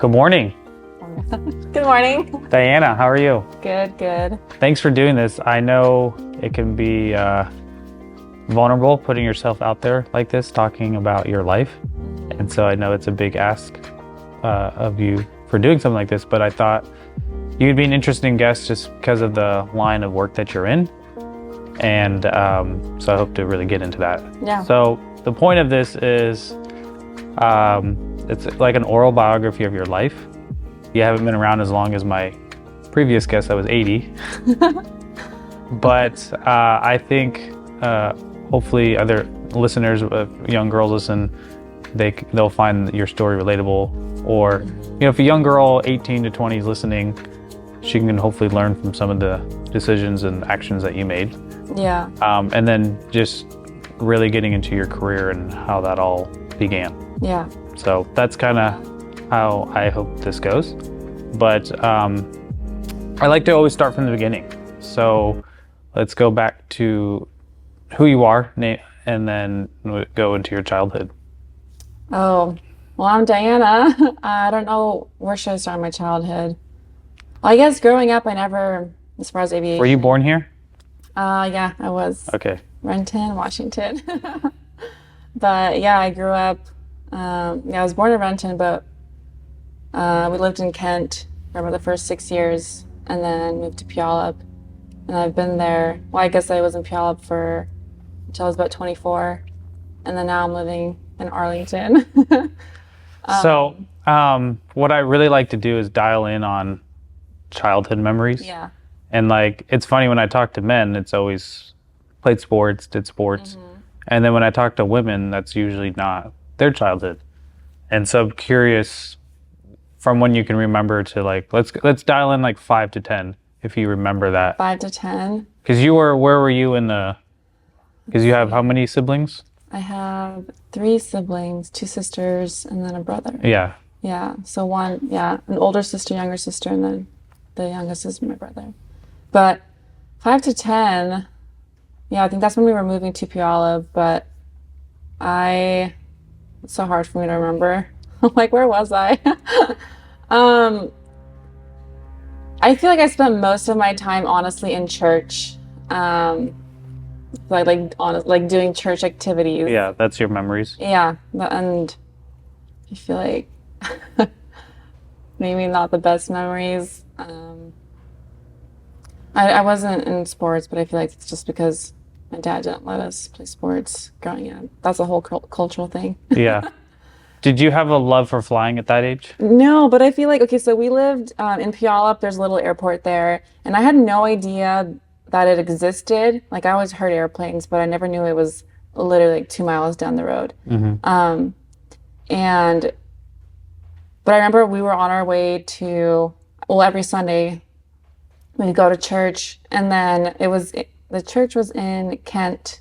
Good morning. Good morning. Diana, how are you? Good, good. Thanks for doing this. I know it can be vulnerable putting yourself out there like this, talking about your life. And so I know it's a big ask of you for doing something like this, but I thought you'd be an interesting guest just because of the line of work that you're in. And so I hope to really get into that. Yeah. So the point of this is it's like an oral biography of your life. You haven't been around as long as my previous guest. I was 80. But I think hopefully other listeners, young girls listen, they'll find your story relatable. Or, if a young girl 18 to 20 is listening, she can hopefully learn from some of the decisions and actions that you made. Yeah. And then just really getting into your career and how that all began. Yeah. So that's kind of how I hope this goes. But I like to always start from the beginning. So let's go back to who you are and then go into your childhood. Oh, well, I'm Diana. I don't know where should I start my childhood. Well, I guess growing up, I never, as far as aviation. Were you born here? Yeah, I was. Okay. Renton, Washington. But yeah, I grew up, I was born in Renton, but we lived in Kent for about the first 6 years and then moved to Puyallup. And I've been there, well, I guess I was in Puyallup until I was about 24. And then now I'm living in Arlington. So what I really like to do is dial in on childhood memories. Yeah. And it's funny when I talk to men, it's always played sports, did sports. Mm-hmm. And then when I talk to women, that's usually not their childhood. And so I'm curious from when you can remember to let's dial in 5 to 10 if you remember that. 5 to 10. Because where were you because you have how many siblings? I have 3 siblings, 2 sisters, and then a brother. Yeah. Yeah. So an older sister, younger sister, and then the youngest is my brother. But 5 to 10, yeah, I think that's when we were moving to Puyallup, but it's so hard for me to remember. Where was I? I feel like I spent most of my time, honestly, in church. Doing church activities. Yeah, that's your memories. Yeah, and I feel like maybe not the best memories. I wasn't in sports, but I feel like it's just because my dad didn't let us play sports growing up. That's a whole cultural thing. Yeah. Did you have a love for flying at that age? No, but I feel like, okay, so we lived in Puyallup. There's a little airport there, and I had no idea that it existed. I always heard airplanes, but I never knew it was literally 2 miles down the road. Mm-hmm. But I remember we were on our way to, every Sunday we'd go to church, and then the church was in Kent,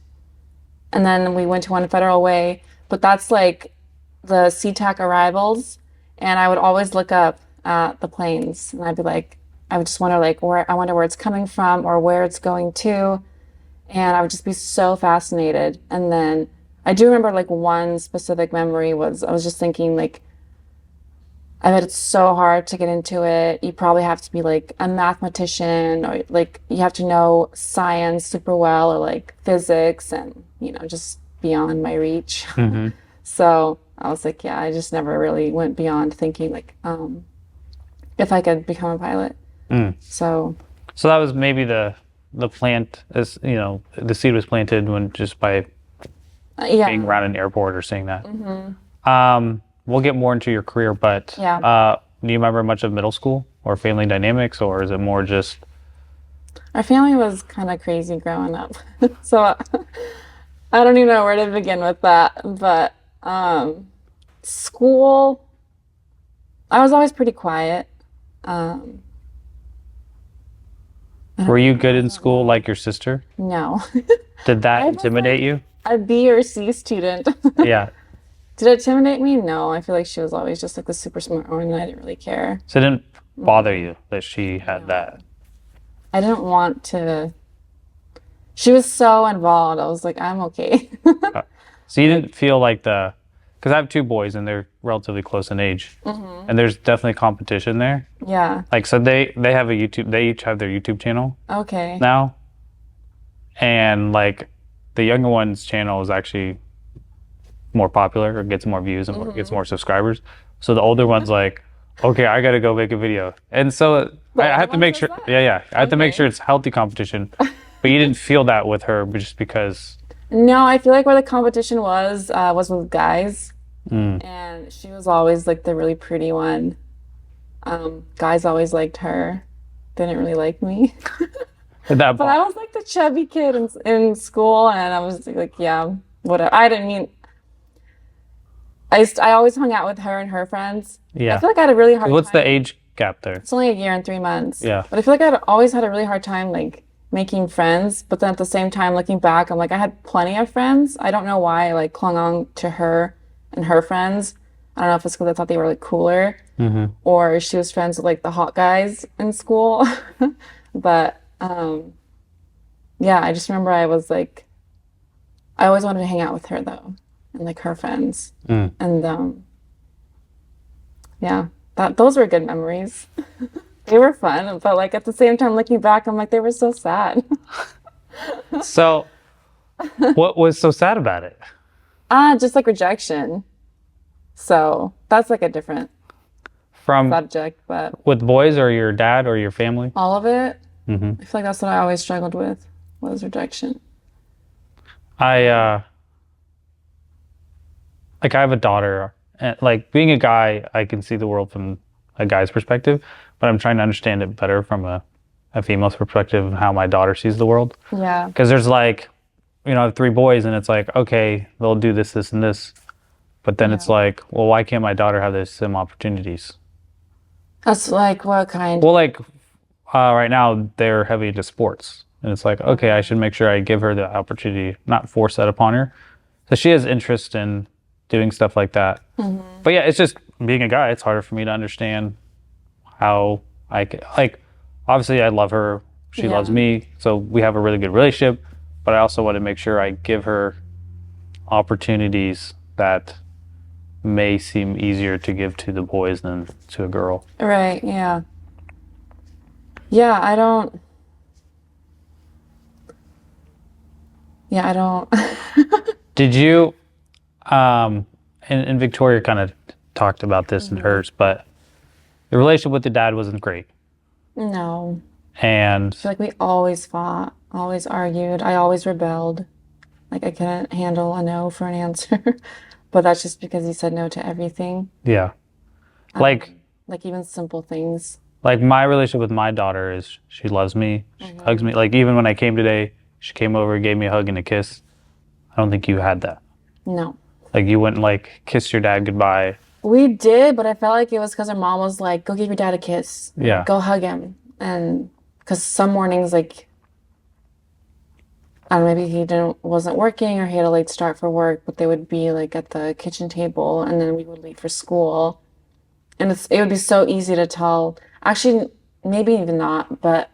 and then we went to one Federal Way, but that's the SeaTac arrivals, and I would always look up the planes, and I would just wonder where it's coming from or where it's going to, and I would just be so fascinated. And then I do remember one specific memory was I was just thinking I bet it's so hard to get into it. You probably have to be a mathematician, or you have to know science super well, or physics, and just beyond my reach. Mm-hmm. So I was yeah, I just never really went beyond thinking if I could become a pilot. Mm. So that was maybe the plant, as the seed was planted when just by being around an airport or seeing that. Mm-hmm. We'll get more into your career, but do you remember much of middle school or family dynamics, or is it more just? Our family was kind of crazy growing up, so I don't even know where to begin with that. But school, I was always pretty quiet. Were you good in school like your sister? No. Did that intimidate you? A B or C student. Yeah. Did it intimidate me? No. I feel like she was always just the super smart one, and I didn't really care. So it didn't bother you that she had that? I didn't want to. She was so involved. I was I'm okay. So you didn't feel like the because I have two boys and they're relatively close in age, and there's definitely competition there. Yeah. Like, so they have a YouTube. They each have their YouTube channel Okay. now, and like the younger one's channel is actually more popular or gets more views and gets more subscribers. So the older one's like, okay, I got to go make a video, and so I have to make sure. Yeah, I have to make sure it's healthy competition. But you didn't feel that with her just because. No, I feel like where the competition was with guys, and she was always like the really pretty one. Guys always liked her. They didn't really like me. But I was like the chubby kid in school, and I was like, yeah, whatever. I didn't mean. I always hung out with her and her friends. Yeah. I feel like I had a really hard time. What's the age gap there? It's only a year and 3 months. Yeah. But I feel like I always had a really hard time like making friends. But then at the same time, looking back, I'm like, I had plenty of friends. I don't know why I like clung on to her and her friends. I don't know if it's because I thought they were like cooler, or she was friends with like the hot guys in school. But yeah, I just remember I was like, I always wanted to hang out with her though, and like her friends, and yeah, those were good memories. They were fun, but like at the same time, looking back, I'm like, they were so sad. So, what was so sad about it? Just like rejection. So that's like a different subject, but with boys or your dad or your family? all of it. I feel like that's what I always struggled with, was rejection. I have a daughter, and like being a guy, I can see the world from a guy's perspective, but I'm trying to understand it better from a female's perspective and how my daughter sees the world. Yeah. Because there's like, I have 3 boys, and it's like, okay, they'll do this, this, and this. But then it's like, well, why can't my daughter have the same opportunities? That's like what kind? Well, like right now they're heavy into sports, and it's like, okay, I should make sure I give her the opportunity, not force that upon her. So she has interest in doing stuff like that. But yeah, it's just being a guy. It's harder for me to understand how I can, like, obviously I love her. She loves me. So we have a really good relationship, but I also want to make sure I give her opportunities that may seem easier to give to the boys than to a girl. Right, yeah. Yeah, I don't. Did you, and Victoria kind of talked about this in hers, but the relationship with the dad wasn't great. No. And I feel like we always fought, always argued. I always rebelled. Like I couldn't handle a no for an answer. But that's just because he said no to everything. yeah, like even simple things. like my relationship with my daughter is she loves me, she hugs me. Like even when I came today, she came over, gave me a hug and a kiss. I don't think you had that. No. Like you wouldn't like kiss your dad goodbye. We did, but I felt like it was because her mom was like, go give your dad a kiss. Yeah. Go hug him. And because some mornings, like, I don't know, maybe he wasn't working or he had a late start for work, but they would be like at the kitchen table and then we would leave for school. And it would be so easy to tell. Actually, maybe even not, but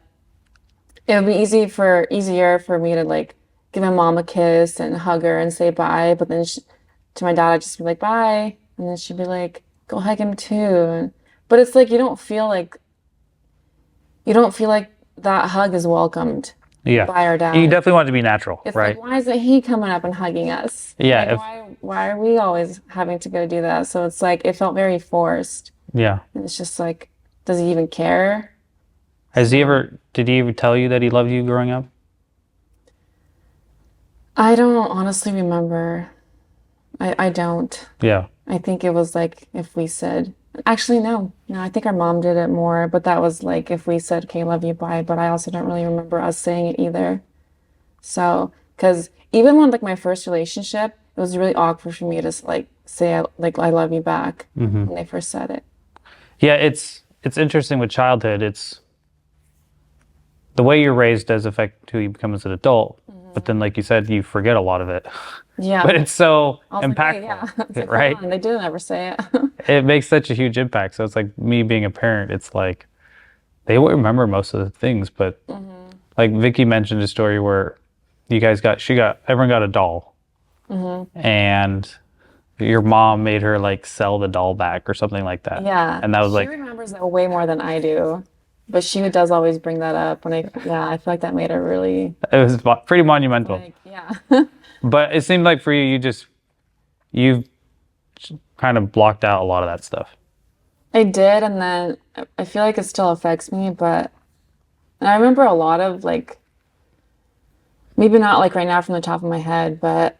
it would be easier for me to like give my mom a kiss and hug her and say bye. But then to my dad, I'd just be like, bye. And then she'd be like, go hug him too. But it's like you don't feel like that hug is welcomed by our dad. You definitely want it to be natural, it's right? Like, why isn't he coming up and hugging us? Yeah. Like, why are we always having to go do that? So it's like it felt very forced. Yeah. And it's just like, does he even care? Did he ever tell you that he loved you growing up? I don't honestly remember. I don't. Yeah. I think it was like if we said, actually, no, I think our mom did it more, but that was like if we said, okay, love you, bye. But I also don't really remember us saying it either. So, because even when like my first relationship, it was really awkward for me to like say, I love you back when they first said it. Yeah, it's interesting with childhood. It's the way you're raised does affect who you become as an adult. But then, like you said, you forget a lot of it. Yeah. But it's so impactful, like, yeah. Like, right? They didn't ever say it. It makes such a huge impact. So it's like me being a parent, it's like they will remember most of the things. But like Vicky mentioned a story where everyone got a doll. And your mom made her like sell the doll back or something like that. Yeah. And that was She like, remembers that way more than I do. But she does always bring that up when I feel like that made her really it was pretty monumental. like, yeah. But it seemed like for you, you've kind of blocked out a lot of that stuff. I did, and then I feel like it still affects me, but and I remember a lot of like maybe not like right now from the top of my head, but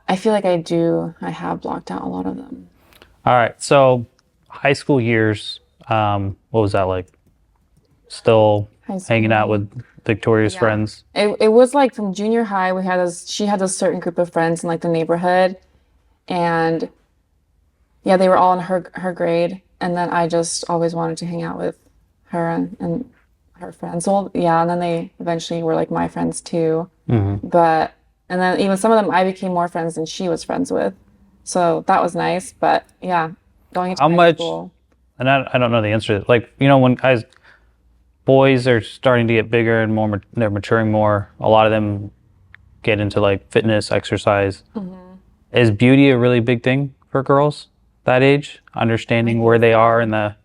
I feel like I have blocked out a lot of them. All right. So high school years, what was that like? Still High school. hanging out with Victoria's friends? It was like from junior high, she had a certain group of friends in like the neighborhood, and yeah, they were all in her grade, and then I just always wanted to hang out with her and her friends. Well, yeah, and then they eventually were like my friends too. But and then even some of them I became more friends than she was friends with. So that was nice. But yeah, going into high school. And I don't know the answer to it. Like, you know, when boys are starting to get bigger and more, they're maturing more, a lot of them get into like fitness, exercise. Is beauty a really big thing for girls that age? Understanding where they are in that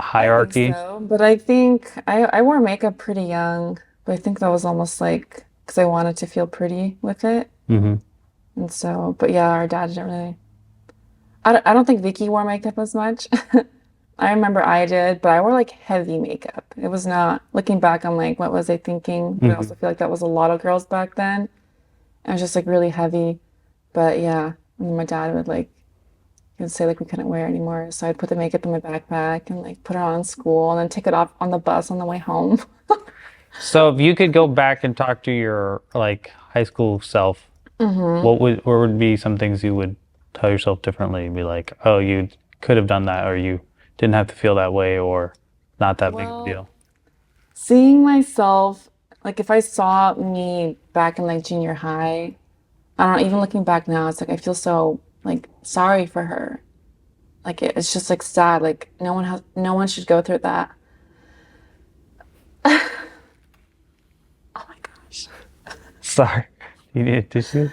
hierarchy? I think so, but I think I wore makeup pretty young, but I think that was almost like because I wanted to feel pretty with it. And so, but yeah, our dad didn't really. I don't think Vicky wore makeup as much. I remember I did, but I wore like heavy makeup. It was not, looking back, I'm like, what was I thinking? But I also feel like that was a lot of girls back then. It was just like really heavy. But yeah, and then my dad would like, he would say like we couldn't wear it anymore. So I'd put the makeup in my backpack and like put it on in school and then take it off on the bus on the way home. So if you could go back and talk to your like high school self, what would be some things you would tell yourself differently? Be like, oh, you could have done that, or you didn't have to feel that way, or not that big of a deal. Seeing myself, like if I saw me back in like junior high, I don't know, even looking back now, it's like I feel so like sorry for her. Like it's just like sad. Like no one should go through that. Oh my gosh. Sorry. You need a tissue?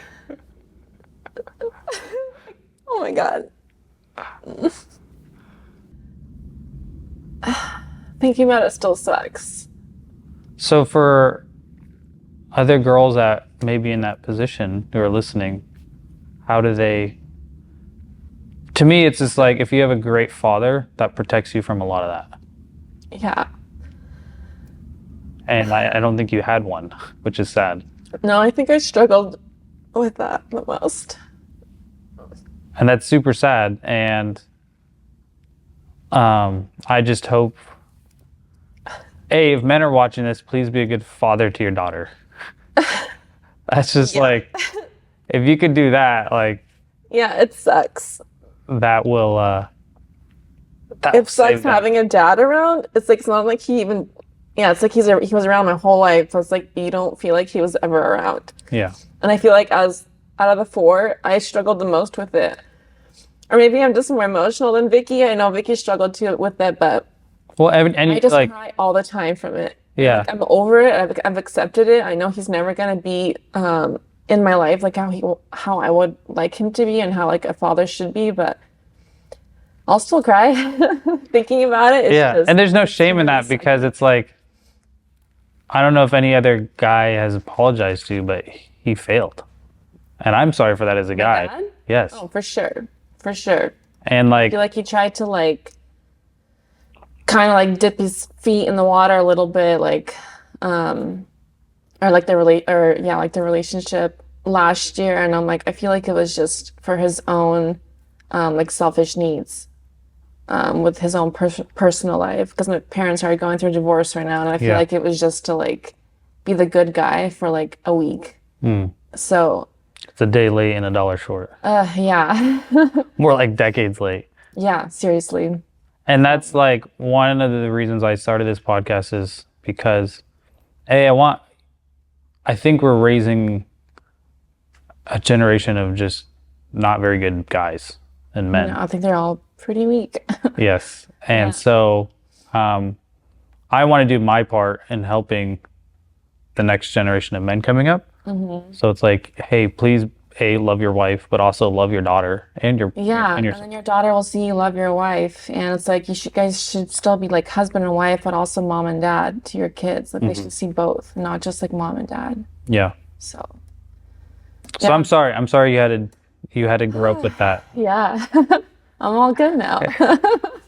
Oh my God. Thinking about it still sucks. So for other girls that may be in that position who are listening, how do they... To me, it's just like if you have a great father, that protects you from a lot of that. Yeah. And I don't think you had one, which is sad. No, I think I struggled with that the most. And that's super sad. And I just hope, if men are watching this, please be a good father to your daughter. That's just like, if you could do that, like... Yeah, it sucks. That will, it sucks having a dad around. It's like, it's not like he even... Yeah, it's like he was around my whole life. So it's like, you don't feel like he was ever around. Yeah. And I feel like out of the four, I struggled the most with it. Or maybe I'm just more emotional than Vicky. I know Vicky struggled too with it, but I just like, cry all the time from it. Yeah. Like, I'm over it. I've accepted it. I know he's never gonna be in my life like how I would like him to be and how like a father should be, but I'll still cry thinking about it. It's and there's no shame in that because it's like, I don't know if any other guy has apologized to you, but he failed. And I'm sorry for that as a guy. Dad? Yes. Oh, for sure. For sure. And like... I feel like he tried to like kind of like dip his feet in the water a little bit, like or like the relationship last year, and I'm like, I feel like it was just for his own like selfish needs. With his own personal life, because my parents are going through a divorce right now, and I feel like it was just to like be the good guy for like a week. So it's a day late and a dollar short. Yeah. More like decades late. Yeah, seriously. And that's like one of the reasons I started this podcast, is because I think we're raising a generation of just not very good guys and men. No, I think they're all pretty weak. Yes. And so I want to do my part in helping the next generation of men coming up. So it's like, hey, please, love your wife, but also love your daughter and your Yeah, and and your then your daughter will see you love your wife, and it's like guys should still be like husband and wife, but also mom and dad to your kids. Like they should see both, not just like mom and dad. yeah. So So yeah, I'm sorry you had to grow up with that. yeah, I'm all good now.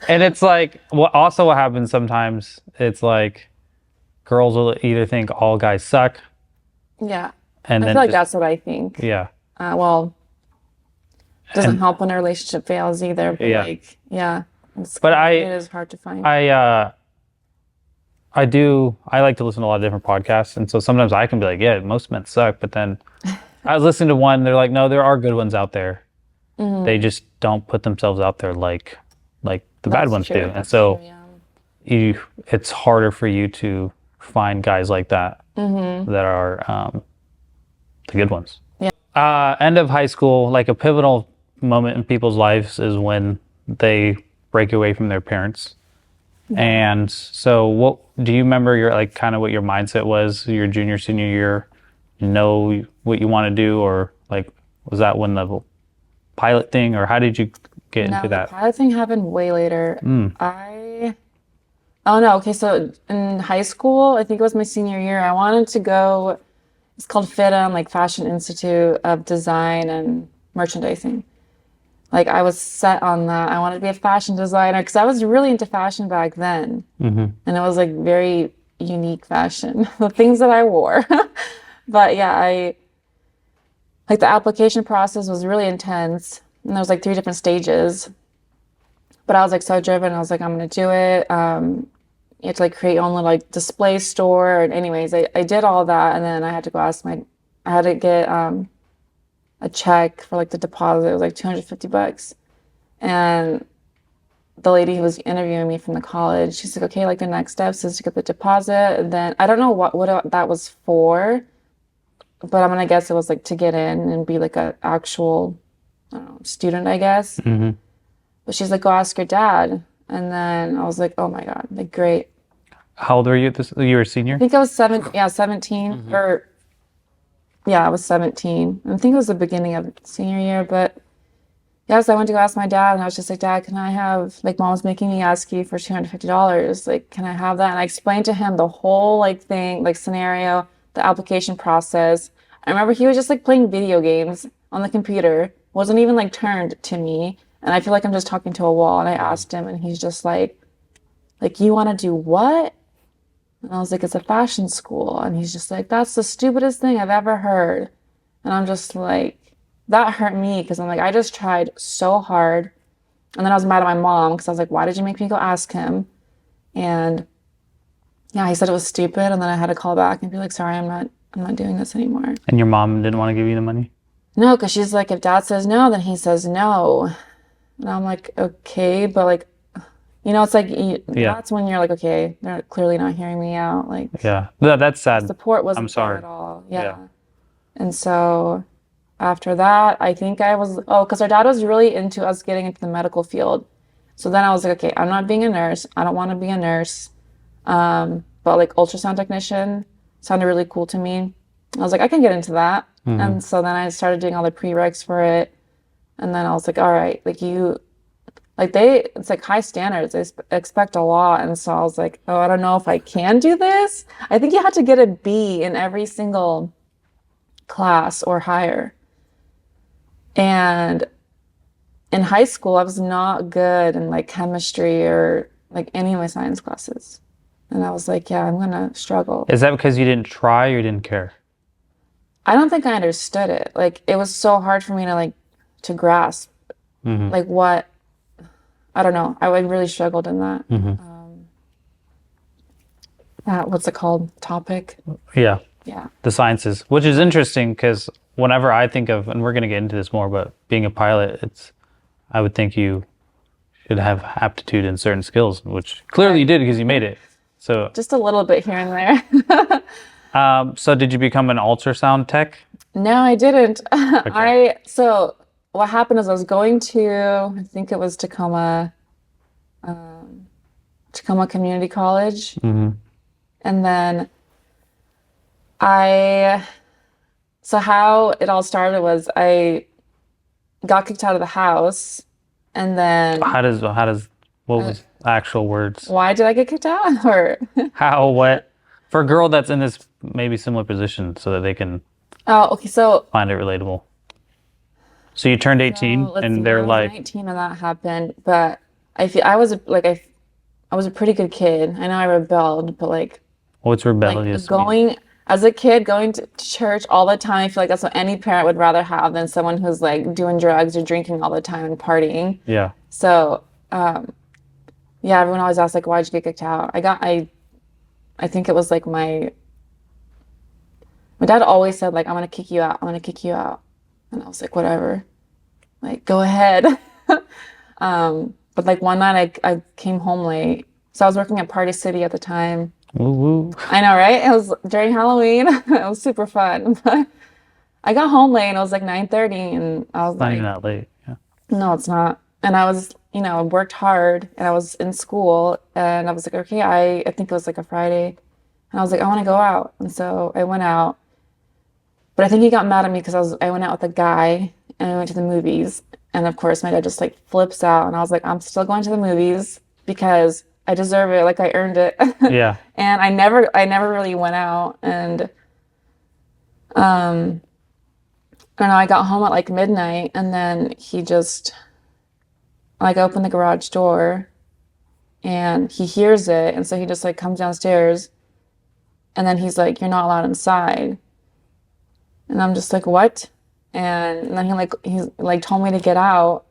And it's like what happens sometimes, it's like girls will either think all guys suck Yeah, and I feel then like just that's what I think. yeah. Well, doesn't And help when a relationship fails either, but yeah. like, yeah, But it is hard to find. I like to listen to a lot of different podcasts, and so sometimes I can be like, yeah, most men suck, but then I was listening to one, they're like, no, there are good ones out there. They just don't put themselves out there like the bad That's ones true. do. And That's so true, yeah. it's harder for you to find guys like that that are the good ones. Yeah. End of high school, like a pivotal moment in people's lives is when they break away from their parents. And so what do you remember your like kind of what your mindset was your junior, senior year? You know what you want to do, or like was that when the pilot thing, or how did you get into No, the that? pilot thing happened way later. Oh no, okay, so in high school, I think it was my senior year, I wanted to go, it's called FIDM, like Fashion Institute of Design and Merchandising. Like I was set on that. I wanted to be a fashion designer because I was really into fashion back then. And it was like very unique fashion, the things that I wore. But yeah, like the application process was really intense. And there was like 3 different stages. But I was like so driven. I was like, I'm gonna do it. You have to like create your own little like display store. And anyways, I did all that, and then I had to go I had to get a check for like the deposit. It was like $250. And the lady who was interviewing me from the college, she's like, okay, like the next steps is to get the deposit. And then I don't know what that was for, but I'm gonna guess it was like to get in and be like a actual, I don't know, student, I guess. But she's like, go ask your dad. And then I was like, oh my God, like great. How old were you at this? You were a senior? I think I was 17 or yeah, I was 17. I think it was the beginning of senior year, but yeah, so I went to go ask my dad, and I was just like, Dad, can I have, like, Mom's making me ask you for $250. Like, can I have that? And I explained to him the whole, like, thing, like, scenario, the application process. I remember he was just, like, playing video games on the computer, wasn't even, like, turned to me. And I feel like I'm just talking to a wall. And I asked him, and he's just like, you want to do what? And I was like, it's a fashion school. And he's just like, that's the stupidest thing I've ever heard. And I'm just like, that hurt me because I'm like, I just tried so hard. And then I was mad at my mom because I was like, why did you make me go ask him? And yeah, he said it was stupid. And then I had to call back and be like, sorry, I'm not doing this anymore. And your mom didn't want to give you the money? No, because she's like, if Dad says no, then he says no. And I'm like, okay, but like, it's like that's when you're like, okay, they're clearly not hearing me out. Like, yeah, that's sad. Support wasn't I'm sorry. there at all. Yeah. And so after that, I think because our dad was really into us getting into the medical field. So then I was like, okay, I'm not being a nurse. I don't want to be a nurse. But like ultrasound technician sounded really cool to me. I was like, I can get into that. And so then I started doing all the prereqs for it. And then I was like, all right, it's like high standards. They expect a lot. And so I was like, oh, I don't know if I can do this. I think you had to get a B in every single class or higher. And in high school, I was not good in like chemistry or like any of my science classes. And I was like, yeah, I'm going to struggle. Is that because you didn't try or you didn't care? I don't think I understood it. Like, it was so hard for me to grasp like what, I don't know. I really struggled in that. What's it called? Topic? Yeah. Yeah. The sciences, which is interesting because whenever I think of, and we're going to get into this more, but being a pilot, I would think you should have aptitude in certain skills, which clearly you did because you made it. So just a little bit here and there. So did you become an ultrasound tech? No, I didn't. Okay. So what happened is I was going to, I think it was Tacoma Community College. And then So how it all started was I got kicked out of the house, and then What was actual words? why did I get kicked out? Or What? For a girl that's in this maybe similar position so that they can oh, okay. So find it relatable. So you turned 18 let's see. and I they're was like, 19 when that happened, but I feel I was a pretty good kid. I know I rebelled, but what's rebellious mean? going as a kid, going to church all the time, I feel like that's what any parent would rather have than someone who's like doing drugs or drinking all the time and partying. Yeah. So, yeah, everyone always asks like, why'd you get kicked out? I think it was like my dad always said like, I'm gonna kick you out. I'm gonna kick you out. And I was like, whatever, like go ahead. But like one night I came home late. So I was working at Party City at the time. Woo woo. I know, right? It was during Halloween. It was super fun. But I got home late and it was like 9:30 and I was Not like, even that late. Yeah. no, it's not. And I was, I worked hard and I was in school and I was like, okay, I think it was like a Friday. And I was like, I want to go out. And so I went out. But I think he got mad at me because I went out with a guy and we went to the movies. And of course, my dad just like flips out. And I was like, I'm still going to the movies because I deserve it. Like I earned it. Yeah. And I never really went out. And I don't know, I got home at like midnight and then he just like opened the garage door and he hears it. And so he just like comes downstairs and then he's like, you're not allowed inside. And I'm just like, what? And then he told me to get out.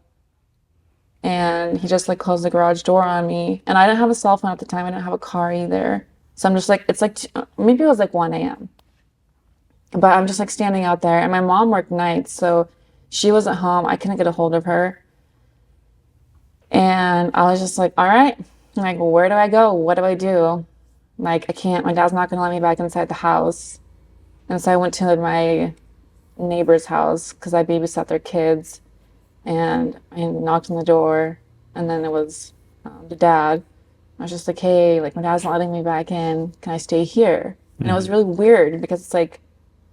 And he just like closed the garage door on me. And I didn't have a cell phone at the time. I didn't have a car either. So I'm just like, it's like, maybe it was like 1 a.m. But I'm just like standing out there. And my mom worked nights. So she wasn't home. I couldn't get a hold of her. And I was just like, all right. I'm like, well, where do I go? What do I do? Like, I can't, my dad's not going to let me back inside the house. And so I went to my neighbor's house because I babysat their kids. And I knocked on the door. And then it was the dad. I was just like, hey, like my dad's not letting me back in. Can I stay here? And it was really weird because it's like,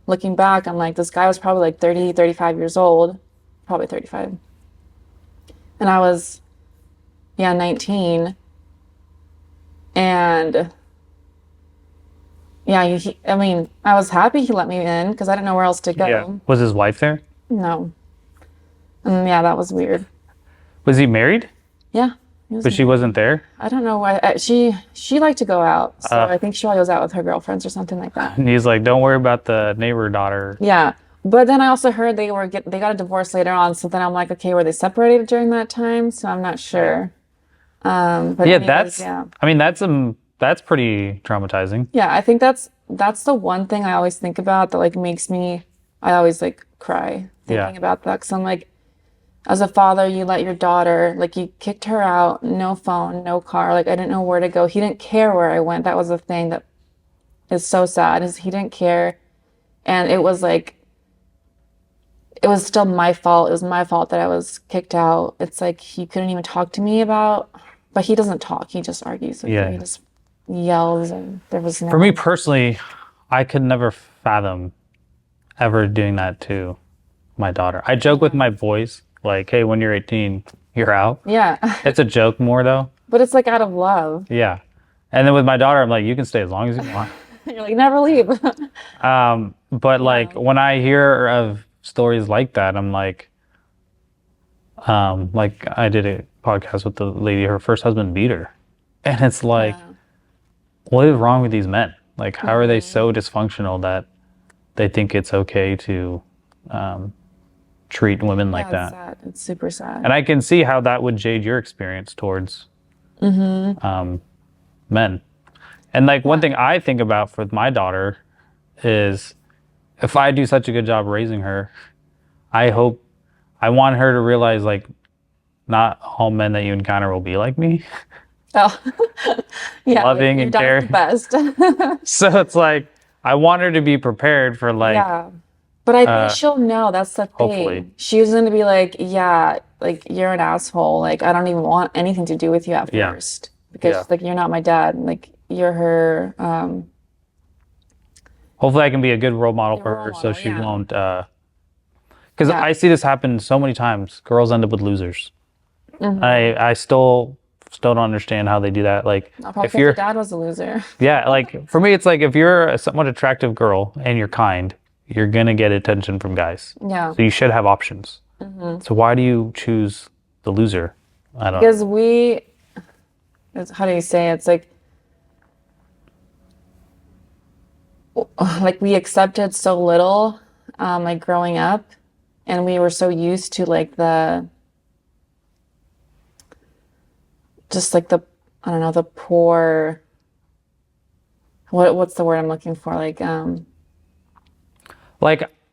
looking back, I'm like, this guy was probably like 30, 35 years old. Probably 35. And I was, 19. And yeah, I was happy he let me in because I didn't know where else to go. Yeah. Was his wife there? No. And yeah, that was weird. Was he married? Yeah. But she wasn't there? I don't know why. She liked to go out. So I think she probably was out with her girlfriends or something like that. And he's like, don't worry about the neighbor daughter. Yeah. But then I also heard they got a divorce later on. So then I'm like, okay, were they separated during that time? So I'm not sure. But Yeah, anyways, I mean, that's pretty traumatizing. Yeah, I think that's the one thing I always think about that like makes me, I always like cry thinking about that. Cause I'm like, as a father, you let your daughter, like you kicked her out, no phone, no car. Like I didn't know where to go. He didn't care where I went. That was the thing that is so sad is he didn't care. And it was like, it was still my fault. It was my fault that I was kicked out. It's like he couldn't even talk to me but he doesn't talk. He just argues with me. He just yells and there was no... For me personally, I could never fathom ever doing that to my daughter. I joke with my boys, like, hey, when you're 18, you're out. Yeah. It's a joke more though. But it's like out of love. Yeah. And then with my daughter, I'm like, you can stay as long as you want. You're like, never leave. But like when I hear of stories like that, I'm like I did a podcast with the lady, her first husband beat her. And it's like, what is wrong with these men? Like, how are they so dysfunctional that they think it's okay to treat women like that? It's sad. It's super sad. And I can see how that would jade your experience towards men. And like one thing I think about for my daughter is if I do such a good job raising her, I want her to realize like not all men that you encounter will be like me. Oh, yeah. Loving and caring. Best. So it's like, I want her to be prepared for like... Yeah. But I think she'll know. That's the thing. Hopefully. She's going to be like, yeah, like you're an asshole. Like I don't even want anything to do with you at first. Because like you're not my dad. Like you're her, hopefully I can be a good role model for role her so model, she yeah. won't, because Yeah. I see this happen so many times. Girls end up with losers. I still don't understand how they do that. Like I'll probably if because your you're, dad was a loser. yeah, like for me, it's like if you're a somewhat attractive girl and you're kind, you're gonna get attention from guys. Yeah. So you should have options. So why do you choose the loser? I don't Because know. how do you say it? It's like we accepted so little, like growing up, and we were so used to like just like I don't know, the poor, what's the word I'm looking for? Like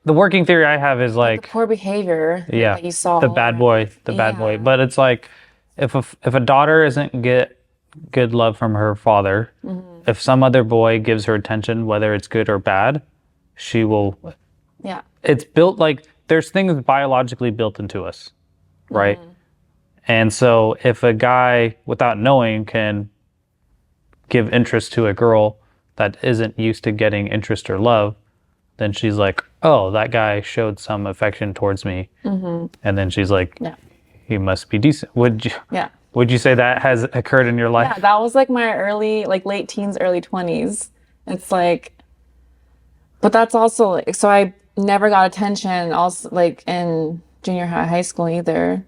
the working theory I have is Like the like, poor behavior yeah, that you saw the all bad around. boy, the bad boy. Yeah. But it's like if a daughter isn't get good love from her father, if some other boy gives her attention, whether it's good or bad, she will. Yeah. It's built like there's things biologically built into us, right? And so if a guy without knowing can give interest to a girl that isn't used to getting interest or love, then she's like, oh, that guy showed some affection towards me. And then she's like, Yeah. he must be decent. Yeah. Would you say that has occurred in your Yeah, life? that was like my late teens, early 20s. It's like, but that's also like, so I never got attention also like in junior high school either.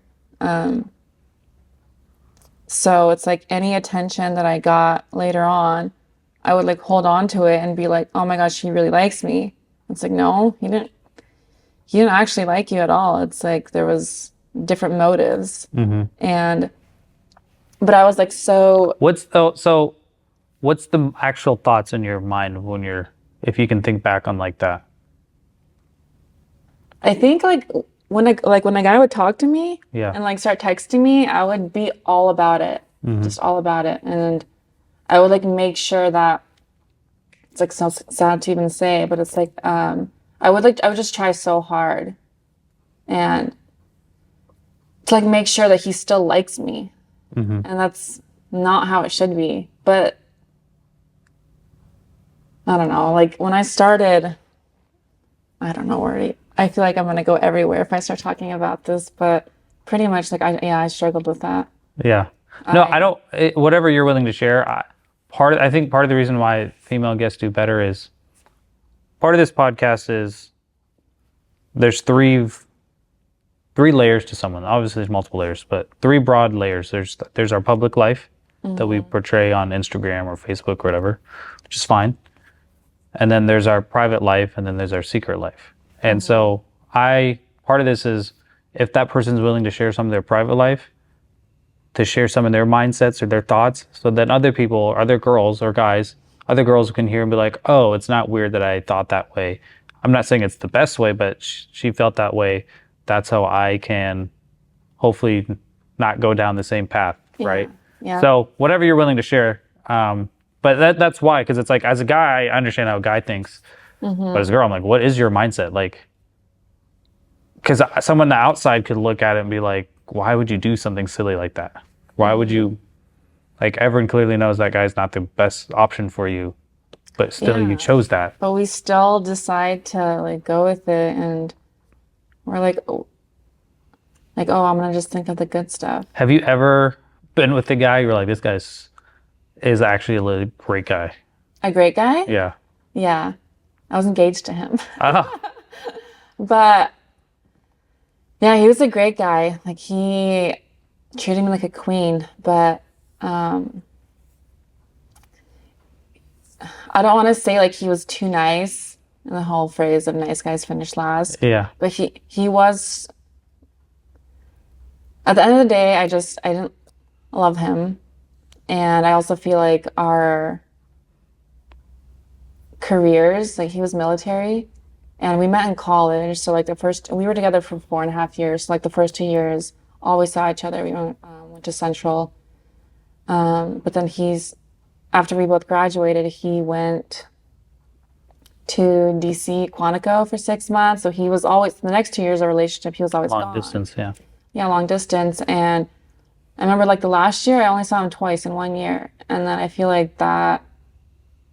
So it's like any attention that I got later on, I would like hold on to it and be like, oh my gosh, he really likes me. It's like, no, he didn't actually like you at all. It's like there was different motives. And, but I was like, so What's the actual thoughts in your mind when if you can think back on like that? I think like when a guy would talk to me Yeah. and like start texting me, I would be all about it, just all about it, and I would like make sure that it's like so sad to even say, but it's like I would just try so hard and to like make sure that he still likes me, and that's not how it should be. But I don't know, like when I started, I don't know where I feel like I'm gonna go everywhere if I start talking about this, but pretty much like I struggled with that. Yeah. No, I don't. Whatever you're willing to share. I think part of the reason why female guests do better is part of this podcast is there's three layers to someone. Obviously, there's multiple layers, but three broad layers. There's our public life that we portray on Instagram or Facebook or whatever, which is fine. And then there's our private life, and then there's our secret life. And so part of this is if that person's willing to share some of their private life, to share some of their mindsets or their thoughts, so that other people, other girls or guys, other girls can hear and be like, oh, it's not weird that I thought that way. I'm not saying it's the best way, but she felt that way. That's how I can hopefully not go down the same path, right? Yeah. So whatever you're willing to share. But that's why, because it's like, as a guy, I understand how a guy thinks. But as a girl, I'm like, what is your mindset? Like, because someone on the outside could look at it and be like, why would you do something silly like that? Why would you, like, everyone clearly knows that guy's not the best option for you, but still you chose that. But we still decide to like go with it, and we're like, oh, I'm gonna just think of the good stuff. Have you ever been with a guy you're like, this guy is actually a really great guy? A great guy? Yeah. Yeah. I was engaged to him. Oh, But yeah, he was a great guy. Like he treated me like a queen, but I don't want to say like he was too nice in the whole phrase of nice guys finish last. yeah. But he was, at the end of the day, I didn't love him. And I also feel like our careers, like he was military and we met in college. So like we were together for 4.5 years. So like the first 2 years, always saw each other. We went to Central. But then after we both graduated, he went to DC, Quantico for 6 months. So he was always, the next 2 years of relationship, he was always Long gone. distance, yeah. Yeah, long distance. And I remember like the last year, I only saw him twice in 1 year. And then I feel like that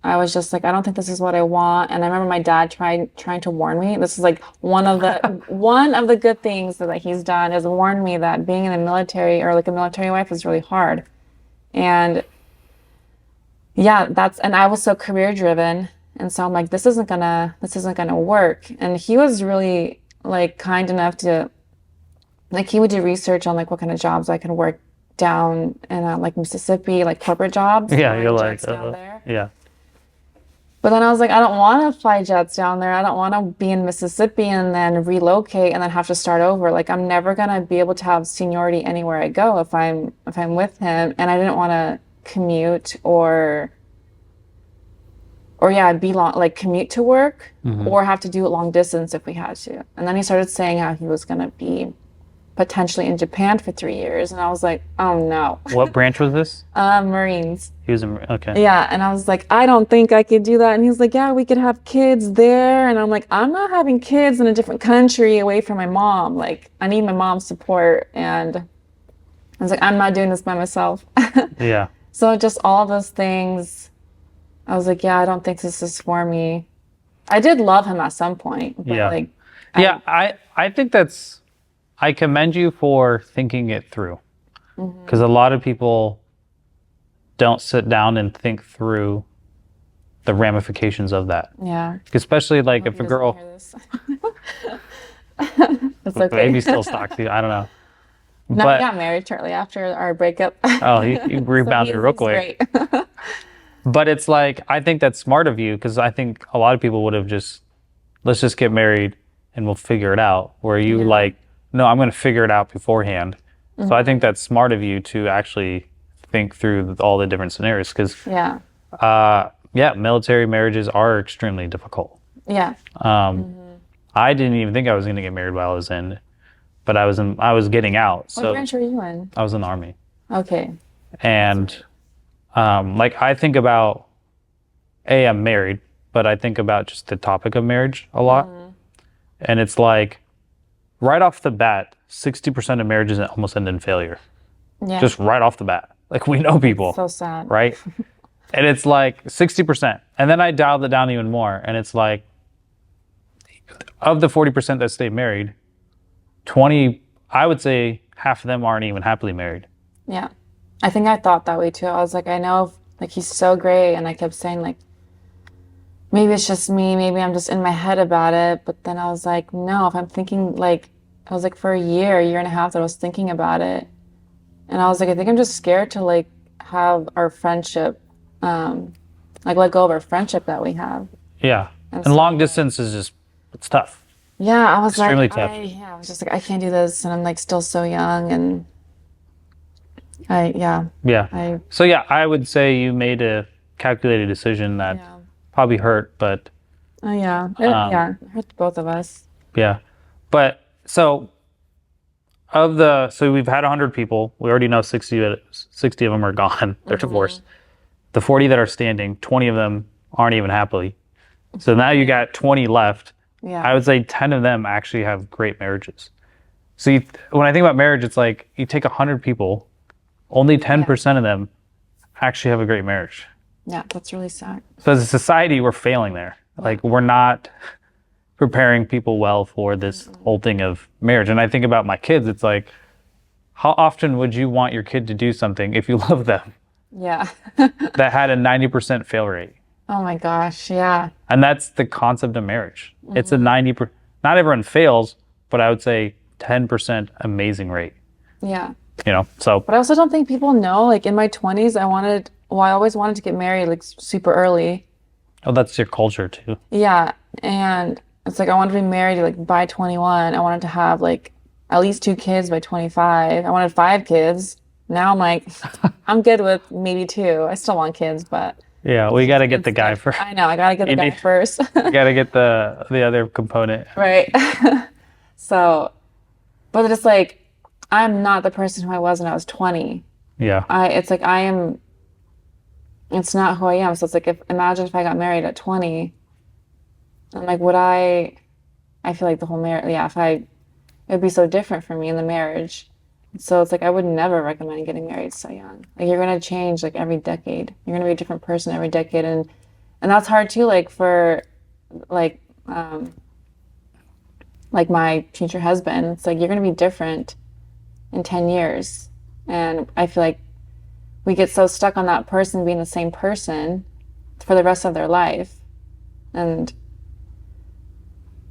I was just like, I don't think this is what I want. And I remember my dad trying to warn me. This is like one of the good things that he's done is warn me that being in the military or like a military wife is really hard. And yeah, and I was so career driven. And so I'm like, this isn't gonna work. And he was really like kind enough to like he would do research on like what kind of jobs I could work down in like Mississippi, like corporate jobs. Yeah, you're flying like, jets down there. yeah. But then I was like, I don't want to fly jets down there. I don't want to be in Mississippi and then relocate and then have to start over. Like I'm never gonna be able to have seniority anywhere I go if I'm with him. And I didn't want to commute or yeah, be long like commute to work or have to do it long distance if we had to. And then he started saying how he was gonna be potentially in Japan for 3 years, and I was like, oh no. What branch was this? Marines. He was in, okay. Yeah, and I was like, I don't think I could do that. And he's like, yeah, we could have kids there. And I'm like, I'm not having kids in a different country away from my mom. Like, I need my mom's support. And I was like, I'm not doing this by myself. Yeah. So just all those things, I was like, yeah, I don't think this is for me. I did love him at some point, but Yeah. like, I think I commend you for thinking it through, because a lot of people don't sit down and think through the ramifications of that. yeah. Especially like if a He doesn't girl, hear this. It's okay. maybe still stalks you, I don't know. No, But we got married shortly after our breakup. oh, he rebounded real quick. Great. But it's like, I think that's smart of you, because I think a lot of people would have just, let's just get married and we'll figure it out. Where you like, no, I'm going to figure it out beforehand. So I think that's smart of you to actually think through all the different scenarios, because Yeah. Military marriages are extremely difficult. Yeah. I didn't even think I was going to get married while I was in, but I was getting out. What So branch were you in? I was in the Army. Okay. And like I think about, I'm married, but I think about just the topic of marriage a lot. And it's like, right off the bat, 60% of marriages almost end in failure. Yeah. Just right off the bat. Like, we know people, So sad. right? And it's like 60%. And then I dialed it down even more. And it's like, of the 40% that stay married, 20, I would say half of them aren't even happily married. Yeah. I think I thought that way too. I was like, I know, like, he's so great. And I kept saying, like, maybe it's just me. Maybe I'm just in my head about it. But then I was like, no, if I'm thinking, like, I was like, for a year and a half that I was thinking about it. And I was like, I think I'm just scared to, like, have our friendship, like, let go of our friendship that we have. Yeah. And And so- long distance is just, it's tough. Yeah, I was Extremely like, tough. I was just like, I can't do this. And I'm, like, still so young. And Yeah. I, So yeah, I would say you made a calculated decision that yeah. probably hurt, but Oh, yeah. It hurt both of us. yeah. But so so we've had 100 people. We already know 60 of them are gone. They're divorced. The 40 that are standing, 20 of them aren't even happily. So now you got 20 left. Yeah. I would say 10 of them actually have great marriages. So when I think about marriage, it's like you take 100 people, only 10% of them actually have a great marriage. Yeah, that's really sad. So as a society, we're failing there. Like, we're not preparing people well for this whole thing of marriage. And I think about my kids, it's like, how often would you want your kid to do something, if you love them, Yeah. that had a 90% fail rate? Oh my gosh, yeah. And that's the concept of marriage. It's a 90%, not everyone fails, but I would say 10% amazing rate, Yeah. So But I also don't think people know, like, in my 20s, I always wanted to get married, like, super early. oh, that's your culture too. Yeah. And it's like, I wanted to be married, like, by 21. I wanted to have, like, at least 2 kids by 25. I wanted 5 kids. Now I'm like, I'm good with maybe 2. I still want kids, but Yeah, we got to get the guy first. I know, I gotta get the You guy need- first. We got to get the other component. Right. So, but it's like, I'm not the person who I was when I was 20. Yeah. It's not who I am. So it's like, imagine if I got married at 20, I'm like, I feel like the whole marriage, it would be so different for me in the marriage. So it's like, I would never recommend getting married so young. Like, you're going to change, like, every decade. You're going to be a different person every decade. And And that's hard too, like for like my future husband. It's like you're gonna be different in 10 years. And I feel like we get so stuck on that person being the same person for the rest of their life. And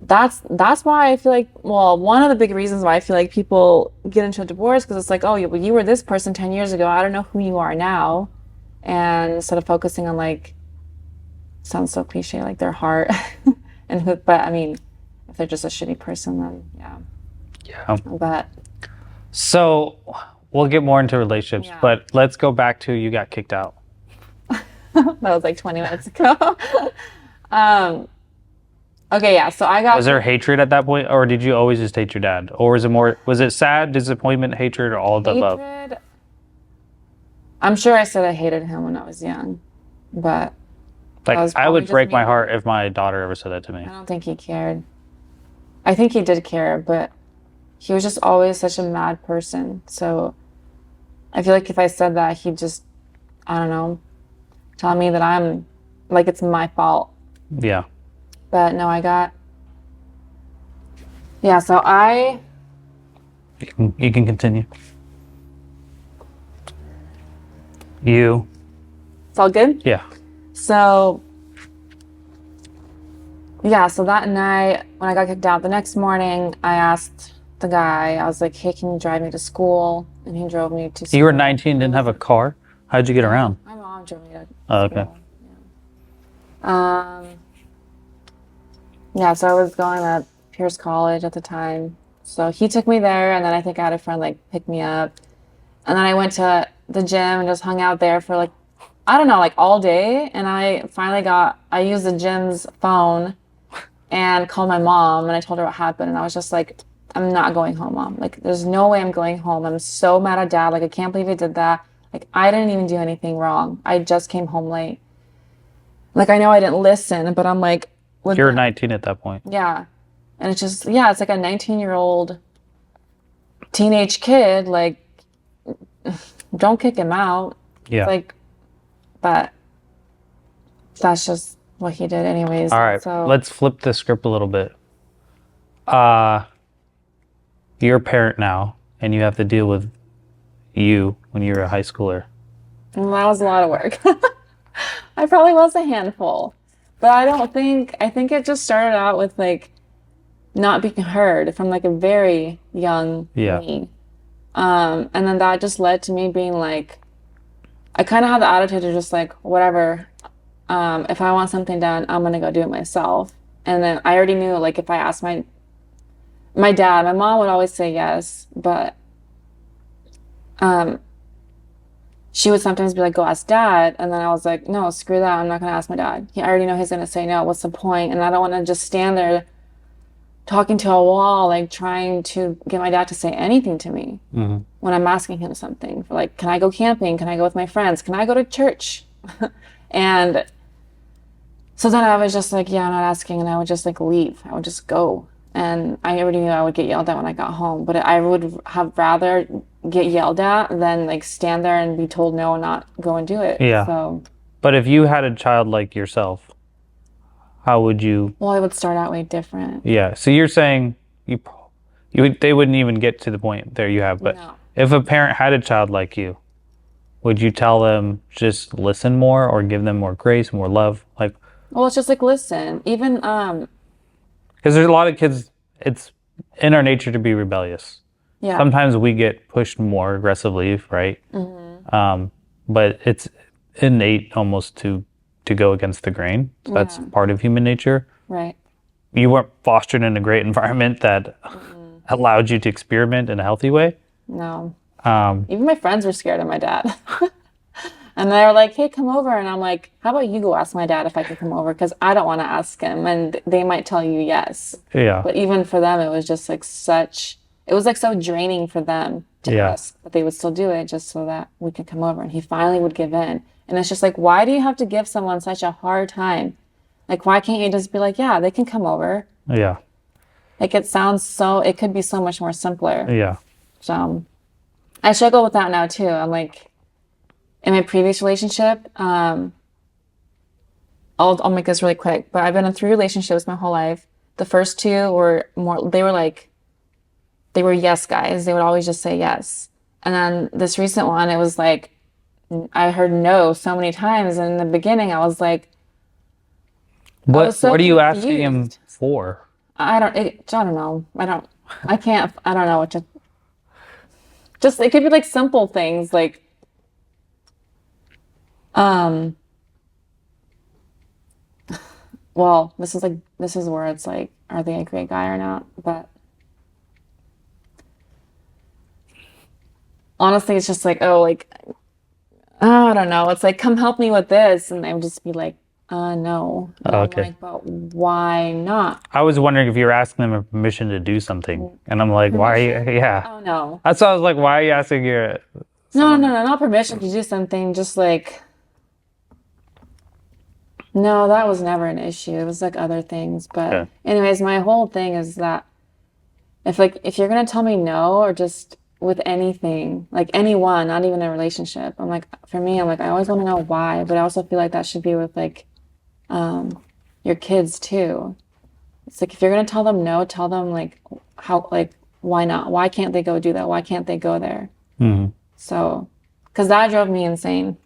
that's why I feel like, well, one of the big reasons why I feel like people get into a divorce, because it's like, oh, you were this person 10 years ago. I don't know who you are now. And instead of focusing on like, sounds so cliche, like their heart and who, but I mean, if they're just a shitty person, then Yeah. But So we'll get more into relationships, but let's go back to you got kicked out. that was like 20 minutes ago. Okay, yeah. So I got. Was there hatred at that point, or did you always just hate your dad, or was it sad, disappointment, hatred, or all of the above? Hatred. I'm sure I said I hated him when I was young, but like I would break my heart if my daughter ever said that to me. I don't think he cared. I think he did care, but he was just always such a mad person. So I feel like if I said that, he'd just, I don't know, tell me that I'm like it's my fault. Yeah. But no, I got. Yeah, so You can continue. You. It's all good? Yeah. So, yeah, so that night when I got kicked out, the next morning I asked the guy, I was like, hey, can you drive me to school? And he drove me to school. You were 19, didn't have a car? How'd you get around? My mom drove me to school. Oh, okay. Yeah, so I was going to Pierce College at the time. So he took me there, and then I think I had a friend like pick me up. And then I went to the gym and just hung out there for like, I don't know, like all day. And I finally I used the gym's phone and called my mom, and I told her what happened. And I was just like, I'm not going home, Mom. Like, there's no way I'm going home. I'm so mad at Dad. Like, I can't believe he did that. Like, I didn't even do anything wrong. I just came home late. Like, I know I didn't listen, but I'm like... You were 19 at that point. Yeah. And it's just, yeah, it's like a 19-year-old teenage kid. Like, don't kick him out. Yeah. Like, but that's just what he did anyways. All right, so let's flip the script a little bit. You're a parent now, and you have to deal with you when you were a high schooler. Well, that was a lot of work. I probably was a handful. But I think it just started out with like not being heard from like a very young me. And then that just led to me being like, I kind of had the attitude of just like, whatever, if I want something done, I'm going to go do it myself. And then I already knew like if I asked my dad, my mom would always say yes, but she would sometimes be like, go ask Dad. And then I was like, no, screw that. I'm not going to ask my dad. I already know he's going to say no. What's the point? And I don't want to just stand there talking to a wall, like trying to get my dad to say anything to me when I'm asking him something. Like, can I go camping? Can I go with my friends? Can I go to church? And so then I was just like, yeah, I'm not asking. And I would just like leave. I would just go. And I already knew I would get yelled at when I got home. But I would have rather get yelled at than like stand there and be told no and not go and do it. Yeah. So, but if you had a child like yourself, how would you? Well, I would start out way different. Yeah. So you're saying they wouldn't even get to the point there you have. But no. If a parent had a child like you, would you tell them just listen more or give them more grace, more love? Like, well, it's just like listen. Even because there's a lot of kids. It's in our nature to be rebellious. Yeah. Sometimes we get pushed more aggressively, right? But it's innate almost to go against the grain. So that's part of human nature. Right. You weren't fostered in a great environment that allowed you to experiment in a healthy way. No. Even my friends were scared of my dad. And they were like, hey, come over. And I'm like, how about you go ask my dad if I could come over? Because I don't want to ask him. And they might tell you yes. Yeah. But even for them, it was just like it was like so draining for them to ask. But they would still do it just so that we could come over. And he finally would give in. And it's just like, why do you have to give someone such a hard time? Like, why can't you just be like, yeah, they can come over? Yeah. Like, it could be so much more simpler. Yeah. So, I struggle with that now, too. I'm like, in my previous relationship, a I'll make this really quick, but I've been in 3 relationships my whole life. The first 2 were more, they were yes guys. They would always just say yes. And then this recent one, it was like, I heard no so many times. And in the beginning, I was like, What so are you asking him confused. for? I don't know. I can't, I don't know what to, just, it could be like simple things like, well, this is where it's like, are they a great guy or not? But honestly, it's just like, oh, like, I don't know. It's like, come help me with this. And I would just be like, no. And Oh, I'm okay. like, but why not? I was wondering if you were asking them permission to do something, and I'm like, why? Yeah, Oh, no. that's why I was like, why are you asking your? No, not permission to do something. Just like, no, that was never an issue. It was like other things. But Okay. anyways, my whole thing is that if you're gonna tell me no or just with anything, like anyone, not even a relationship, I'm like, for me, I'm like, I always want to know why, but I also feel like that should be with like your kids too. It's like if you're gonna tell them no, tell them like how, like, why not? Why can't they go do that? Why can't they go there? So, because that drove me insane.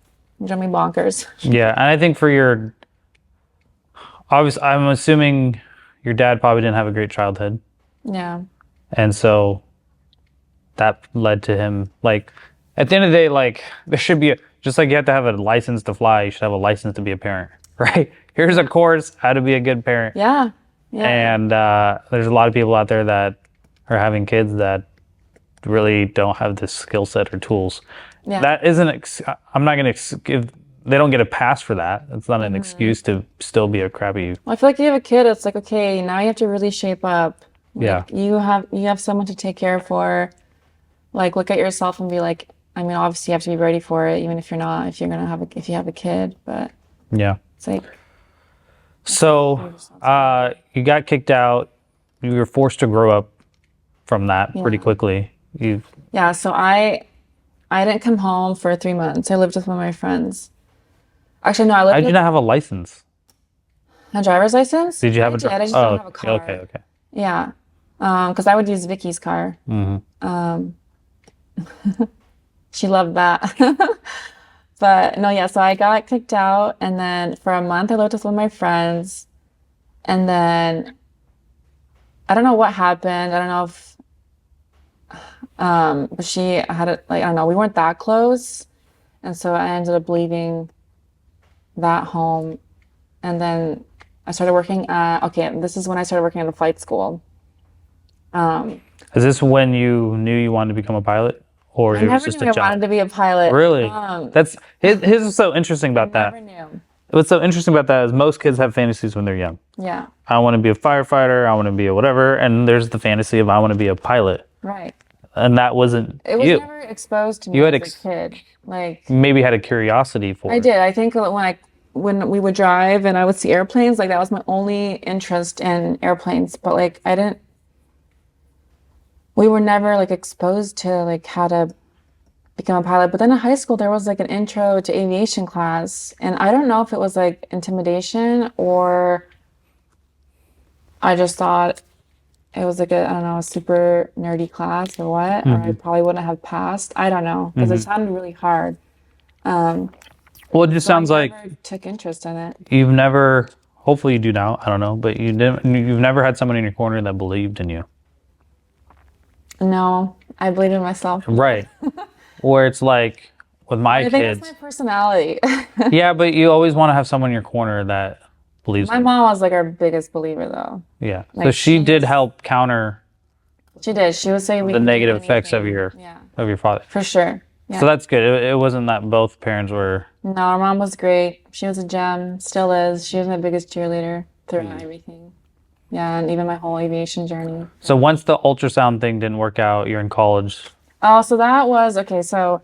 It drove me bonkers. Yeah, and I think for your, obviously, I'm assuming your dad probably didn't have a great childhood, Yeah. and so that led to him like, at the end of the day, like there should be just like you have to have a license to fly, you should have a license to be a parent, right? Here's a course how to be a good parent. Yeah. Yeah. And there's a lot of people out there that are having kids that really don't have this skill set or tools. Yeah. That isn't, I'm not going to give, they don't get a pass for that. It's not an excuse to still be a crappy. I feel like you have a kid, it's like, okay, now you have to really shape up. Like, Yeah. You have someone to take care for. Like, look at yourself and be like, I mean, obviously you have to be ready for it, even if you're not, if you have a kid, but Yeah. it's like, So you got kicked out. You were forced to grow up from that pretty quickly. yeah, so I didn't come home for 3 months. I lived with one of my friends. Actually, no, I lived How'd you with not have a license? a driver's license. Did you have I a did, I just oh, don't have a car. okay. Yeah, because I would use Vicky's car. She loved that. But no, yeah, so I got kicked out, and then for a month I lived with one of my friends, and then I don't know what happened. I don't know if but she had it, like, I don't know, we weren't that close, and so I ended up leaving that home, and then I started working at, okay, this is when I started working at a flight school. Is this when you knew you wanted to become a pilot? Or I it was never just knew a I job? wanted to be a pilot. Really? That's his is so interesting about that. Never knew. What's so interesting about that is most kids have fantasies when they're young. Yeah, I want to be a firefighter, I want to be a whatever, and there's the fantasy of I want to be a pilot. right. And that wasn't It was you. never exposed to me You had as a kid. Like, Maybe had a curiosity for I it. did. I think when we would drive and I would see airplanes, like that was my only interest in airplanes. But like we were never like exposed to like how to become a pilot. But then in high school there was like an intro to aviation class, and I don't know if it was like intimidation or I just thought it was like I don't know, a super nerdy class or what, or I probably wouldn't have passed. I don't know, because it sounded really hard. Well, it just sounds I like never took interest in it. you've never, hopefully you do now, I don't know, but you've never had someone in your corner that believed in you. No, I believed in myself. Right. Where it's like with my I think kids. that's my personality. Yeah, but you always want to have someone in your corner that believes My in you. mom was like our biggest believer, though. Yeah. So like, she did she's- help counter She did. She would say we the can do negative effects of anything. your father. For sure. Yeah. So that's good. It wasn't that both parents were. No, our mom was great. She was a gem, still is. She was my biggest cheerleader throughout everything. Yeah, and even my whole aviation journey. So once the ultrasound thing didn't work out, you're in college. Oh, so that was okay. So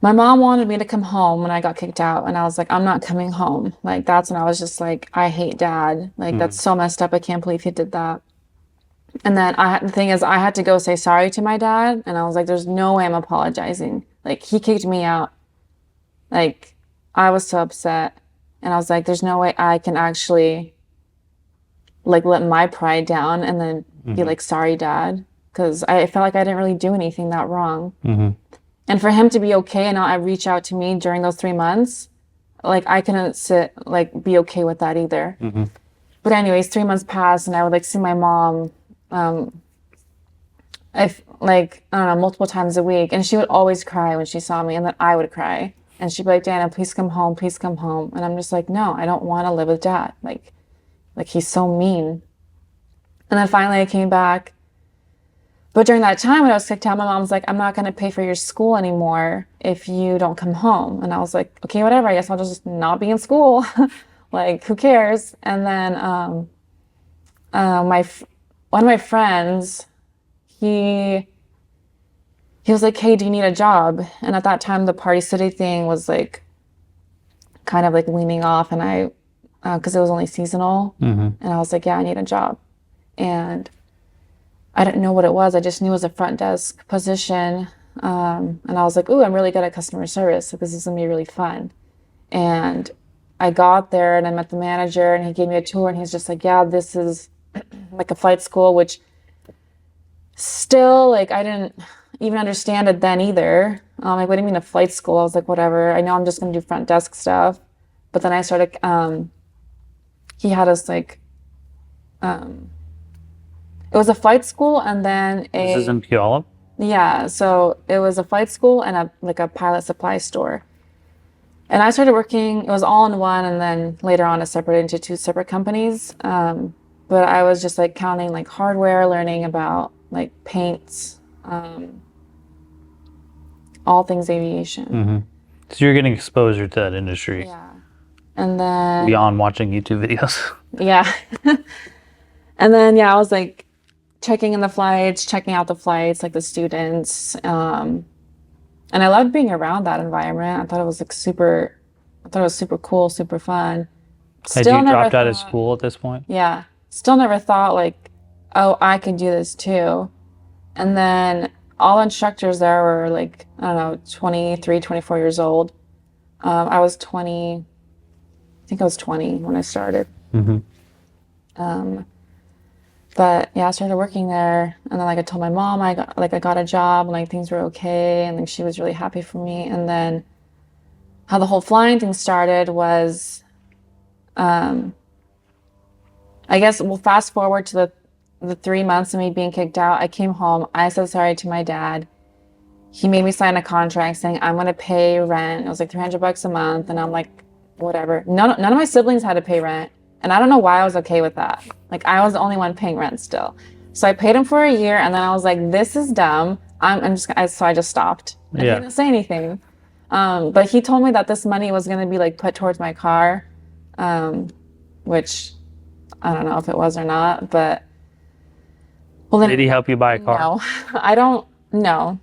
my mom wanted me to come home when I got kicked out, and I was like, I'm not coming home. Like, that's when I was just like, I hate dad. Like, that's so messed up. I can't believe he did that. And then the thing is, I had to go say sorry to my dad, and I was like, there's no way I'm apologizing. Like, he kicked me out. Like, I was so upset. And I was like, there's no way I can actually like let my pride down and then be like, sorry, Dad. Because I felt like I didn't really do anything that wrong. And for him to be okay and not reach out to me during those 3 months, like I couldn't be okay with that either. But anyways, 3 months passed and I would like see my mom, if like, I don't know, multiple times a week. And she would always cry when she saw me, and then I would cry. And she'd be like, Dana, please come home, please come home. And I'm just like, no, I don't want to live with Dad. Like he's so mean. And then finally I came back. But during that time when I was kicked out, my mom's like, I'm not going to pay for your school anymore if you don't come home. And I was like, okay, whatever. I guess I'll just not be in school. Like, who cares? And then one of my friends, he was like, hey, do you need a job? And at that time, the Party City thing was like kind of like leaning off, and I, because it was only seasonal. And I was like, yeah, I need a job. And I didn't know what it was. I just knew it was a front desk position. And I was like, ooh, I'm really good at customer service. So this is going to be really fun. And I got there and I met the manager and he gave me a tour and he's just like, yeah, this is like a flight school, which still, like, I didn't even understand it then either. Like, what do you mean a flight school? I was like, whatever. I know I'm just going to do front desk stuff. But then I started, he had us like, it was a flight school and then This is in Puyallup? Yeah, so it was a flight school and a pilot supply store. And I started working, it was all in one, and then later on it separated into two separate companies. But I was just like counting like hardware, learning about like paints, all things aviation. So you're getting exposure to that industry. Yeah. And then beyond watching YouTube videos. Yeah. And then, yeah, I was like checking in the flights, checking out the flights, like the students. And I loved being around that environment. I thought it was like super cool, super fun. Had you dropped out of school at this point? Yeah. Still never thought like, oh, I can do this too. And then all instructors there were like, I don't know, 23, 24 years old. I was 20, I think I was 20 when I started. But yeah, I started working there, and then like I told my mom I got a job and like things were okay, and like she was really happy for me. And then how the whole flying thing started was, I guess we'll fast forward to the 3 months of me being kicked out. I came home. I said sorry to my dad. He made me sign a contract saying I'm gonna pay rent. It was like $300 a month, and I'm like, whatever. None of my siblings had to pay rent. And I don't know why I was okay with that. Like, I was the only one paying rent still. So I paid him for a year, and then I was like, this is dumb. So I just stopped. I didn't say anything. But he told me that this money was going to be like put towards my car, which I don't know if it was or not, but. Well, then, did he help you buy a car? No, I don't know.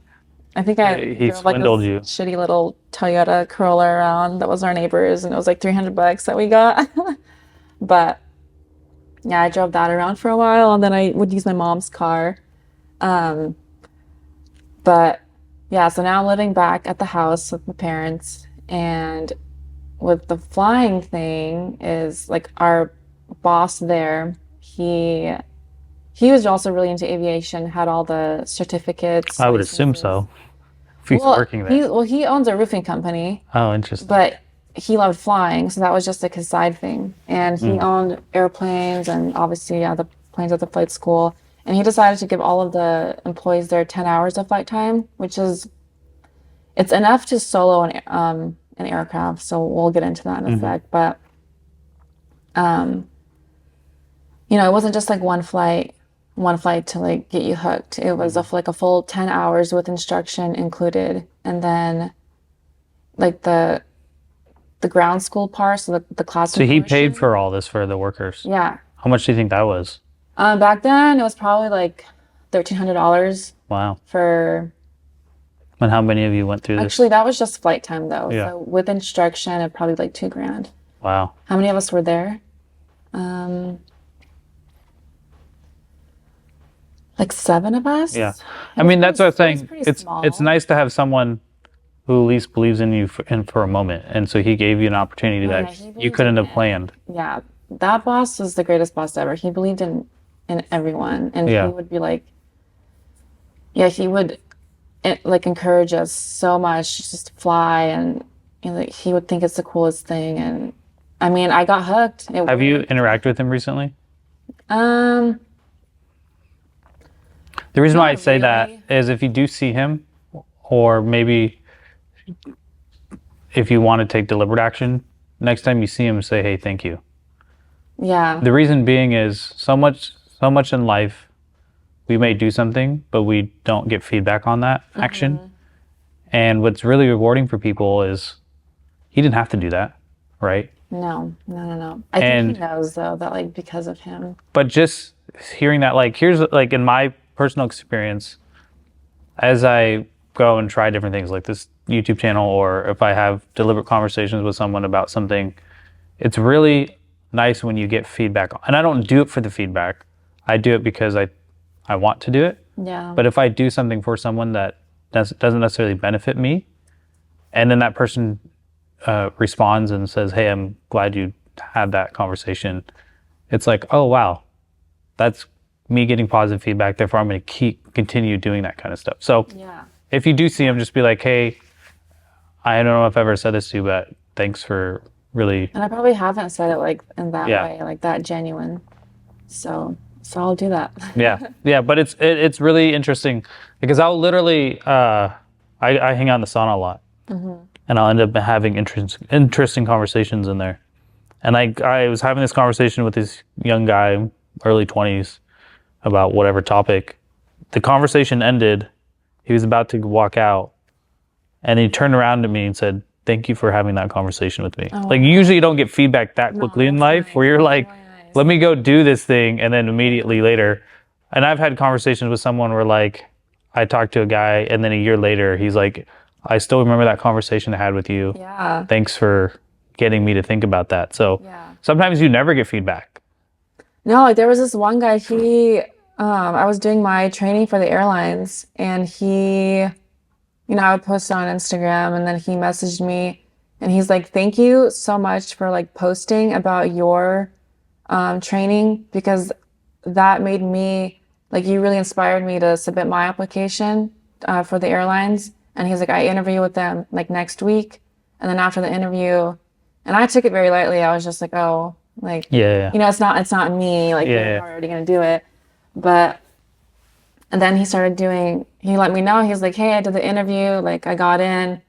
I think he swindled you. Shitty little Toyota Corolla around that was our neighbors, and it was like $300 that we got. But yeah, I drove that around for a while, and then I would use my mom's car. But yeah, so now I'm living back at the house with my parents, and with the flying thing is like our boss there, he was also really into aviation, had all the certificates. I would assume so. If he's working there. He owns a roofing company. Oh, interesting. But he loved flying, so that was just like his side thing. And he owned airplanes and obviously, yeah, the planes at the flight school. And he decided to give all of the employees there 10 hours of flight time, which is, it's enough to solo an aircraft. So we'll get into that in a sec. But, it wasn't just like one flight to like get you hooked. It was like a full 10 hours with instruction included. And then like the ground school part, so the classroom. So he paid for all this for the workers? Yeah. How much do you think that was? Back then, it was probably like $1,300. Wow. For. And how many of you went through this? Actually, that was just flight time though. Yeah. So with instruction, it probably like $2,000. Wow. How many of us were there? Like 7 of us. Yeah. I mean, that's what I'm saying. It's small. nice to have someone who at least believes in you for a moment. And so he gave you an opportunity Yeah, that he you believed couldn't in have planned. Yeah, that boss was the greatest boss ever. He believed in everyone, and he Yeah. would be like, yeah, he would like encourage us so much just to fly, and like he would think it's the coolest thing. And I mean, I got hooked. Have you interacted with him recently? Um, The reason why I not say that really. is if you do see him, or maybe if you want to take deliberate action, next time you see him, say, hey, thank you. Yeah, The reason being is so much in life, we may do something, but we don't get feedback on that action. And what's really rewarding for people is he didn't have to do that, right? no. I think And he knows though that like because of him. but just hearing that, like, here's like in my personal experience, as I go and try different things like this YouTube channel, or if I have deliberate conversations with someone about something, it's really nice when you get feedback. And I don't do it for the feedback. I do it because I want to do it. Yeah. But if I do something for someone that doesn't necessarily benefit me, and then that person responds and says, hey, I'm glad you had that conversation, it's like, oh, wow, that's me getting positive feedback. Therefore, I'm going to continue doing that kind of stuff. So Yeah. if you do see him, just be like, hey, I don't know if I've ever said this to you, but thanks for really. And I probably haven't said it like in that Yeah. way, like that genuine. So I'll do that. Yeah, but it's really interesting because I'll literally I hang out in the sauna a lot, and I'll end up having interesting conversations in there. And I was having this conversation with this young guy, early 20s, about whatever topic. The conversation ended. He was about to walk out, and he turned around to me and said, "Thank you for having that conversation with me." Like usually you don't get feedback that quickly in that's life, nice. where you're That's like, really nice. let me go do this thing, and then immediately later. And I've had conversations with someone where like I talked to a guy, and then a year later he's like, I still remember that conversation I had with you. Yeah. Thanks for getting me to think about that. So Yeah. sometimes you never get feedback. No, like there was this one guy, I was doing my training for the airlines, and I would post it on Instagram, and then he messaged me and he's like, thank you so much for like posting about your training, because that made me, like, you really inspired me to submit my application for the airlines. And he's like, I interview with them like next week. And then after the interview, and I took it very lightly. I was just like, oh, like, Yeah. it's not me. Like, Yeah. I'm already going to do it. But, and then he let me know. He was like, hey, I did the interview. Like, I got in,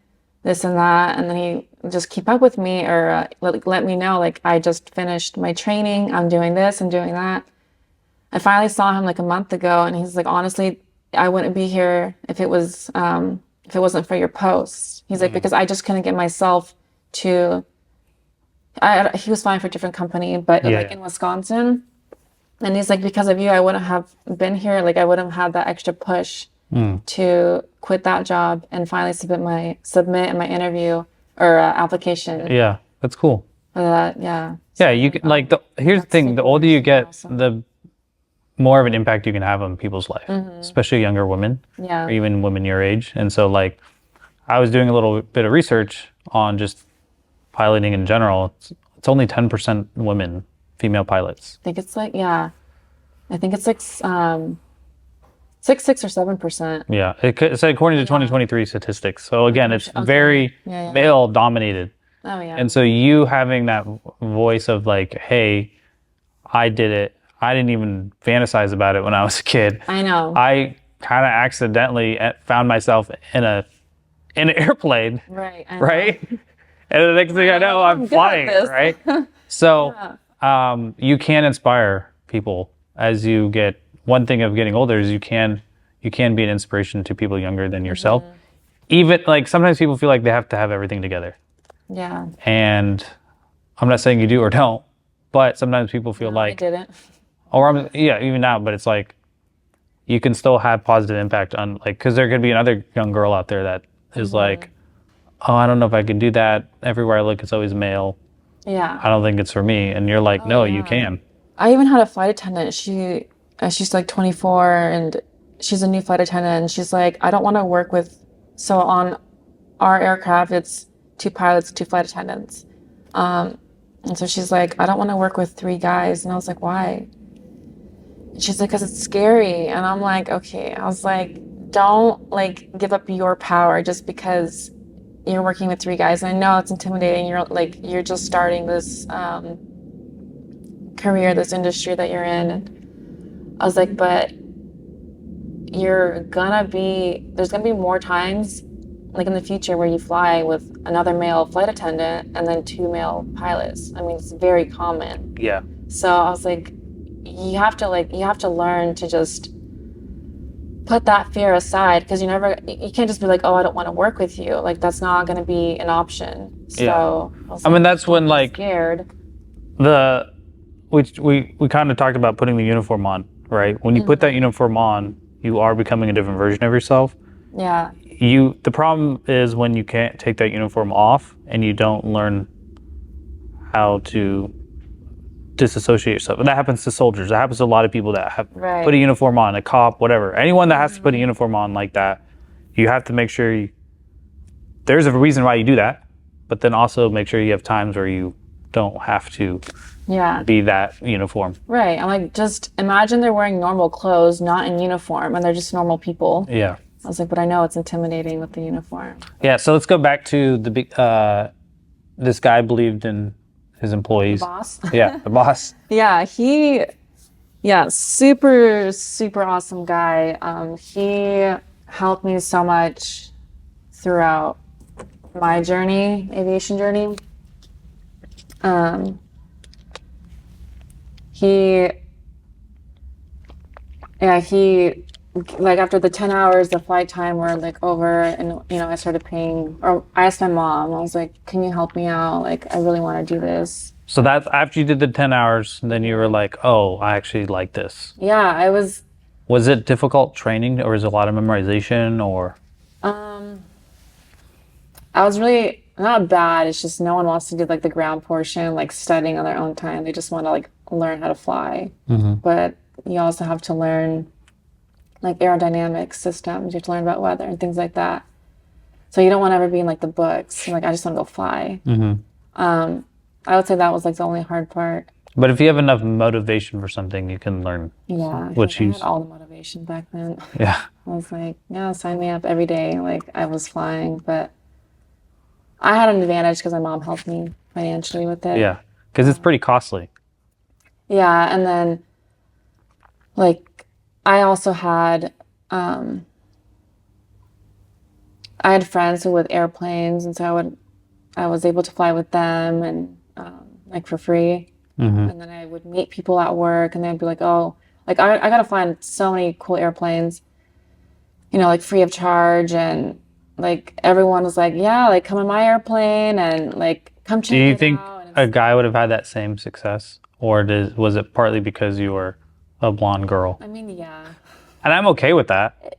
this and that. And then he just keep up with me, or let me know, like, I just finished my training. I'm doing this, I'm doing that. I finally saw him like a month ago, and he's like, honestly, I wouldn't be here if it wasn't for your posts. He's like, because I just couldn't get myself to. He was flying for a different company, but like in Wisconsin, and he's like, because of you, I wouldn't have been here. Like, I wouldn't have had that extra push to quit that job and finally submit my interview or application. Yeah, that's cool. Yeah. Yeah, you can like here's the thing: the older you get, the more of an impact you can have on people's life, especially younger women, or even women your age. And so, like, I was doing a little bit of research on just piloting in general. It's only 10% women, female pilots. I think it's like, yeah. I think it's like 6 or 7%. Yeah, it's according to 2023 statistics. So again, it's very male dominated. Oh yeah. And so you having that voice of like, hey, I did it. I didn't even fantasize about it when I was a kid. I know. I kind of accidentally found myself in an airplane. Right. I know. Right? And the next thing I know, I'm flying, right? So you can inspire people as you get. One thing of getting older is you can be an inspiration to people younger than yourself. Even like sometimes people feel like they have to have everything together. Yeah. And I'm not saying you do or don't, but sometimes people feel like I didn't. or even now, but it's like you can still have positive impact on, like, because there could be another young girl out there that is like, oh, I don't know if I can do that. Everywhere I look, it's always male. Yeah. I don't think it's for me. And you're like, no, you can. I even had a flight attendant. She's like 24, and she's a new flight attendant, and she's like, I don't want to work with, so on our aircraft, it's 2 pilots, 2 flight attendants. And so she's like, I don't want to work with 3 guys. And I was like, why? And she's like, because it's scary. And I'm like, okay. I was like, don't like give up your power just because you're working with 3 guys. And I know it's intimidating. You're just starting this career, this industry that you're in. And I was like, but there's gonna be more times like in the future where you fly with another male flight attendant and then 2 male pilots. I mean, it's very common. Yeah. So I was like, you have to learn to just put that fear aside, because you can't just be like, oh, I don't want to work with you. Like, that's not going to be an option. So yeah. I mean, that's when like scared. We kind of talked about putting the uniform on, right? When you put that uniform on, you are becoming a different version of yourself. Yeah. The problem is when you can't take that uniform off and you don't learn how to disassociate yourself. And that happens to soldiers. That happens to a lot of people that have put a uniform on, a cop, whatever. Anyone that has to put a uniform on like that, you have to make sure there's a reason why you do that, but then also make sure you have times where you don't have to be that uniform. Right. I'm like, just imagine they're wearing normal clothes, not in uniform, and they're just normal people. Yeah. I was like, but I know it's intimidating with the uniform. Yeah, so let's go back to this guy believed in his employees. The boss? Yeah, the boss. Super, super awesome guy. He helped me so much throughout my journey, aviation journey. He like after the 10 hours of flight time were like over, and I started paying, or I asked my mom, I was like, can you help me out? Like, I really want to do this. So that's after you did the 10 hours, then you were like, oh, I actually like this. Yeah, I was. Was it difficult training, or was it a lot of memorization, or? I was really not bad. It's just no one wants to do like the ground portion, like studying on their own time. They just want to like learn how to fly. But you also have to learn like aerodynamics systems. You have to learn about weather and things like that. So you don't want to ever be in like the books. Like, I just want to go fly. I would say that was like the only hard part. But if you have enough motivation for something, you can learn. Yeah, I had all the motivation back then. Yeah. I was like, yeah, sign me up every day. Like, I was flying, but I had an advantage because my mom helped me financially with it. Yeah, because it's pretty costly. Yeah, and then like I also had I had friends who with airplanes, and so I was able to fly with them and like for free. And then I would meet people at work, and they'd be like, oh, like I got to find so many cool airplanes, like free of charge, and like everyone was like, yeah, like come in my airplane and like come check it out. Do you think a guy would have had that same success, or was it partly because you were a blonde girl? I mean, yeah. And I'm okay with that.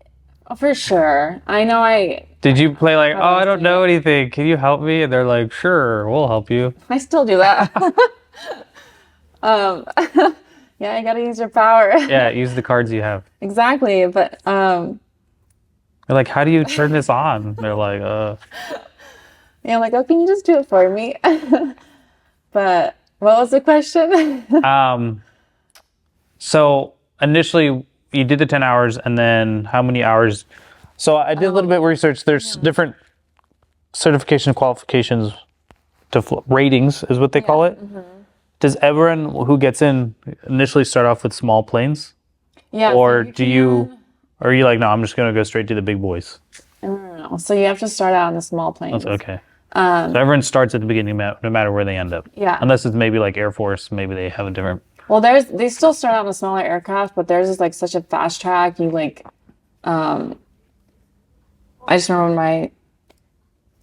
For sure. I know Did you play like, oh, I don't know anything, can you help me? And they're like, sure, we'll help you. I still do that. Yeah, you gotta use your power. Yeah, use the cards you have. Exactly, but they're like, how do you turn this on? They're like, Yeah, I'm like, oh, can you just do it for me? But what was the question? So initially you did the 10 hours, and then how many hours? So I did a little bit of research. There's different certification qualifications to ratings is what they call it. Does everyone who gets in initially start off with small planes? Yeah. Or are you like, no, I'm just going to go straight to the big boys? No. So you have to start out in the small planes. That's okay. So everyone starts at the beginning, no matter where they end up. Yeah. Unless it's maybe like Air Force, maybe they have a different. Well, they still start out in the smaller aircraft, but theirs is like such a fast track. You like, I just remember when my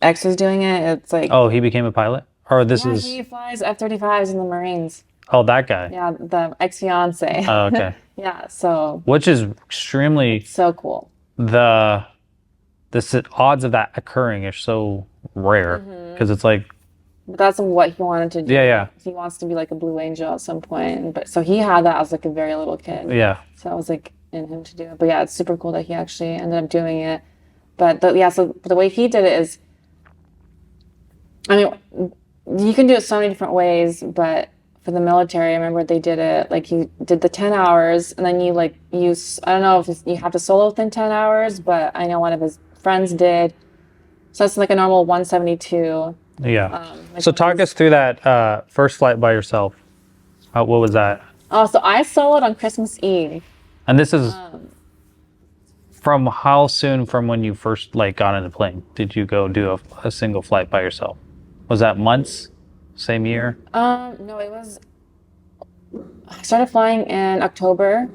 ex was doing it. It's like, oh, he became a pilot, or he flies F-35s in the Marines. Oh, that guy. Yeah, the ex-fiance. Oh, okay. Yeah, so. Which is extremely. So cool. The odds of that occurring are so rare, because it's like. But that's what he wanted to do. Yeah. He wants to be like a Blue Angel at some point. But so he had that as like a very little kid. Yeah. So I was like in him to do it. But yeah, it's super cool that he actually ended up doing it. But so the way he did it is I mean, you can do it so many different ways, but for the military, I remember they did it like you did the 10 hours and then you like use, I don't know if you have to solo within 10 hours, but I know one of his friends did. So that's like a normal 172. Yeah. So talk us through that first flight by yourself. What was that? Oh, so I soloed on Christmas Eve. And this is from how soon from when you first like got in the plane did you go do a single flight by yourself? Was that months? Same year? No, it was, I started flying in October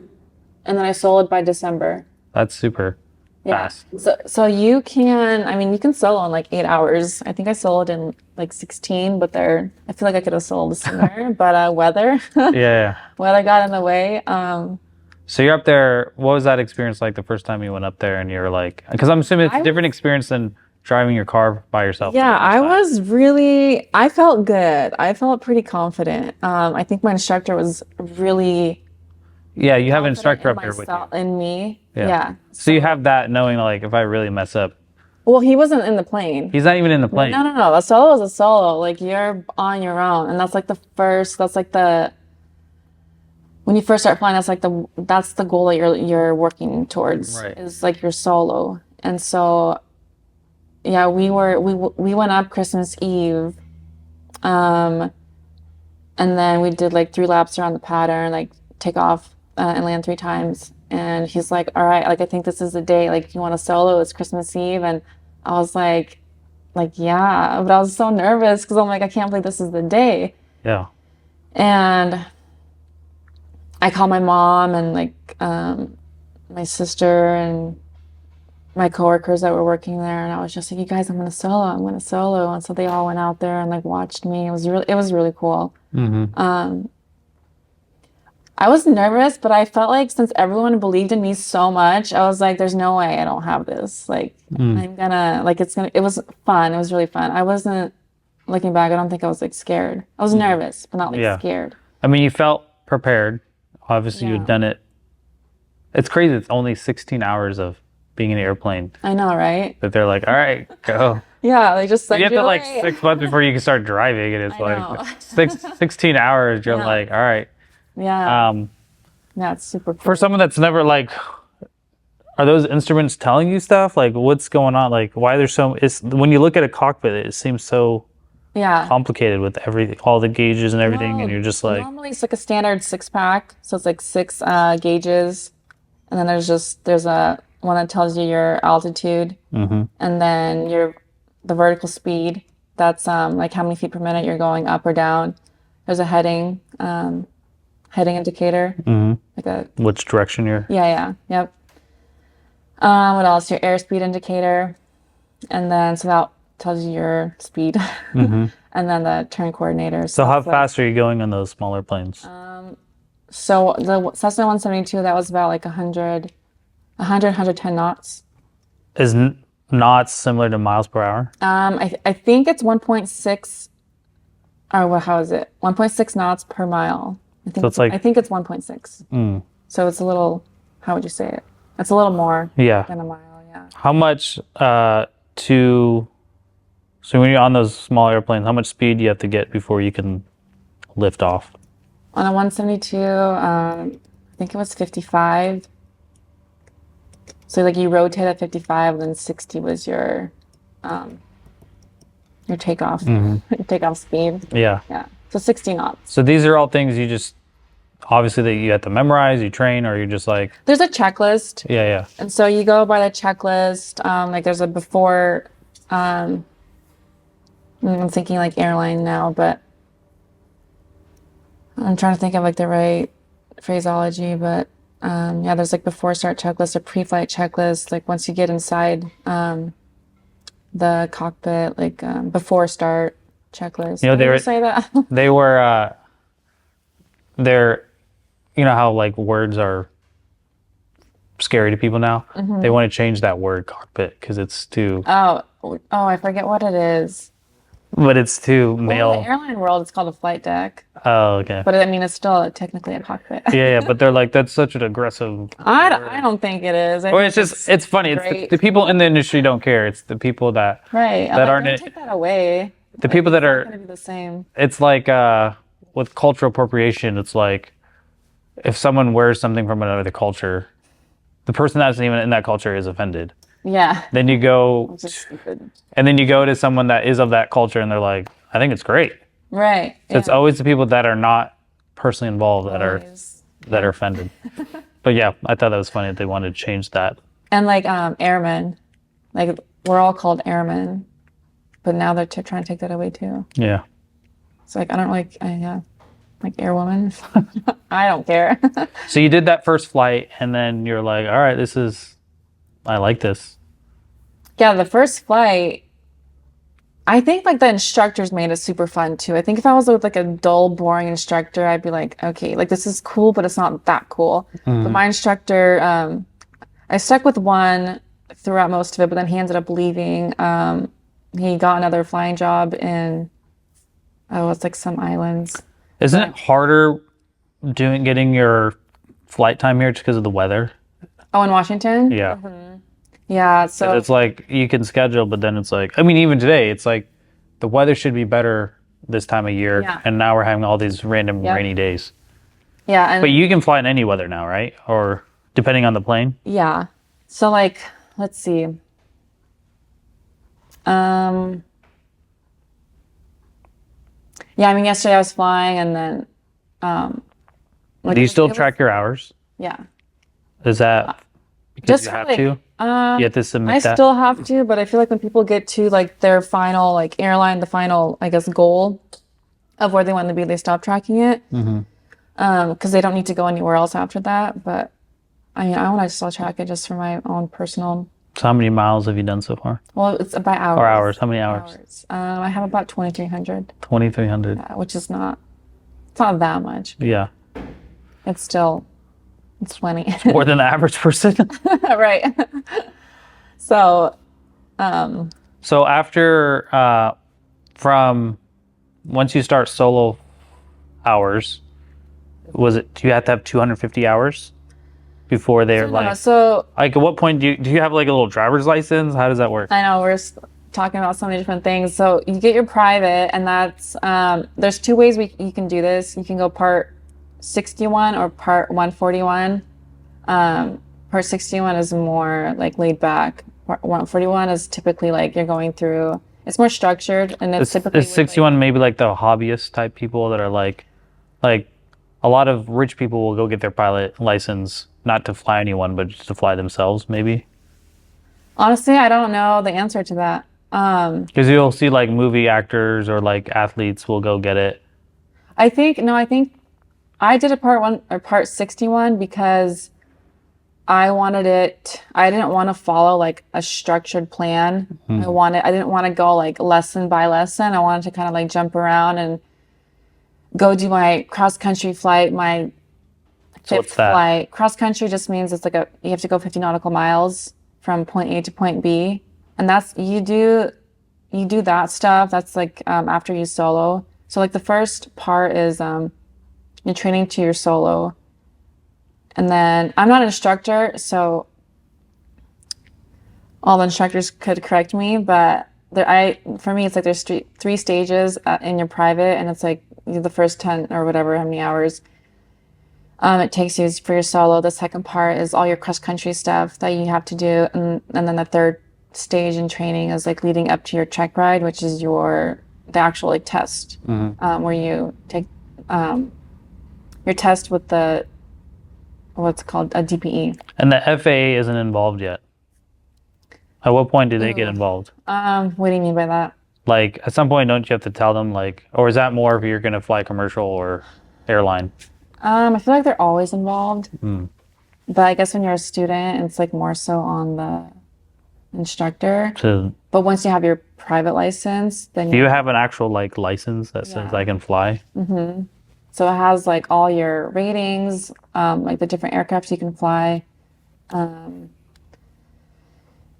and then I soloed by December. That's super fast. So you can, I mean, you can solo in like 8 hours. I think I soloed in like 16, but I feel like I could have soloed sooner, but weather, Yeah. weather got in the way. So you're up there. What was that experience like the first time you went up there and you're like, because I'm assuming it's a different experience than driving your car by yourself. Yeah, I felt good. I felt pretty confident. I think my instructor was really Yeah, you have an instructor up there with you. in me. Yeah. So you have that knowing like if I really mess up. Well, he wasn't in the plane. He's not even in the plane. No. A solo is a solo. Like you're on your own. And that's like when you first start flying, that's the goal that you're working towards. Right. Is like your solo. And so yeah, we went up Christmas Eve. And then we did like 3 laps around the pattern, like take off and land 3 times. And he's like, all right, like I think this is the day, like you want to solo, it's Christmas Eve. And I was like, yeah, but I was so nervous because I'm like, I can't believe this is the day. Yeah. And I called my mom and like my sister and my coworkers that were working there, and I was just like, you guys, I'm gonna solo. And so they all went out there and like watched me. It was really cool. Mm-hmm. I was nervous, but I felt like since everyone believed in me so much, I was like, there's no way I don't have this. Like, I'm gonna, like, it was fun. It was really fun. I wasn't, looking back, I don't think I was like scared. I was nervous, but not like scared. I mean, you felt prepared. Obviously, you'd done it. It's crazy. It's only 16 hours of being in an airplane. I know, right? That they're like, all right, go. Yeah, they just you have to like 6 months before you can start driving, and it's like 16 hours. You're like, all right. Yeah. Yeah, it's super cool. For someone that's never like, are those instruments telling you stuff? Like, what's going on? Like, why there's when you look at a cockpit, it seems so complicated with all the gauges and everything, and you're just like. Normally, it's like a standard 6-pack, so it's like 6 gauges, and then there's a one that tells you your altitude, and then the vertical speed. That's like how many feet per minute you're going up or down. There's a heading indicator. Like which direction you're. Yep. What else? Your airspeed indicator, and then so that tells you your speed, and then the turn coordinator. So how fast are you going on those smaller planes? So the Cessna 172, that was about like 110 knots. Is knots similar to miles per hour? I think it's 1.6, or how is it? 1.6 knots per mile. I think I think it's 1.6. So it's a little, how would you say it? It's a little more than a mile, How much so when you're on those small airplanes, how much speed do you have to get before you can lift off? On a 172, I think it was 55. So like you rotate at 55, and then 60 was your takeoff, takeoff speed. Yeah. So 60 knots. So these are all things you just, obviously that you have to memorize, you train, or you're just like. There's a checklist. Yeah. And so you go by the checklist. Like there's a before. I'm thinking like airline now, but I'm trying to think of like the right phraseology, but. There's like before start checklist, a pre-flight checklist. Like once you get inside the cockpit, like before start checklist. You know, they say that. They were. They're, you know how like words are scary to people now. They want to change that word cockpit because it's too. Oh, I forget what it is. But it's too male. In the airline world, it's called a flight deck. Oh, okay. But I mean, it's still technically a cockpit. Yeah, but they're like, that's such an aggressive. I don't think it is. Or it's just, it's funny. It's the people in the industry don't care. It's the people that that aren't. Take that away. the people that It's not are, gonna be the same. it's like with cultural appropriation, it's like if someone wears something from another culture, the person that's even in that culture is offended. Yeah. Then you go, Which is stupid. and then you go to someone that is of that culture, and they're like, I think it's great. Right. So it's always the people that are not personally involved that are Always. that are offended. But yeah, I thought that was funny that they wanted to change that. And like airmen, like we're all called airmen, but now they're trying to take that away too. Yeah. It's like I don't like airwoman. I don't care. So you did that first flight, and then you're like, all right, I like this. Yeah, the first flight, I think like the instructors made it super fun too. I think if I was with like a dull, boring instructor, I'd be like, okay, like this is cool, but it's not that cool. But my instructor, I stuck with one throughout most of it, but then he ended up leaving. He got another flying job in, it's like some islands. Isn't it harder getting your flight time here just because of the weather? Oh, in Washington? Yeah. Yeah, so It's like you can schedule, but then it's like, I mean, even today, it's like the weather should be better this time of year, Yeah. and now we're having all these random Yep. rainy days. yeah, and But you can fly in any weather now, right? Or depending on the plane. yeah. So like, let's see. Yeah, I mean, yesterday I was flying, and then, like Do you still it was- track your hours? Yeah, Is that because just you for, have like, to? You have to submit I that? still have to, but I feel like when people get to like their final like airline, the final I guess goal of where they want to be, they stop tracking it. Because they don't need to go anywhere else after that. But I mean, I want to still track it just for my own personal. So how many miles have you done so far? Well, it's by hours. Or hours? How many hours? I have about 2,300, 2,300. which is not. It's not that much. Yeah. It's still. It's 20. More than the average person. Right. So. So after, from once you start solo hours, do you have to have 250 hours before they're like, So at what point do you have like a little driver's license? How does that work? I know we're talking about so many different things. So you get your private, and that's there's two ways you can do this. You can go part 61 or part 141. Part 61 is more like laid back. Part 141 is typically like you're going through. It's more structured, and it's typically Is 61 maybe like the hobbyist type people that are like a lot of rich people will go get their pilot license not to fly anyone but just to fly themselves maybe? Honestly, I don't know the answer to that. Because you'll see like movie actors or like athletes will go get it. I think I did a part 61 because I didn't want to follow like a structured plan. I didn't want to go like lesson by lesson. I wanted to kind of like jump around and go do my cross country flight, my fifth flight. Cross country just means it's like you have to go 50 nautical miles from point A to point B. And that's, you do that stuff. That's like after you solo. So like the first part is you're training to your solo. And then I'm not an instructor, so all the instructors could correct me, but for me, it's like there's three stages in your private, and it's like the first 10 or whatever, how many hours it takes you for your solo. The second part is all your cross-country stuff that you have to do, and then the third stage in training is like leading up to your check ride, which is the actual like test, where you take your test with what's called a DPE. And the FAA isn't involved yet. At what point do they get involved? What do you mean by that? Like at some point, don't you have to tell them like, or is that more if you're going to fly commercial or airline? I feel like they're always involved. But I guess when you're a student, it's like more so on the instructor. But once you have your private license, then do you have an actual like license that says I can fly? So it has like all your ratings, like the different aircrafts you can fly.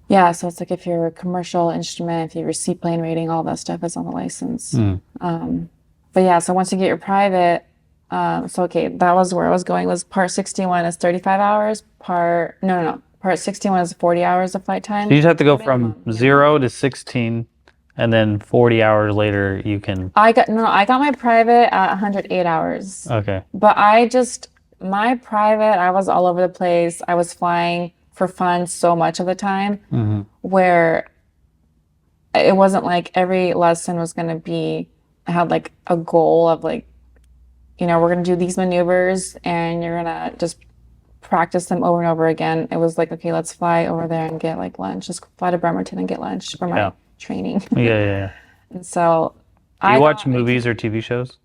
Yeah, so it's like if you're a commercial instrument, if you have your seaplane rating, all that stuff is on the license. But yeah, so once you get your private, so okay, that was where I was going, was part 61 is 35 hours, part 61 is 40 hours of flight time. So you just have to go from 0 to 16, and then 40 hours later you can. I got my private at 108 hours. Okay. But my private, I was all over the place. I was flying for fun so much of the time, where it wasn't like every lesson was going to be, I had like a goal of like, we're going to do these maneuvers and you're going to just practice them over and over again. It was like, okay, let's fly over there and get like lunch. Just fly to Bremerton and get lunch for my training. Yeah. And so Do you watch movies or TV shows?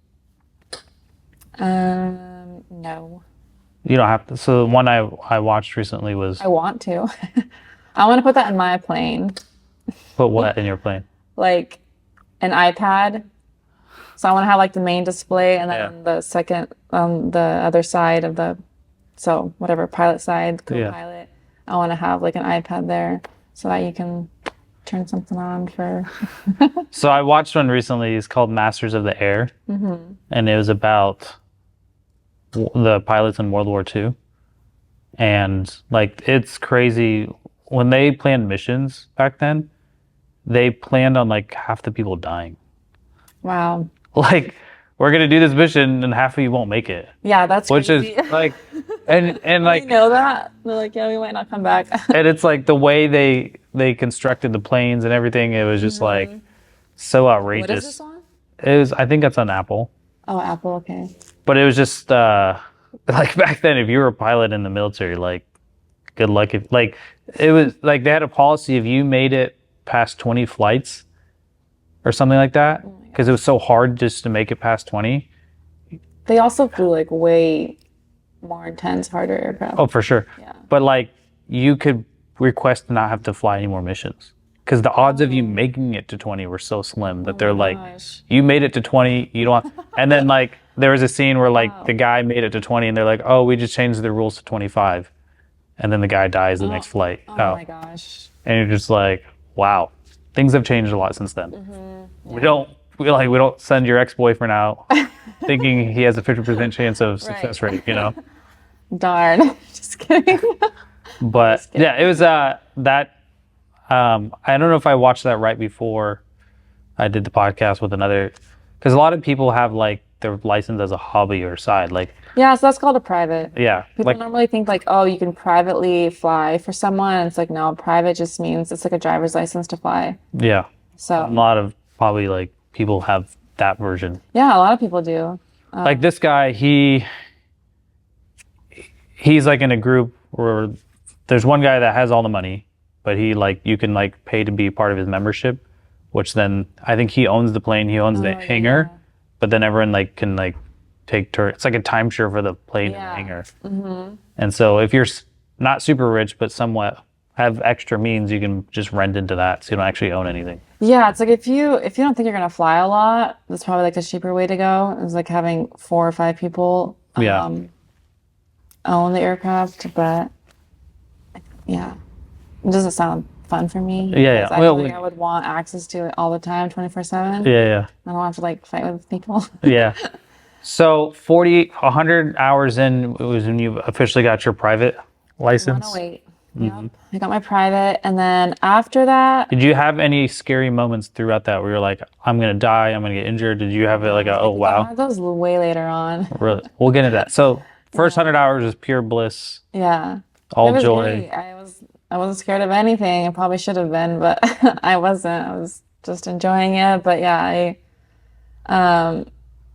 No. You don't have to. So the one I watched recently was. I want to. I want to put that in my plane. Put what in your plane? Like an iPad. So I want to have like the main display and then the second, the other side of so whatever, pilot side, co-pilot. I want to have like an iPad there so that you can turn something on for. So I watched one recently. It's called Masters of the Air. And it was about the pilots in World War II. And like, it's crazy. When they planned missions back then, they planned on like half the people dying. Wow. Like, we're gonna do this mission and half of you won't make it. Yeah, that's crazy. Which is like, and like, you know that they're like, yeah, we might not come back. And it's like the way they constructed the planes and everything. It was just like so outrageous. What is this on? It was. I think that's on Apple. Oh, Apple. Okay. But it was just like back then, if you were a pilot in the military, like, good luck. If like it was like they had a policy if you made it past 20 flights or something like that, because it was so hard just to make it past 20. They also flew like way more intense, harder aircraft. Oh, for sure. Yeah. But like you could request to not have to fly any more missions, because the odds of you making it to 20 were so slim that they're like, you made it to 20, you don't. And then like there was a scene where like the guy made it to 20 and they're like, oh, we just changed the rules to 25, and then the guy dies the next flight. Oh my gosh. And you're just like, wow, things have changed a lot since then. We don't send your ex-boyfriend out thinking he has a 50% chance of success rate, Darn. Just kidding. But yeah, it was that I don't know if I watched that right before I did the podcast with another, because a lot of people have like their license as a hobby or side, like. Yeah, so that's called a private. Yeah. People normally think like, oh, you can privately fly for someone. And it's like, no, private just means it's like a driver's license to fly. Yeah. So a lot of probably like people have that version. Yeah, a lot of people do. Like this guy, he's like in a group where there's one guy that has all the money, but he like, you can like pay to be part of his membership, which then I think he owns the plane, he owns the hangar, but then everyone like can like take turn. It's like a timeshare for the plane and the hangar. And so if you're not super rich, but somewhat have extra means, you can just rent into that, so you don't actually own anything. Yeah, it's like if you don't think you're gonna fly a lot, that's probably like the cheaper way to go. It's like having 4 or 5 people own the aircraft, but yeah, it doesn't sound fun for me. Yeah. Well, I would want access to it all the time, 24/7. Yeah. I don't have to like fight with people. Yeah. So 100 hours in was when you officially got your private license? 108. Yep. I got my private, and then after that. Did you have any scary moments throughout that where you're like, I'm gonna die, I'm gonna get injured? Did you have it like oh wow? That was way later on. Really? We'll get into that. So first 100 hours is pure bliss. Yeah. All joy. Great. I wasn't scared of anything. I probably should have been, but I wasn't. I was just enjoying it. But yeah,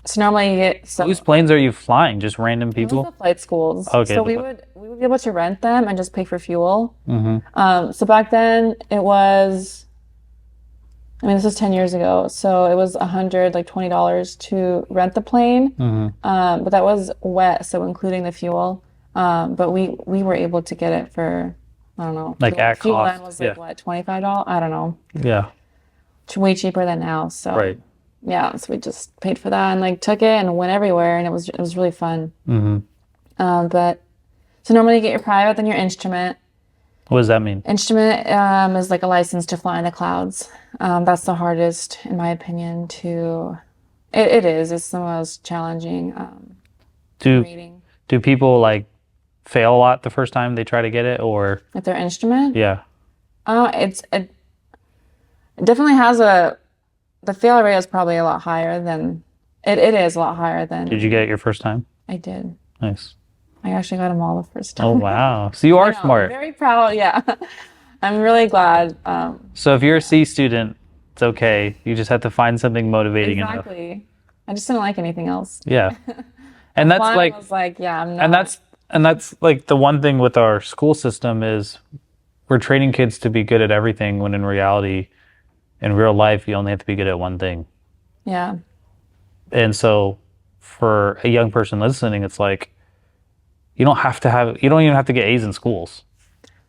so normally you get Whose planes are you flying? Just random people? The flight schools. Okay. So we would be able to rent them and just pay for fuel. So back then it was, this is 10 years ago. So it was $20 to rent the plane. But that was wet, so including the fuel. But we were able to get it for, I don't know. Like at fuel cost. then was like what, $25? I don't know. Yeah. Way cheaper than now. So right. Yeah, so we just paid for that and like took it and went everywhere, and it was really fun. But so normally you get your private, then your instrument. What does that mean? Instrument is like a license to fly in the clouds. That's the hardest, in my opinion. It is. It's the most challenging. Do people like fail a lot the first time they try to get it, or with their instrument? Yeah. It definitely has a the fail rate is probably a lot higher than it is a lot higher than Did you get it your first time? I did. Nice. I actually got them all the first time. Oh, wow. So you are I know, I'm smart. very proud. Yeah. I'm really glad. So if you're a C student, it's okay. You just have to find something motivating enough. Exactly. I just didn't like anything else. Yeah. And that's Fun like, was like, yeah, I'm not. and that's like the one thing with our school system is we're training kids to be good at everything when in reality, in real life, you only have to be good at one thing. Yeah. And so for a young person listening, it's like, you don't even have to get A's in schools.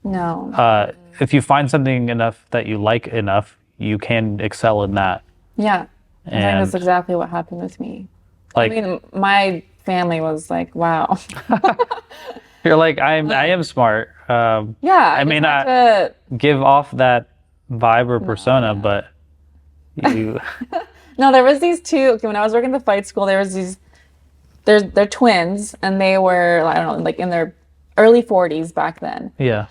No. If you find something enough that you like enough, you can excel in that. Yeah. I think And that's exactly what happened with me. like, I mean, my family was like, wow. you're like, I am smart. Yeah. I may just not had to- give off that vibe or persona, but you, No, there was these two. Okay, when I was working at the fight school, there was these. They're twins, and they were, I don't know, like in their early 40s back then. yeah.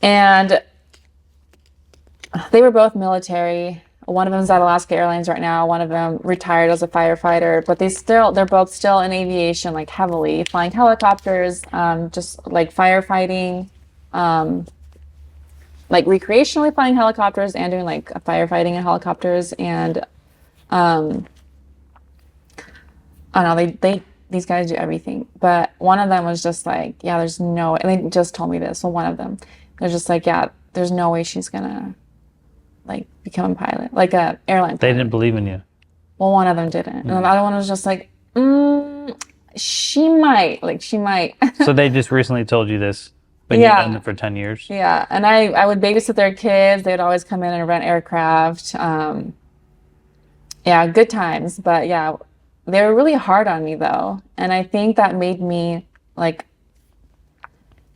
And they were both military. One of them's at Alaska Airlines right now. One of them retired as a firefighter, but they're both still in aviation, like heavily flying helicopters, just like firefighting, like recreationally flying helicopters and doing like firefighting in helicopters. And I don't know, these guys do everything. But one of them was just like, yeah, there's no, and they just told me this. So one of them, they're just like, yeah, there's no way she's gonna like become a pilot, like a airline pilot. They didn't believe in you. Well, one of them didn't, and the other one was just like, she might. So they just recently told you this, but Yeah. you've done it for 10 years. Yeah, and I would babysit their kids. They would always come in and rent aircraft. Yeah, good times. But yeah, they were really hard on me though, and I think that made me like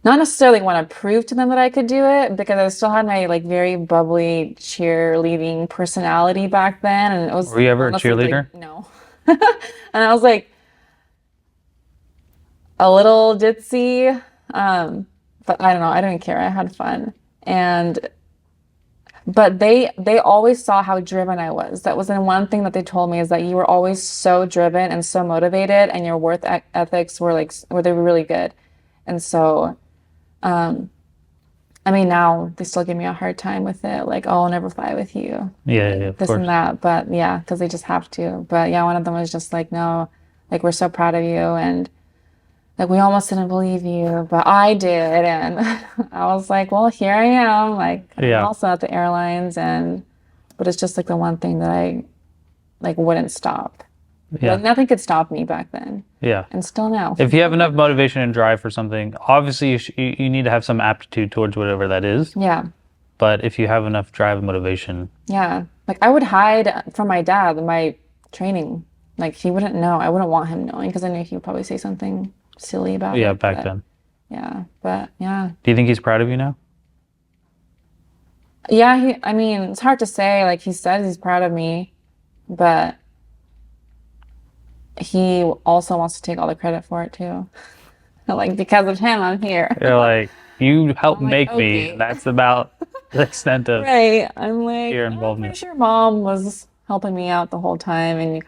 not necessarily want to prove to them that I could do it because I still had my like very bubbly cheerleading personality back then, and it was. Were you ever a honestly, like, cheerleader? no, and I was like a little ditzy. But I don't know. I didn't care. I had fun. But they always saw how driven I was. That was the one thing that they told me is that you were always so driven and so motivated, and your work ethics were they were really good. And so, I mean, now they still give me a hard time with it. Like, oh, I'll never fly with you. Yeah, of This course. and that. But yeah, because they just have to. But yeah, one of them was just like, no, like, we're so proud of you. And like, we almost didn't believe you, but I did. And I was like, well, here I am. Like, Yeah. I'm also at the airlines. But it's just like the one thing that I like wouldn't stop. Yeah. Like, nothing could stop me back then. Yeah. And still now. If you have enough motivation and drive for something, obviously you need to have some aptitude towards whatever that is. Yeah. But if you have enough drive and motivation, Yeah. Like, I would hide from my dad in my training. Like, he wouldn't know. I wouldn't want him knowing because I knew he would probably say something silly about it. yeah, back but- then. Yeah. But yeah. Do you think he's proud of you now? Yeah, I mean, it's hard to say. Like, he says he's proud of me, but he also wants to take all the credit for it too. Like, because of him, I'm here. You're like, you helped I'm like, make me. okay. And that's about the extent of Right. I'm like, your I'm involvement. pretty sure mom was helping me out the whole time. And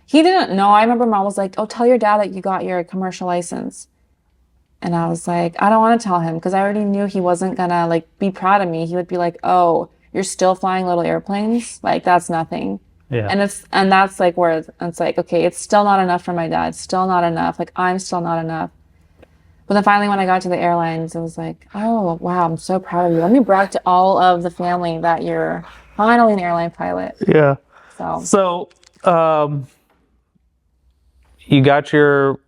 he didn't know. I remember mom was like, oh, tell your dad that you got your commercial license. And I was like, I don't want to tell him because I already knew he wasn't gonna like be proud of me. He would be like, oh, you're still flying little airplanes? Like, that's nothing. Yeah. And that's like where it's like, okay, it's still not enough for my dad. It's still not enough. Like, I'm still not enough. But then finally, when I got to the airlines, it was like, oh, wow, I'm so proud of you. Let me brag to all of the family that you're finally an airline pilot. Yeah. So, You got your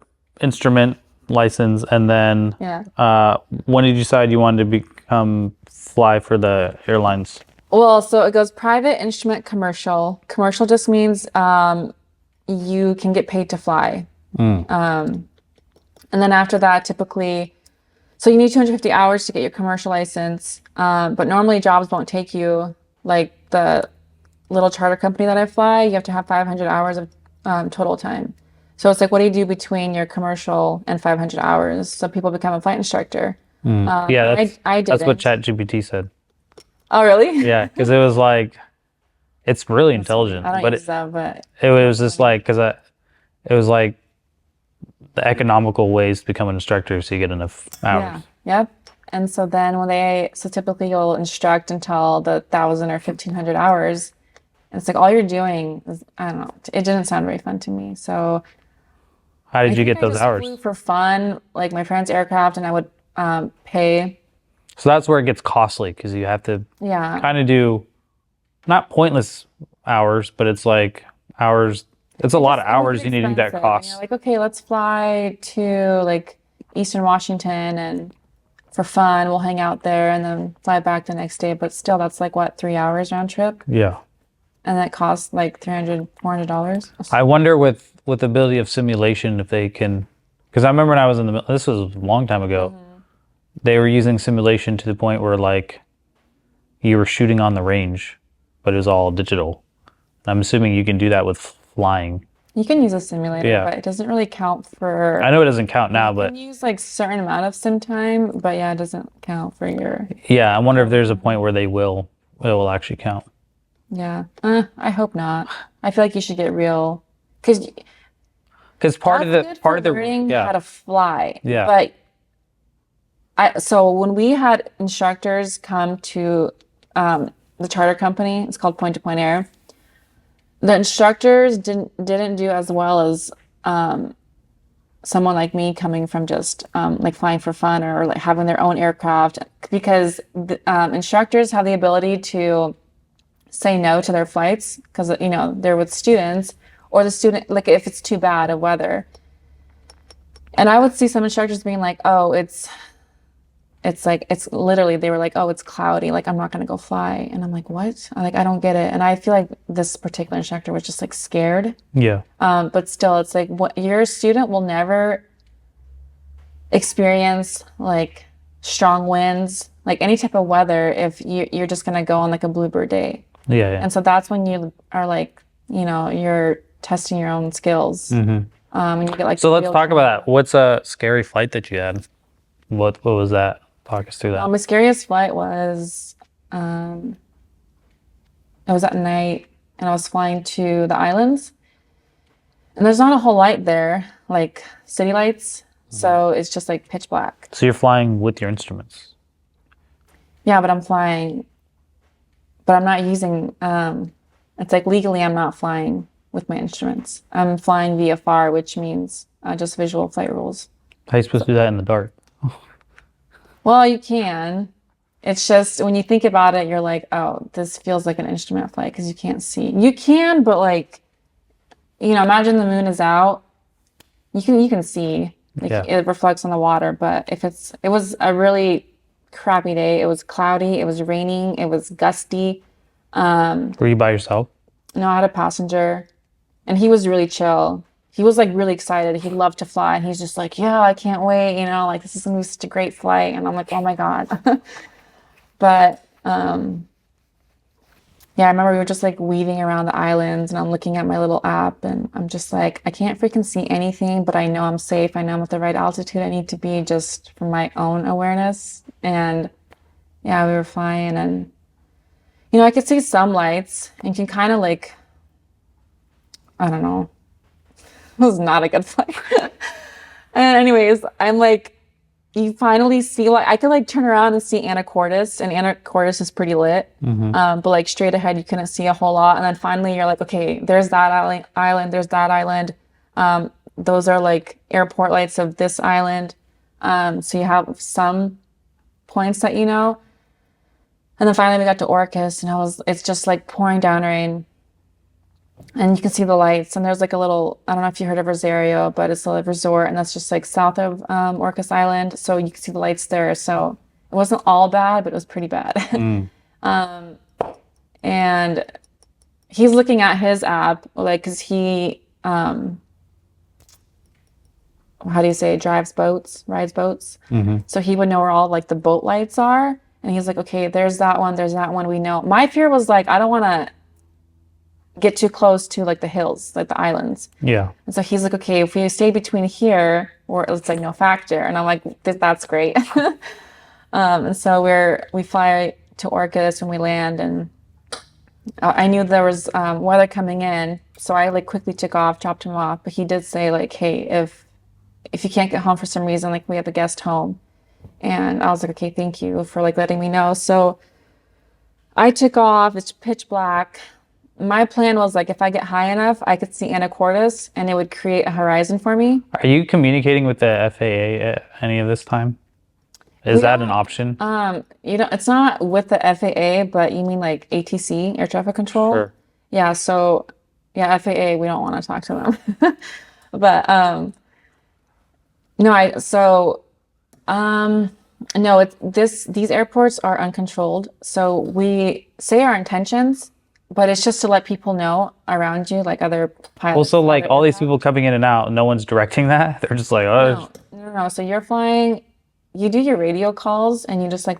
instrument license, and then yeah. when did you decide you wanted to fly for the airlines? Well, so it goes private, instrument, commercial. Commercial just means you can get paid to fly. And then after that, typically, so you need 250 hours to get your commercial license. But normally jobs won't take you, like the little charter company that I fly, you have to have 500 hours of total time. So it's like, what do you do between your commercial and 500 hours? So people become a flight instructor. Yeah, I that's what didn't. ChatGPT said. Oh, really? Yeah, because it was like it's really intelligent, I don't but use that, but it was just like it was like the economical ways to become an instructor so you get enough hours. yeah. Yep. And so then so typically you'll instruct until the 1,000 or 1,500 hours. And it's like all you're doing is, I don't know, it didn't sound very fun to me. So How I did you think get I those just hours? flew for fun, like my friend's aircraft, and I would pay. So that's where it gets costly because you have to Yeah. kind of do not pointless hours, but it's like hours. It's a lot of It would hours get you need to do that expensive. And cost. you're like, okay, let's fly to like Eastern Washington and for fun, we'll hang out there and then fly back the next day. But still, that's like what, 3 hours round trip? Yeah. And that costs like $300, $400. I wonder with the ability of simulation if they can, because I remember when I was in the this was a long time ago. They were using simulation to the point where like you were shooting on the range, but it was all digital. I'm assuming you can do that with flying. You can use a simulator, Yeah. but it doesn't really count for. I know it doesn't count now, You but can use like certain amount of sim time, but yeah, it doesn't count for your. yeah, I wonder if there's a point where it will actually count. Yeah, I hope not. I feel like you should get real, because Because part of the learning yeah how to fly. Yeah. But so when we had instructors come to the charter company, it's called Point to Point Air. The instructors didn't do as well as someone like me coming from just like flying for fun or like having their own aircraft, because the, instructors have the ability to say no to their flights because they're with students, or the student, like if it's too bad of weather. And I would see some instructors being like, oh, it's like, it's literally, they were like, oh, it's cloudy, like I'm not gonna go fly. And I'm like, what? I don't get it. And I feel like this particular instructor was just like scared. Yeah. But still, it's like, what, your student will never experience like strong winds, like any type of weather, if you're just gonna go on like a bluebird day. Yeah. And so that's when you are like, you're testing your own skills. And you get like. So let's talk about that. What's a scary flight that you had? What was that? Talk us through that. My scariest flight was, it was at night, and I was flying to the islands, and there's not a whole light there, like city lights. So it's just like pitch black. So you're flying with your instruments. Yeah, but I'm flying, but I'm not using, it's like legally I'm not flying with my instruments. I'm flying VFR, which means just visual flight rules. How are you supposed to do that in the dark? Well, you can. It's just when you think about it, you're like, oh, this feels like an instrument flight because you can't see. You can, but like, imagine the moon is out. You can see. Like, Yeah. it reflects on the water, but it was a really crappy day. It was cloudy. It was raining. It was gusty. Were you by yourself? No, I had a passenger, and he was really chill. He was like really excited. He loved to fly, and he's just like, yeah, I can't wait. Like this is gonna be such a great flight. And I'm like, oh my God. But yeah, I remember we were just like weaving around the islands, and I'm looking at my little app, and I'm just like, I can't freaking see anything, but I know I'm safe. I know I'm at the right altitude I need to be, just for my own awareness. And yeah, we were flying, and I could see some lights, and you can kind of like, I don't know. It was not a good flight. And anyways, I'm like, you finally see, like, I could like turn around and see Anacortes, and Anacortes is pretty lit. But like straight ahead, you couldn't see a whole lot. And then finally you're like, okay, there's that island, there's that island. Those are like airport lights of this island. So you have some points that you know. And then finally we got to Orcas, and it's just like pouring down rain. And you can see the lights, and there's like a little, I don't know if you heard of Rosario, but it's a resort, and that's just like south of Orcas Island. So you can see the lights there. So it wasn't all bad, but it was pretty bad. And he's looking at his app, like, because he, how do you say, rides boats. So he would know where all like the boat lights are. And he's like, okay, there's that one, we know. My fear was like, I don't want to get too close to like the hills, like the islands. Yeah. And so he's like, okay, if we stay between here, or it's like no factor. And I'm like, that's great. And so we fly to Orcas when we land, and I knew there was weather coming in, so I like quickly took off, dropped him off. But he did say like, "Hey, if you can't get home for some reason, like we have a guest home," and I was like, "Okay, thank you for like letting me know." So I took off. It's pitch black. My plan was like if I get high enough, I could see Anacortes, and it would create a horizon for me. Are you communicating with the FAA at any of this time? Is that an option? It's not with the FAA, but you mean like ATC, air traffic control? Sure. Yeah, so yeah, FAA, we don't want to talk to them. But no, these airports are uncontrolled. So we say our intentions, but it's just to let people know around you, like other pilots. Also, like all these people coming in and out, no one's directing that. They're just like, oh. No. So you're flying, you do your radio calls, and you just like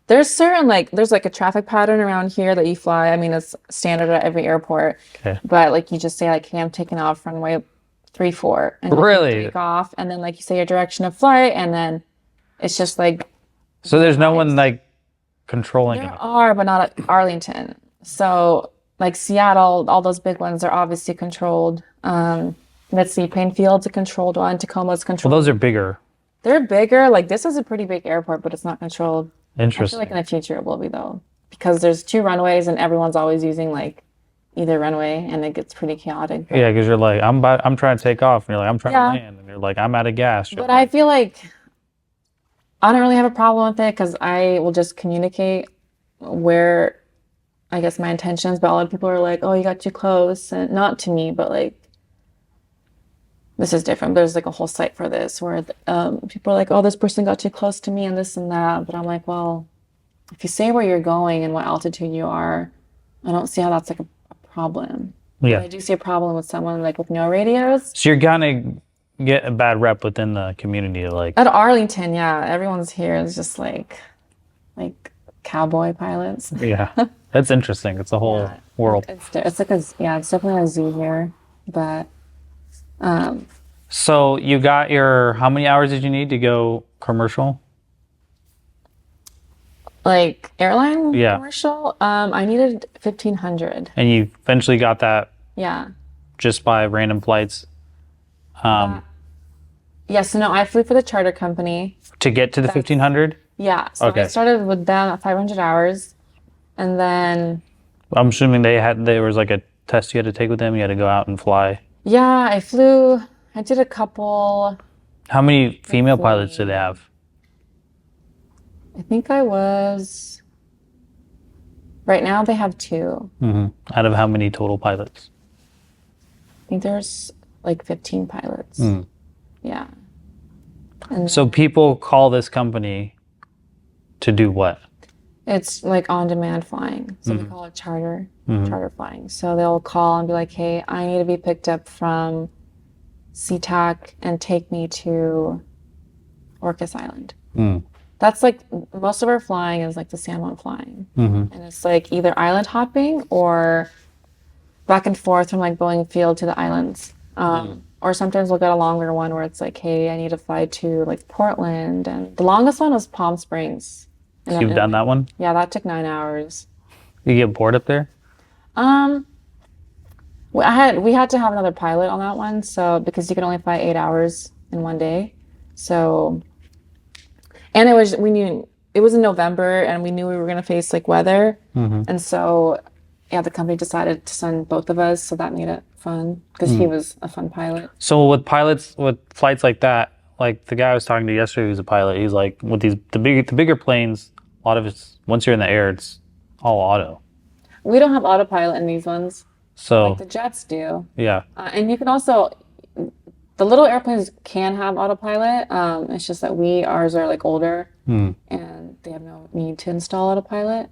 there's like a traffic pattern around here that you fly. I mean, it's standard at every airport. Okay. But like you just say like, hey, I'm taking off runway 34. And really? Take off, and then like you say your direction of flight, and then it's just like. So there's no one like controlling it. There are, but not at Arlington. So like Seattle, all those big ones are obviously controlled. Let's see, Plainfield's a controlled one. Tacoma's controlled. Well, those are bigger. They're bigger. Like this is a pretty big airport, but it's not controlled. Interesting. I feel like in the future it will be though, because there's 2 runways and everyone's always using like either runway, and it gets pretty chaotic. But... Yeah, because you're like, I'm trying to take off, and you're like, I'm trying to land, and you're like, I'm out of gas. But I feel like I don't really have a problem with it because I will just communicate where I guess my intentions. But a lot of people are like, oh, you got too close, and not to me, but like. This is different. There's like a whole site for this where people are like, oh, this person got too close to me and this and that. But I'm like, well, if you say where you're going and what altitude you are, I don't see how that's like a problem. Yeah. But I do see a problem with someone like with no radios. So you're gonna get a bad rep within the community, like at Arlington. Yeah, everyone's here is just like cowboy pilots. Yeah, that's interesting. It's a whole world. It's definitely a zoo here, but. So you got how many hours did you need to go commercial? Like airline commercial? I needed 1,500. And you eventually got that? Yeah. Just by random flights? So no, I flew for the charter company. To get to the 1,500? Yeah. So I started with them at 500 hours, and then... I'm assuming there was like a test you had to take with them? You had to go out and fly? Yeah, I did a couple. How many female pilots did they have? I think right now they have 2. Mm-hmm. Out of how many total pilots? I think there's like 15 pilots. Mm. Yeah. So people call this company to do what? It's like on-demand flying. So we call it charter flying. So they'll call and be like, hey, I need to be picked up from SeaTac and take me to Orcas Island. Mm. That's like, most of our flying is like the San Juan flying. Mm-hmm. And it's like either island hopping or back and forth from like Boeing Field to the islands. Or sometimes we'll get a longer one where it's like, hey, I need to fly to like Portland. And the longest one was Palm Springs. So you've done that one? Yeah, that took 9 hours. You get bored up there? We had to have another pilot on that one, so because you can only fly 8 hours in one day. So, and it was in November, and we knew we were gonna face like weather, and so the company decided to send both of us, so that made it fun because he was a fun pilot. So with flights like that. Like the guy I was talking to yesterday who's a pilot, he's like, with the bigger planes, a lot of it's, once you're in the air, it's all auto. We don't have autopilot in these ones. So like the jets do. Yeah. And you can also, the little airplanes can have autopilot. It's just that ours are like older and they have no need to install autopilot.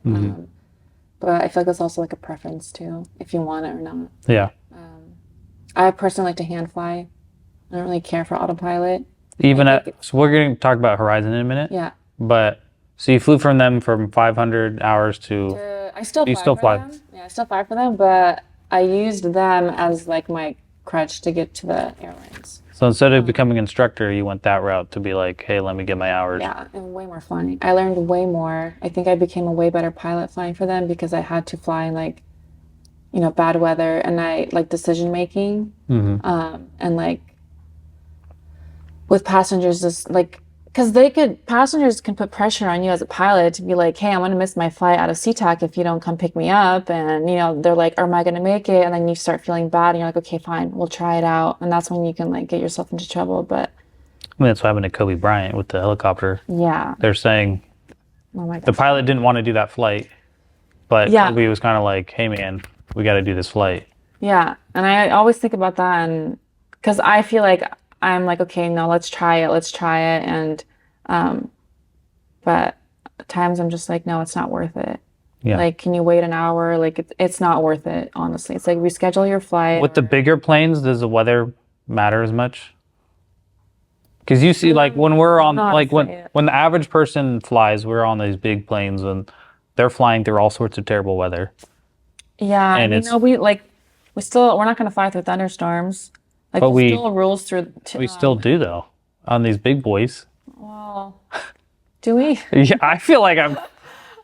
But I feel like that's also like a preference too, if you want it or not. Yeah. I personally like to hand fly. I don't really care for autopilot. So we're going to talk about Horizon in a minute. Yeah. But so you flew from them from 500 hours to I still fly for them. Yeah, I still fly for them, but I used them as like my crutch to get to the airlines. So instead of becoming an instructor, you went that route to be like, hey, let me get my hours. Yeah, and way more fun. I learned way more. I think I became a way better pilot flying for them because I had to fly in like, you know, bad weather, and I like decision making, and like with passengers, just like because passengers can put pressure on you as a pilot to be like, hey, I'm gonna miss my flight out of SeaTac if you don't come pick me up, and you know they're like, am I gonna make it? And then you start feeling bad, and you're like, okay, fine, we'll try it out, and that's when you can like get yourself into trouble. But I mean, that's what happened to Kobe Bryant with the helicopter. yeah, They're saying oh my the gosh. pilot didn't want to do that flight, but Yeah. Kobe was kind of like, hey, man, we got to do this flight. Yeah, and I always think about that, and because I feel like I'm like, okay, no, let's try it, and but at times I'm just like, no, it's not worth it. Yeah. Like, can you wait an hour? Like, it's not worth it, honestly. It's like reschedule your flight. With the bigger planes, does the weather matter as much? Because you see, like when we're on, not like say it. when the average person flies, we're on these big planes and they're flying through all sorts of terrible weather. Yeah, and and you it's- know, we're not gonna fly through thunderstorms. Like, But there's still rules through. We still do though on these big boys. Well, do we? Yeah, I feel like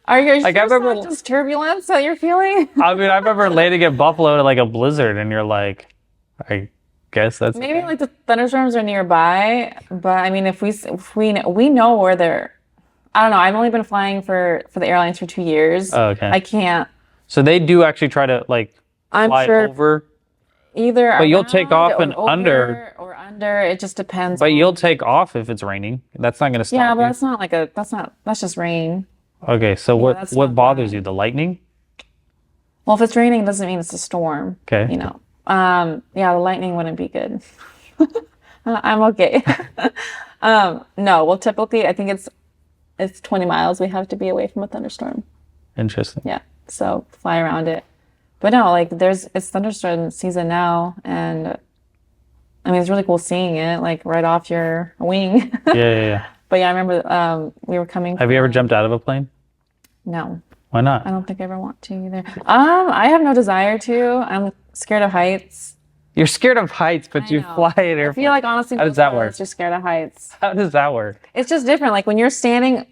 Are you Like, sure I it's remember- not just turbulence that you're feeling? I mean, I remember landing at Buffalo in like a blizzard, and you're like, I guess that's Maybe like the thunderstorms are nearby, but I mean, if we know where they're. I don't know. I've only been flying for the airlines for 2 years. Oh, okay. I can't. So they do actually try to like I'm fly sure over, either. But you'll take around off and or under. over or under. It just depends. but on- you'll take off if it's raining. That's not going to stop Yeah, but you. that's not like a. That's just rain. Okay, so that's what not bothers bad. you? The lightning? Well, if it's raining, it doesn't mean it's a storm. Okay. You know. Yeah, the lightning wouldn't be good. I'm okay. No, well, typically, I think it's 20 miles we have to be away from a thunderstorm. Interesting. Yeah, so fly around it. But no, like it's thunderstorm season now, and I mean it's really cool seeing it like right off your wing. Yeah. But yeah, I remember we were coming. Have you ever jumped out of a plane? No, Why not? I don't think I ever want to either. I have no desire to. I'm scared of heights. You're scared of heights, but you know. fly an I airplane. feel like honestly, How does most that pilots work? are scared of heights. How does that work? It's just different. Like when you're standing,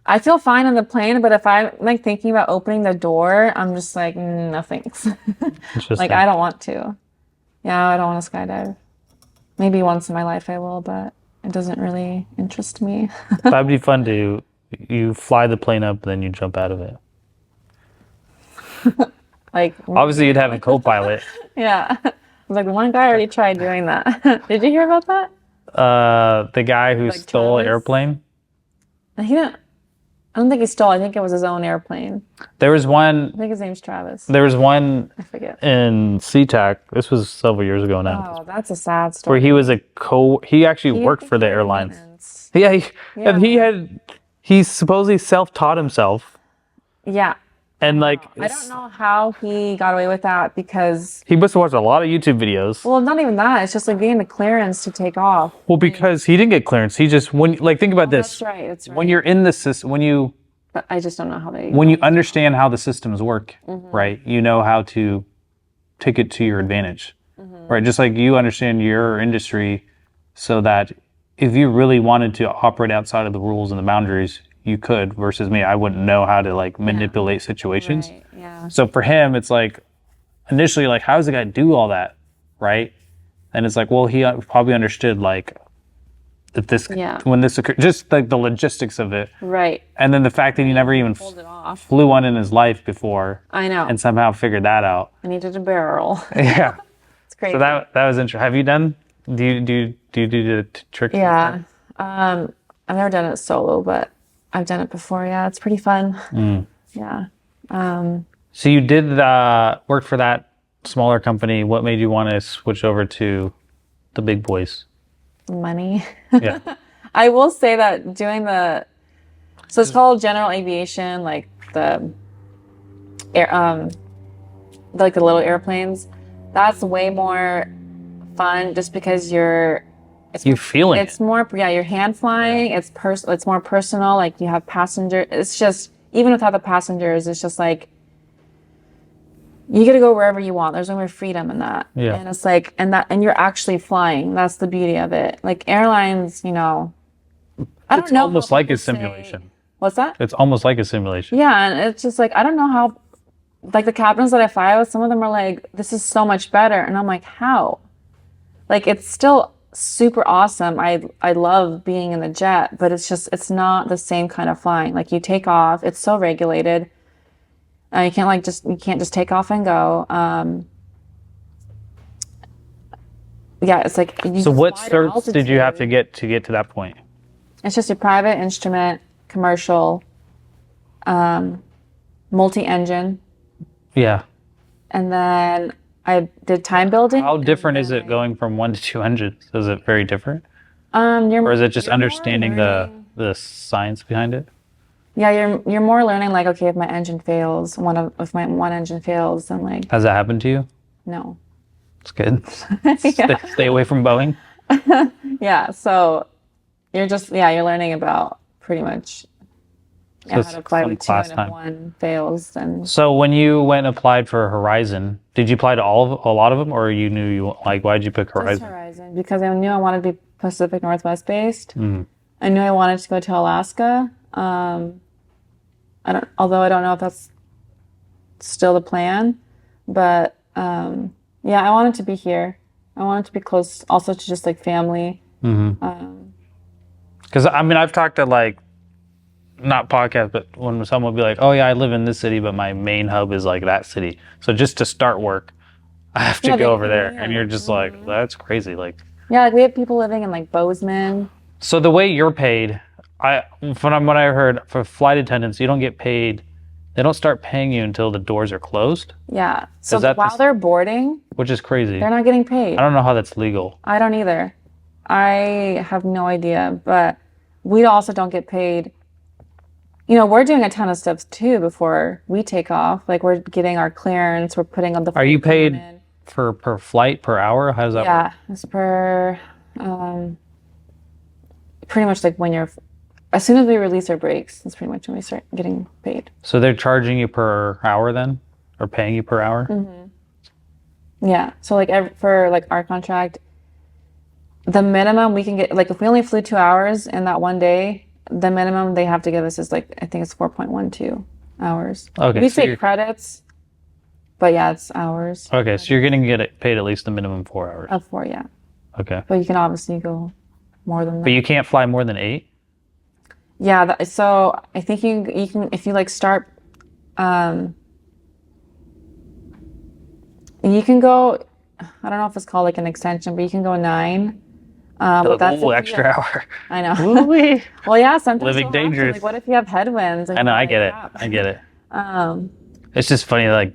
I feel fine on the plane, but if I'm like thinking about opening the door, I'm just like, no thanks. Interesting. Like I don't want to. Yeah, I don't want to skydive. Maybe once in my life I will, but it doesn't really interest me. That'd be fun to you fly the plane up, then you jump out of it. Like Obviously, you'd have a co-pilot. yeah. I was like, the one guy already tried doing that. Did you hear about that? The guy who Like stole an Travis? airplane. He didn't. I don't think he stole. I think it was his own airplane. There was one. I think his name's Travis. There was one I forget. in SeaTac. This was several years ago now. Oh, that's a sad story. Where he was he actually He worked had for the to airlines. maintenance. Yeah, and Yeah. he supposedly self-taught himself, Yeah. and like I don't know how he got away with that because, he must have watched a lot of YouTube videos. well, not even that. It's just like getting the clearance to take off. Well, because he didn't get clearance. He just think about this. That's right. That's right. When you're in the system, But I just don't know how they. when you understand how the systems work, Mm-hmm. right? You know how to take it to your advantage, Mm-hmm. right? Just like you understand your industry, so that if you really wanted to operate outside of the rules and the boundaries, you could. Versus me, I wouldn't know how to like manipulate situations. Right, yeah. So for him, it's like initially like, how does the guy do all that, right? And it's like, well, he probably understood like that this Yeah. when this occurred, just like the logistics of it. Right. And then the fact that he never even Pulled it off. flew one in his life before I know. and somehow figured that out. I needed a barrel. Yeah. It's crazy. So that was interesting. Have you done? Do you do the tricks? and Yeah. stuff? I've never done it solo, but I've done it before. Yeah, it's pretty fun. Mm. Yeah. So you did work for that smaller company. What made you want to switch over to the big boys? Money. Yeah. I will say that doing so it's called general aviation, like the air, like the little airplanes. That's way more fun just because you're You feeling it's more you're hand flying. It's more personal. Like you have passenger. It's just even without the passengers, it's just like you get to go wherever you want. There's no more freedom in that. Yeah. And it's like, and you're actually flying. That's the beauty of it. Like airlines, I don't It's know how almost like a people say- simulation. What's that? It's almost like a simulation. Yeah, and it's just like, I don't know how, like the captains that I fly with, some of them are like, this is so much better. And I'm like, how? Like, it's still super awesome. I love being in the jet, but it's not the same kind of flying. Like you take off, it's so regulated. You can't just take off and go. Yeah, it's like you So what fly to certs did you have altitude. to get to that point? It's just a private instrument, commercial, multi-engine, Yeah. and then I did time building. How different is it going from 1 to 2 engines? Is it very different? Or Or is it just understanding the science behind it? Yeah, you're more learning like, okay, if my engine fails, if my one engine fails, then like Has that happened to you? no. It's good. Stay away from Boeing. Yeah, so you're learning about pretty much how it's to fly some with two, class and time. if one fails, then So when you went and applied for Horizon, did you apply to a lot of them, or you knew why did you pick just Horizon? Horizon, because I knew I wanted to be Pacific Northwest based. Mm. I knew I wanted to go to Alaska. Although I don't know if that's still the plan, but yeah, I wanted to be here. I wanted to be close also to just like family. Because I mean, I've talked to like, not podcast, but when someone will be like, oh yeah, I live in this city, but my main hub is like that city. So just to start work, I have to Yeah, go over there. yeah. And you're just like, that's crazy. Like, Yeah, like we have people living in like Bozeman. so the way you're paid, from what I heard, for flight attendants, you don't get paid. They don't start paying you until the doors are closed, Yeah. So that while the- they're boarding, which is crazy. they're not getting paid. I don't know how that's legal. I don't either. I have no idea, but we also don't get paid. We're doing a ton of stuff too before we take off. Like we're getting our clearance, we're putting on the Are you flight plan paid in. per flight, per hour? How does that work? Yeah, it's per pretty much like as soon as we release our brakes, that's pretty much when we start getting paid. So they're charging you per hour then? Or paying you per hour? Yeah. So like for like our contract, the minimum we can get, like if we only flew 2 hours in that one day, the minimum they have to give us is like, I think it's 4.12 hours. Okay, We so say you're- credits, but yeah, it's hours Okay, so you're going to get paid at least the minimum 4 hours. of 4, yeah. Okay. But you can obviously go more than that. But you can't fly more than 8? Yeah, so I think you can, if you like start, you can go, I don't know if it's called like an extension, but you can go 9. But that's if Ooh, you- extra hour. I know. Ooh-wee. Well, yeah, sometimes Living you'll have to, dangerous. like, what if you have headwinds? I know, I get it. I get it. It's just funny, like,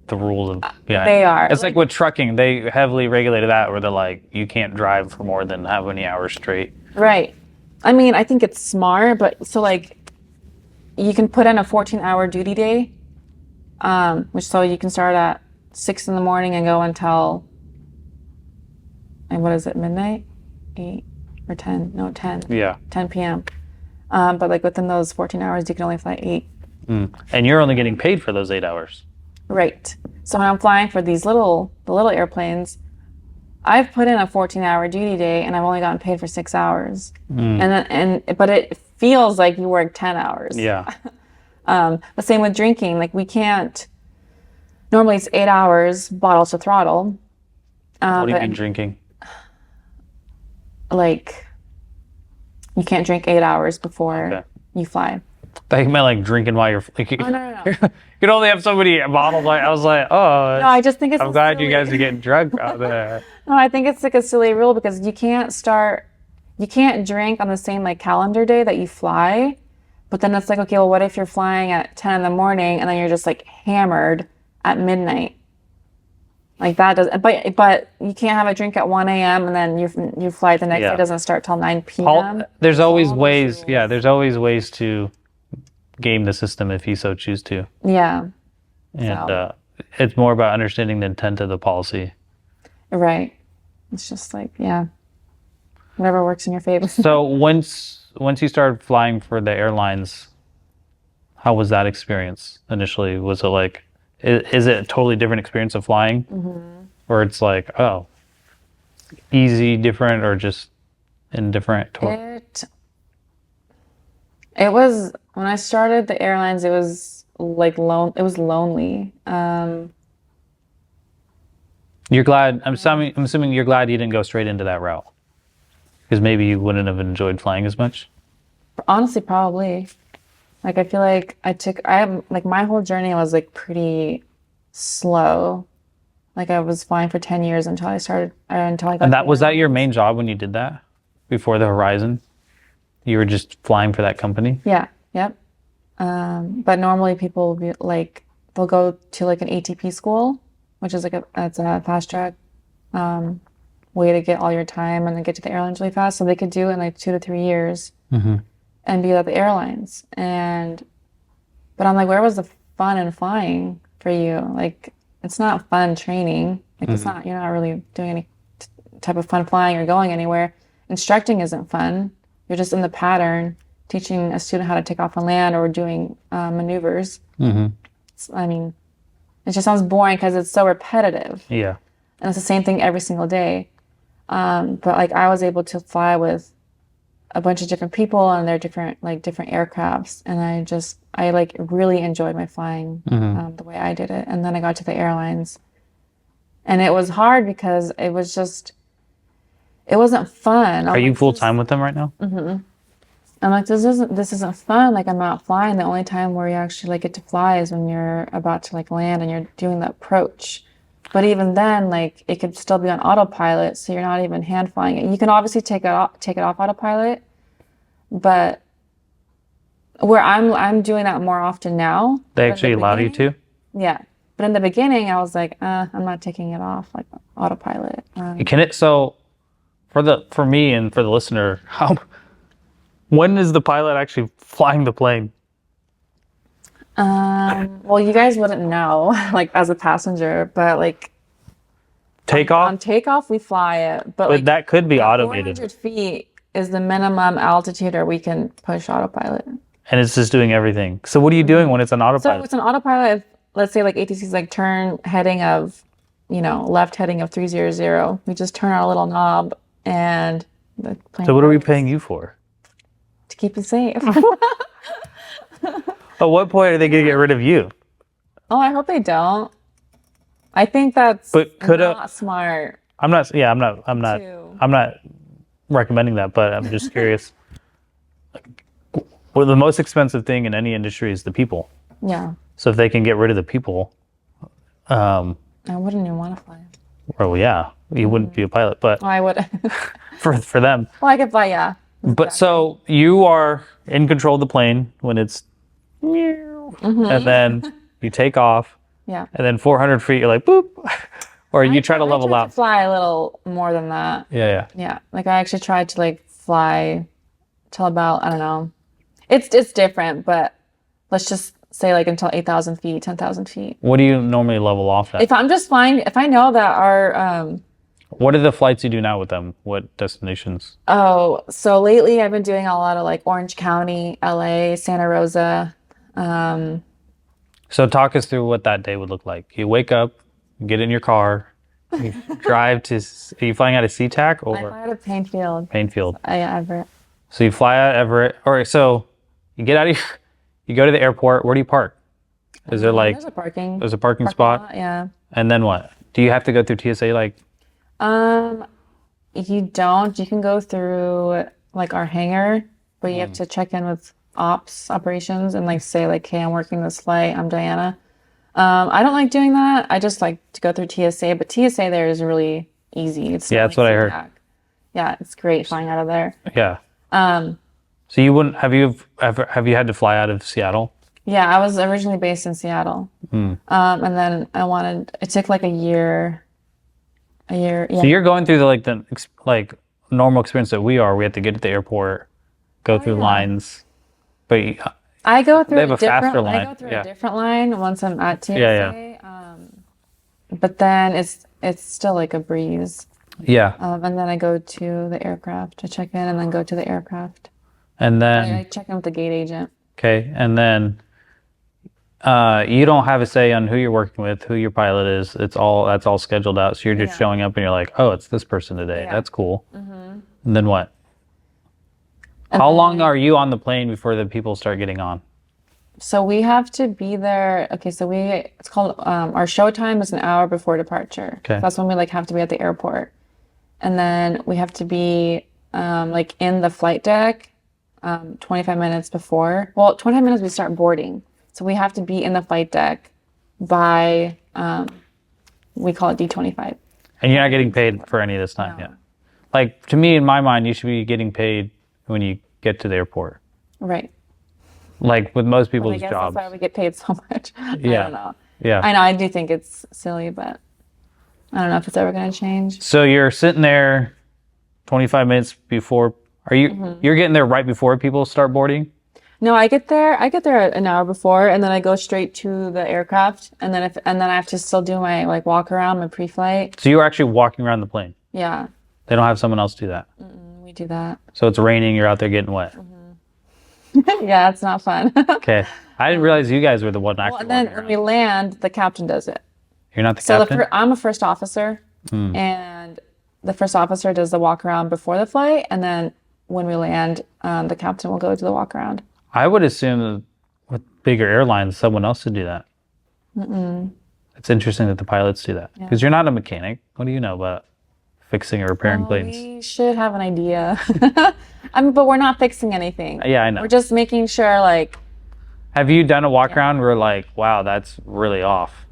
the rules of... Yeah. They are. It's like with trucking, they heavily regulated that, where they're like, you can't drive for more than how many hours straight. Right. I mean, I think it's smart, but so like you can put in a 14-hour duty day, which so you can start at 6 in the morning and go until, and what is it, midnight? 8 or 10? No, 10. Yeah. 10 p.m. But like within those 14 hours, you can only fly 8. And you're only getting paid for those 8 hours. Right. So when I'm flying for the little airplanes, I've put in a 14-hour duty day and I've only gotten paid for 6 hours. But it feels like you work 10 hours. Yeah. But same with drinking. Like we can't, normally it's 8 hours bottle to throttle. What do you but mean drinking? like you can't drink 8 hours before Okay. you fly. They meant like drinking while you're... Like, Oh, no. you can only have so many bottles. Like, I was like, oh, No, I just think it's I'm glad you guys are getting drunk out there. No, I think it's like a silly rule because you can't drink on the same like calendar day that you fly. But then it's like, okay, well, what if you're flying at 10 in the morning and then you're just like hammered at midnight? Like that doesn't, but you can't have a drink at 1 a.m. and then your flight the next Yeah. day doesn't start till 9 p.m. There's always all those ways. rules. Yeah, there's always ways to game the system if you so choose to. Yeah, And So- it's more about understanding the intent of the policy. right. It's just like, yeah, whatever works in your favor. So once you started flying for the airlines, how was that experience initially? Was it like Is it a totally different experience of flying? Mm-hmm. Or it's like, oh, easy, different, or just indifferent? It was when I started the airlines, it was like it was lonely. You're glad, I'm assuming you're glad you didn't go straight into that route. Because maybe you wouldn't have enjoyed flying as much. Honestly, probably. Like I feel like like my whole journey was like pretty slow. Like I was flying for 10 years until I got And to was that your airlines. main job when you did that? Before the Horizon? You were just flying for that company? Yeah, yep. But normally people will be like they'll go to like an ATP school, which is it's a fast track way to get all your time and then get to the airlines really fast. So they could do it in like 2 to 3 years and be at the airlines. But I'm like, where was the fun in flying for you? Like, it's not fun training. Like, you're not really doing any type of fun flying or going anywhere. Instructing isn't fun. You're just in the pattern, teaching a student how to take off and land or doing maneuvers. I mean, it just sounds boring because it's so repetitive. Yeah. And it's the same thing every single day. But like I was able to fly with a bunch of different people and they're different aircrafts. And I like really enjoyed my flying the way I did it. And then I got to the airlines and it was hard because it wasn't fun. Are you full time with them right now? I'm like, this isn't fun. Like I'm not flying. The only time where you actually like get to fly is when you're about to like land and you're doing the approach. But even then, like it could still be on autopilot, so you're not even hand flying it. You can obviously take it off autopilot, but where I'm doing that more often now. They actually allow you to? Yeah, but in the beginning, I was like, I'm not taking it off like autopilot. Can it? So, for me and for the listener, when is the pilot actually flying the plane? Well, you guys wouldn't know, like as a passenger, but like Takeoff? on takeoff, we fly it, but like that could be automated. 400 feet is the minimum altitude, or we can push autopilot. And it's just doing everything. So what are you doing when it's on autopilot? So it's an autopilot. If, let's say like ATC's like turn heading of, left heading of 300. We just turn our little knob and the plane. So what are we paying you for? To keep it safe. At what point are they going to get rid of you? Oh, I hope they don't. I think that's not smart. I'm not recommending that, but I'm just curious. Well, the most expensive thing in any industry is the people. Yeah. So if they can get rid of the people, I wouldn't even want to fly. Well, yeah, you wouldn't be a pilot, but I would. for them. Well, I could fly, yeah. But so you are in control of the plane when it's, and then you take off. Yeah. And then 400 feet, you're like, boop. Or you try to level out. To fly a little more than that. Yeah. Yeah. Like I actually tried to like fly till about, I don't know. It's different, but let's just say like until 8,000 feet, 10,000 feet. What do you normally level off at? If I'm just flying, if I know that our, what are the flights you do now with them? What destinations? Oh, so lately I've been doing a lot of like Orange County, LA, Santa Rosa. So talk us through what that day would look like. You wake up, get in your car, you drive to, are you flying out of SeaTac or? I fly out of Painfield. Painfield. Yeah, Everett. So you fly out Everett, or so you get out of you go to the airport. Where do you park? Is there like, there's a parking spot? lot, yeah. And then what? Do you have to go through TSA like? You don't. You can go through like our hangar, but you have to check in with operations and like say like, hey, I'm working this flight. I'm Diana. I don't like doing that. I just like to go through TSA, but TSA there is really easy. It's that's what I heard. Yeah, it's great flying out of there. Yeah. So you wouldn't have you had to fly out of Seattle? Yeah, I was originally based in Seattle. And then it took like a year. Yeah. So you're going through the normal experience that we are. We have to get to the airport, go through lines, but I go through they have a faster line. I go through a different line once I'm at TSA. Yeah. But then it's still like a breeze. Yeah. And then I go to the aircraft to check in, and then go to the aircraft. And then I check in with the gate agent. Okay, and then you don't have a say on who you're working with, who your pilot is. That's all scheduled out. So you're just showing up and you're like, oh, it's this person today. Yeah. That's cool. And then what? How long are you on the plane before the people start getting on? So we have to be there. Okay, so it's called our show time is an hour before departure. Okay. So that's when we like have to be at the airport, and then we have to be like in the flight deck 25 minutes before. Well, 25 minutes we start boarding, so we have to be in the flight deck by we call it D25. And you're not getting paid for any of this time yet. Like, to me, in my mind, you should be getting paid when you get to the airport. Right. Like with most people's I guess jobs. that's why we get paid so much. I Yeah. don't know. Yeah. I know, I do think it's silly, but I don't know if it's ever going to change. So you're sitting there 25 minutes before. Are you you're getting there right before people start boarding? No, I get there an hour before, and then I go straight to the aircraft, and then I have to still do my like walk around, my pre-flight. So you're actually walking around the plane. Yeah. They don't have someone else do that. We do that. So it's raining, you're out there getting wet. Yeah, it's not fun. Okay. I didn't realize you guys were the one actually Well, and then walking when around. we land, the captain does it. You're not the So captain? I'm a first officer, and the first officer does the walk around before the flight, and then when we land, the captain will go do the walk around. I would assume that with bigger airlines, someone else would do that. It's interesting that the pilots do that. Because you're not a mechanic. What do you know about fixing or repairing planes? We should have an idea. I mean, but we're not fixing anything. Yeah, I know. We're just making sure, like, Have you done a walk around where like, wow, that's really off?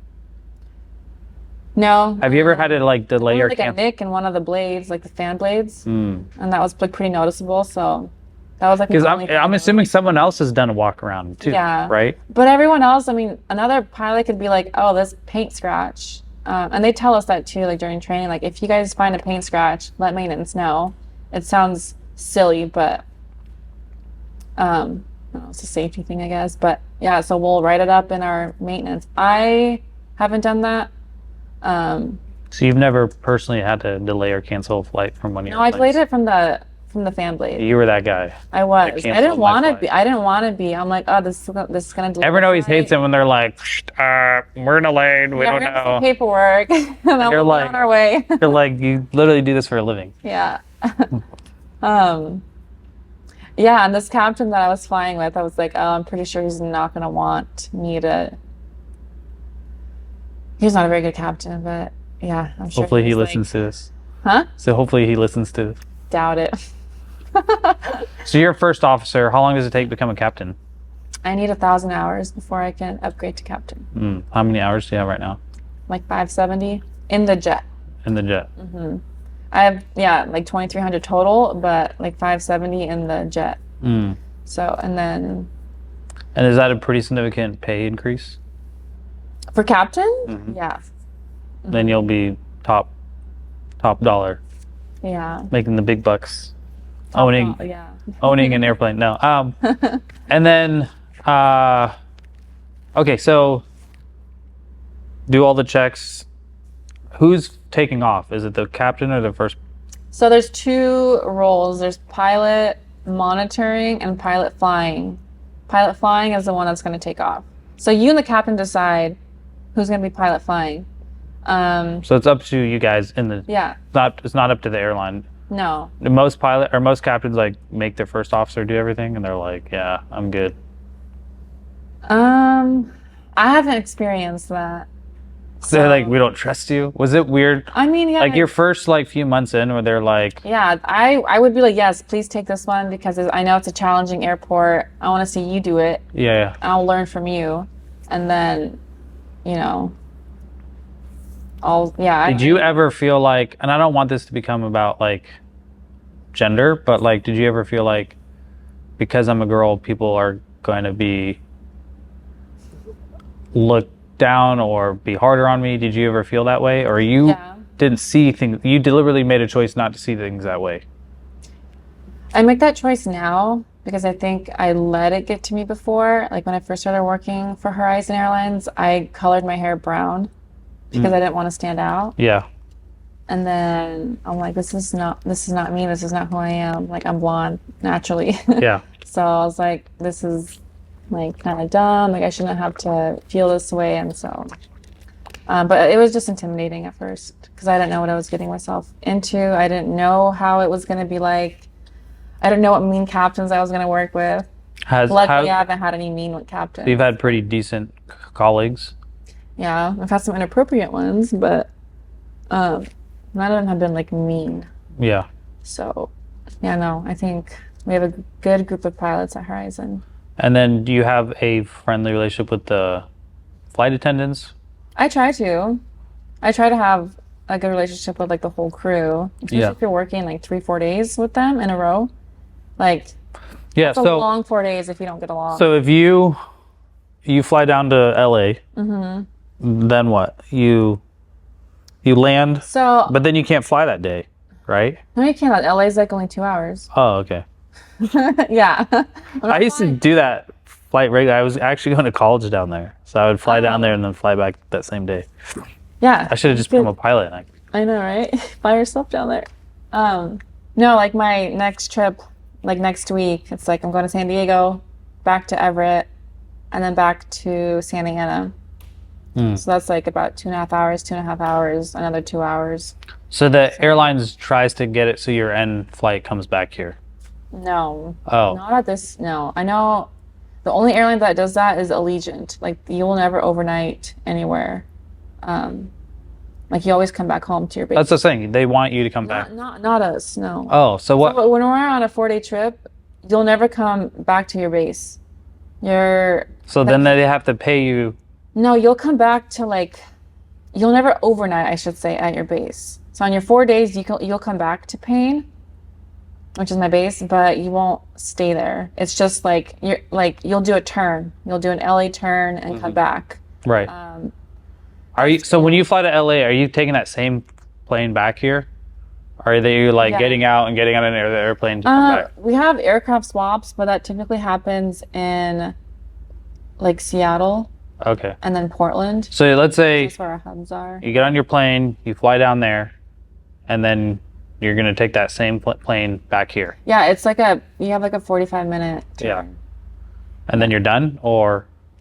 no. Have you ever had to like delay or Like a cancel? nick in one of the blades, like the fan blades, and that was like pretty noticeable. So that was like Because the only thing I'm I assuming someone else has done a walk around too, Yeah. right? But everyone else, I mean, another pilot could be like, "Oh, this paint scratch," and they tell us that too, like during training. Like, if you guys find a paint scratch, let maintenance know. It sounds silly, but I don't know, it's a safety thing, I guess. But yeah, so we'll write it up in our maintenance. I haven't done that. So you've never personally had to delay or cancel a flight from one of your No, I planes? delayed it from the fan blade. You were that guy. I was. I canceled didn't my want to flight. be. I didn't want to be. I'm like, oh, this is gonna delay. Everyone the always flight. hates it when they're like, we're delayed, we Yeah, don't we're gonna know. see paperwork, and then you're we'll be like- on our way. You're like, you literally do this for a living. Yeah. Yeah, and this captain that I was flying with, I was like, oh, I'm pretty sure he's not gonna want me to. He's not a very good captain, but yeah, I'm sure. Hopefully he was listens to this. Huh? So hopefully he listens to this. Doubt it. So you're a first officer. How long does it take to become a captain? I need 1,000 hours before I can upgrade to captain. How many hours do you have right now Like 570 in the jet. in the jet? I have like 2,300 total, but like 570 in the jet. So and then And is that a pretty significant pay increase? for captain, yeah, Then you'll be top dollar, yeah, making the big bucks, owning yeah. owning an airplane. No. And then okay, so do all the checks. Who's taking off? Is it the captain or the first? So there's two roles. There's pilot monitoring and pilot flying. Pilot flying is the one that's going to take off. So you and the captain decide who's going to be pilot flying. So it's up to you guys in the. Yeah. It's not up to the airline. No. Most captains like make their first officer do everything, and they're like, yeah, I'm good. I haven't experienced that. So they're like, we don't trust you. Was it weird? I mean, yeah. Like your first like few months in, where they're like, Yeah, I would be like, yes, please take this one because I know it's a challenging airport. I want to see you do it. yeah. I'll learn from you, and then, Did you ever feel like, and I don't want this to become about like gender, but like, did you ever feel like because I'm a girl, people are going to be looked down or be harder on me? Did you ever feel that way, or you didn't see things? You deliberately made a choice not to see things that way. I make that choice now because I think I let it get to me before. Like when I first started working for Horizon Airlines, I colored my hair brown because I didn't want to stand out. Yeah. And then I'm like, this is not me. This is not who I am. Like I'm blonde naturally. Yeah. So I was like, this is like kind of dumb. Like I shouldn't have to feel this way. And so, but it was just intimidating at first because I didn't know what I was getting myself into. I didn't know how it was going to be like. I didn't know what mean captains I was going to work with. Luckily, I haven't had any mean captains. You've had pretty decent colleagues. Yeah, I've had some inappropriate ones, but none of them have been like mean. Yeah. So, yeah, no, I think we have a good group of pilots at Horizon. And then do you have a friendly relationship with the flight attendants? I try to. I try to have a good relationship with like the whole crew, especially if you're working like 3-4 days with them in a row. Like, it's a long 4 days if you don't get along. So if you fly down to LA, then what? You land, but then you can't fly that day, right? No, you can't. LA's like only 2 hours. Oh, okay. Yeah. I used to do that flight regularly. I was actually going to college down there, so I would fly down there and then fly back that same day. Yeah. I should have just become a pilot. I know, right? Fly yourself down there. No, like my next trip, like next week, it's like I'm going to San Diego, back to Everett, and then back to Santa Ana. So that's like about 2.5 hours, another 2 hours. So the airlines tries to get it so your end flight comes back here. No. Oh. Not at this. No. I know the only airline that does that is Allegiant. Like you will never overnight anywhere. Like you always come back home to your base. That's the thing. They want you to come back. Not us. No. Oh, so what? So when we're on a 4-day trip, you'll never come back to your base. So then they have to pay you. No, you'll come back to like, you'll never overnight, I should say, at your base. So on your 4 days, you'll come back to Payne, which is my base, but you won't stay there. It's just like you'll do a turn. You'll do an LA turn and come back. Right. So when you fly to LA, are you taking that same plane back here? Or are they like getting out and getting on an airplane to come back? We have aircraft swaps, but that typically happens in like Seattle. Okay. And then Portland. So let's say that's where our hubs are. You get on your plane, you fly down there, and then you're going to take that same plane back here. Yeah, it's like you have like a 45-minute turn. Yeah. And then you're done?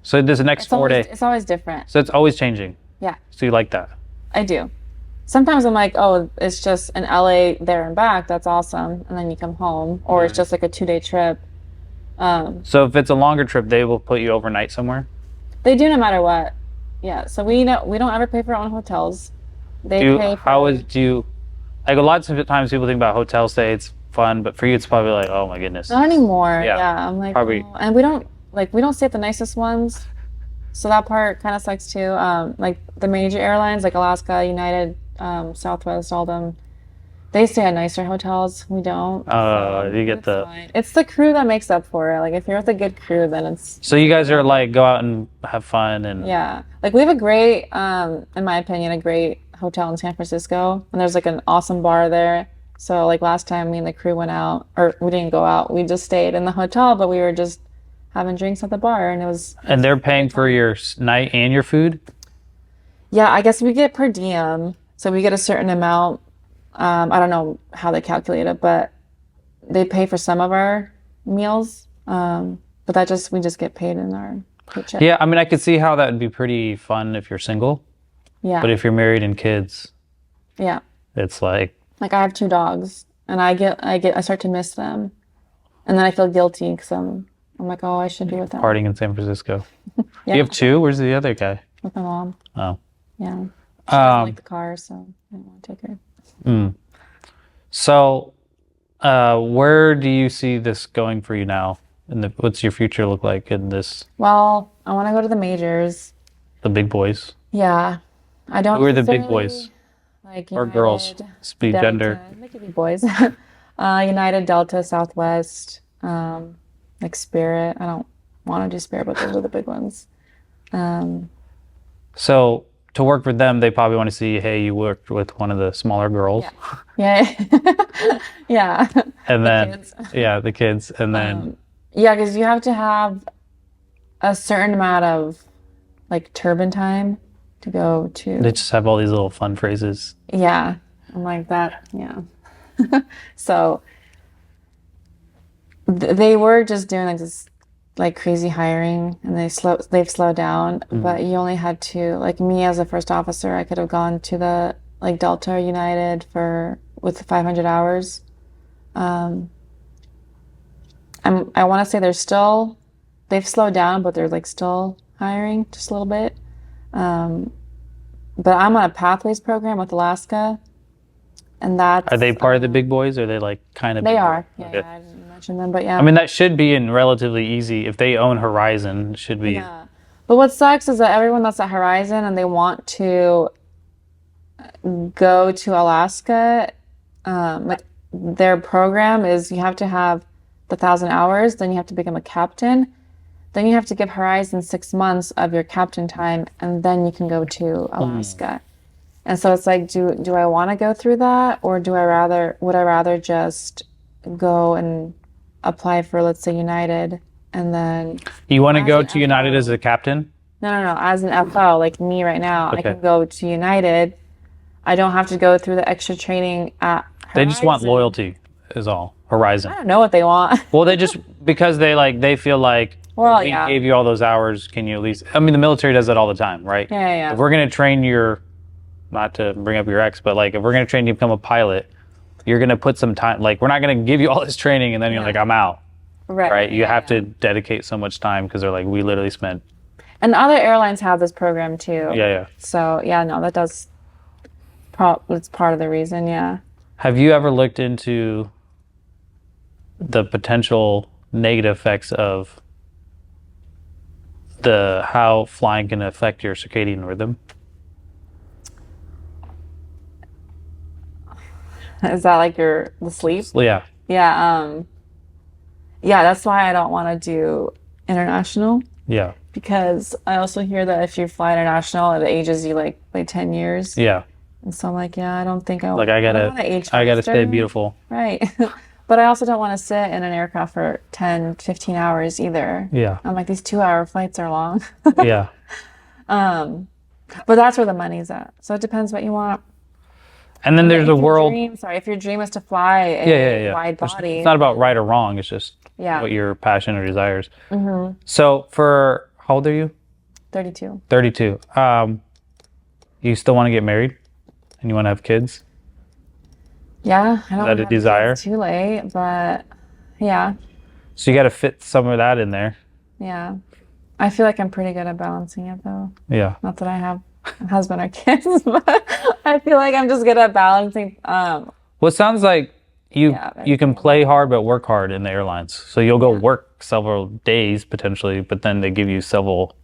So there's the next 4 days. It's always different. So it's always changing. Yeah. So you like that? I do. Sometimes I'm like, oh, it's just an LA there and back. That's awesome. And then you come home. Or it's just like a 2-day trip. So if it's a longer trip, they will put you overnight somewhere? They do no matter what. Yeah. So we don't ever pay for our own hotels. They pay for like a lot of times people think about hotel stay, it's fun, but for you it's probably like, oh my goodness. Not anymore. Yeah. I'm like, probably. Oh. And we don't stay at the nicest ones. So that part kind of sucks too. Like the major airlines like Alaska, United, Southwest, all them, they stay at nicer hotels. We don't. You get fine. It's the crew that makes up for it. Like if you're with a good crew, then it's. So you guys are like go out and have fun and. Yeah, like we have a great, in my opinion, a great hotel in San Francisco, and there's like an awesome bar there. So like last time me and the crew went out, or we didn't go out, we just stayed in the hotel, but we were just having drinks at the bar, and it was. And they're paying for your night and your food? Yeah, I guess we get per diem, so we get a certain amount. I don't know how they calculate it, but they pay for some of our meals. But we just get paid in our paycheck. Yeah, I mean, I could see how that would be pretty fun if you're single. Yeah. But if you're married and kids, yeah, it's like I have 2 dogs, and I start to miss them, and then I feel guilty because I'm like, oh, I should be with them. Partying in San Francisco. Yeah. You have 2? Where's the other guy? With my mom. Oh. Yeah. She doesn't like the car, so I didn't want to take her. So, where do you see this going for you now? What's your future look like in this? Well, I want to go to the majors. The big boys. Yeah, I don't. Who are the big boys? Like or girls? Speed gender. They could be boys. United, Delta, Southwest, like Spirit. I don't want to do Spirit, but those are the big ones. So to work for them, they probably want to see, hey, you worked with one of the smaller girls. Yeah. Yeah. And then, the kids. And then. Yeah, because you have to have a certain amount of like turbine time to go to. They just have all these little fun phrases. Yeah. I'm like that. Yeah. So they were just doing like this like crazy hiring, and they've slowed down. But you only had to, like me as a first officer, I could have gone to the like Delta or United with 500 hours. I want to say they've slowed down, but they're like still hiring just a little bit. But I'm on a pathways program with Alaska, and that's Are they part of the big boys, or are they like kind of they big are. boys? Yeah, Okay. yeah, I didn't mention them, but yeah. I mean, that should be in relatively easy. If they own Horizon, it should be. Yeah. But what sucks is that everyone that's at Horizon and they want to go to Alaska, like their program is you have to have the 1,000 hours, then you have to become a captain. Then you have to give Horizon 6 months of your captain time, and then you can go to Alaska. And so it's like, do I want to go through that, or would I rather just go and apply for, let's say, United, and then You want to as go an to United FO as a captain? no, as an FO, like me right now, I Okay. can go to United. I don't have to go through the extra training at They just want Horizon. loyalty, is all. Horizon. I don't know what they want. Well, they just because they feel like Well, we yeah. gave you all those hours. Can you at least? I mean, the military does that all the time, right? Yeah. If we're gonna train not to bring up your ex, but like if we're gonna train you to become a pilot, you're gonna put some time. Like we're not gonna give you all this training and then you're like, I'm out. Right? You have to dedicate so much time because they're like, we literally spent. And other airlines have this program too. Yeah. So yeah, no, that does. It's part of the reason. Yeah. Have you ever looked into the potential negative effects of how flying can affect your circadian rhythm? Is that like the sleep? Yeah. Yeah. Yeah. That's why I don't want to do international, Yeah. because I also hear that if you fly international, it ages you like by 10 years. Yeah. And so I'm like, yeah, I don't think I Like don't wanna age I gotta stay faster. beautiful. Right. But I also don't want to sit in an aircraft for 10, 15 hours either. Yeah. I'm like, these 2-hour flights are long. Yeah. But that's where the money's at. So it depends what you want. And then there's If a your world. if your dream is to fly Yeah. wide body. It's not about right or wrong. It's just Yeah. what your passion or desires. So how old are you? 32. 32. You still want to get married, and you want to have kids? Yeah, I don't that a have desire? kids too late, but yeah, So you got to fit some of that in there. yeah. I feel like I'm pretty good at balancing it though. Yeah. Not that I have a husband or kids, but I feel like I'm just good at balancing. Well, it sounds like you can play hard but work hard in the airlines. So you'll go work several days potentially, but then they give you several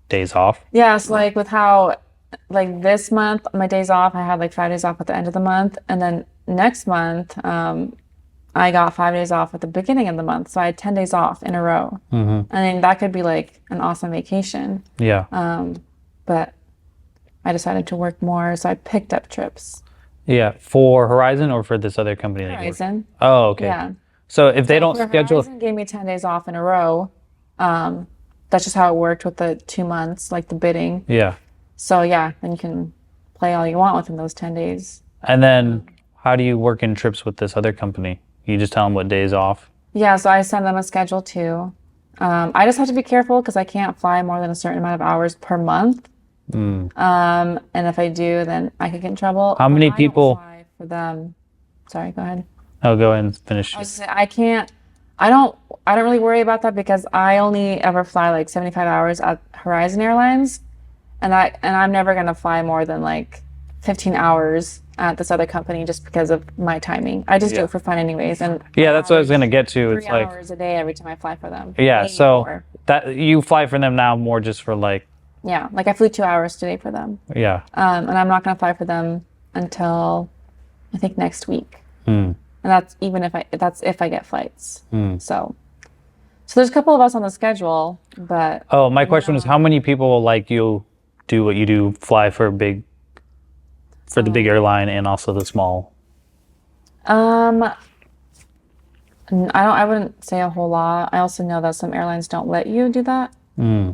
days off. Yeah, so like with how, like this month, my days off, I had like 5 days off at the end of the month, and then next month, I got 5 days off at the beginning of the month, so I had 10 days off in a row. I mean, that could be like an awesome vacation, Yeah. but I decided to work more, so I picked up trips. Yeah. For Horizon or for this other company? that you work- Horizon, Oh, okay. yeah. So if they don't For schedule, Horizon gave me 10 days off in a row. That's just how it worked with the 2 months, like the bidding. yeah. So yeah, then you can play all you want within those 10 days. And then how do you work in trips with this other company? You just tell them what days off. Yeah, so I send them a schedule too. I just have to be careful because I can't fly more than a certain amount of hours per month. And if I do, then I could get in trouble. How many I don't people- fly for them? Sorry, go ahead. I'll go ahead and finish. I was gonna say, I can't. I don't really worry about that because I only ever fly like 75 hours at Horizon Airlines, and I'm never gonna fly more than like 15 hours at this other company just because of my timing. I just do it for fun anyways, and Yeah, that's what I was gonna get to. 3 It's like, hours a day every time I fly for them. yeah, Maybe so more. that you fly for them now more just for like, Yeah, like I flew 2 hours today for them, yeah. and I'm not gonna fly for them until I think next week, and that's if I get flights. So there's a couple of us on the schedule, but Oh, my question was how many people like you do what you do, fly for the big airline and also the small? I wouldn't say a whole lot. I also know that some airlines don't let you do that.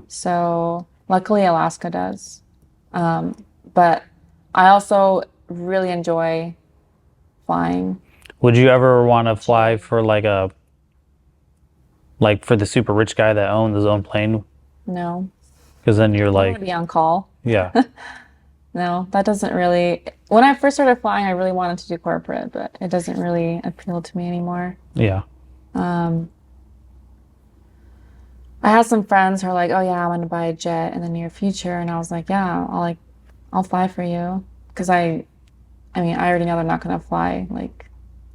So luckily Alaska does. But I also really enjoy flying. Would you ever want to fly for like Like for the super rich guy that owns his own plane? No. Because then you're I want like, to be on call. yeah, No, that doesn't really. When I first started flying, I really wanted to do corporate, but it doesn't really appeal to me anymore. yeah. I had some friends who are like, "Oh yeah, I'm gonna buy a jet in the near future," and I was like, "Yeah, I'll fly for you," because I mean, I already know they're not gonna fly. Like,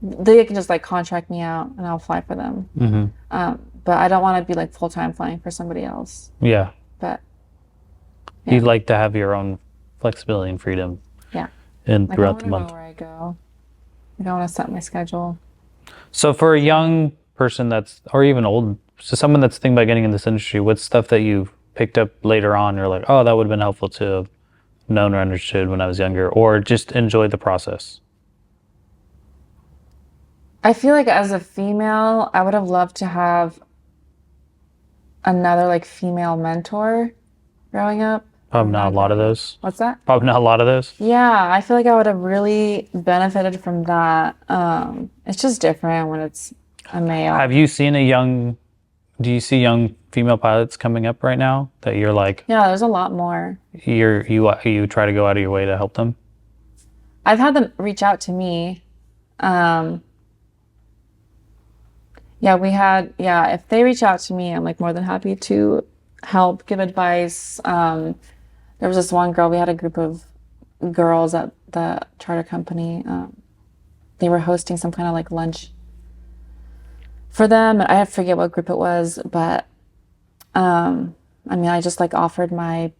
they can just like contract me out, and I'll fly for them. But I don't want to be like full time flying for somebody else. Yeah. But You'd like to have your own flexibility and freedom yeah, and like I throughout want the to go month. where I go. Like, I want to set my schedule. So for a young person that's, or even old, so someone that's thinking about getting in this industry, what's stuff that you've picked up later on? You're like, oh, that would have been helpful to have known or understood when I was younger, or just enjoy the process. I feel like as a female, I would have loved to have another like female mentor growing up. Probably not a lot of those. What's that? Probably not a lot of those. Yeah, I feel like I would have really benefited from that. It's just different when it's a male. Have you seen do you see young female pilots coming up right now that you're like, Yeah, there's a lot more. you try to go out of your way to help them? I've had them reach out to me. If they reach out to me, I'm like more than happy to help, give advice. There was this one girl, we had a group of girls at the charter company. They were hosting some kind of like lunch for them. I forget what group it was, but I mean, I just like offered my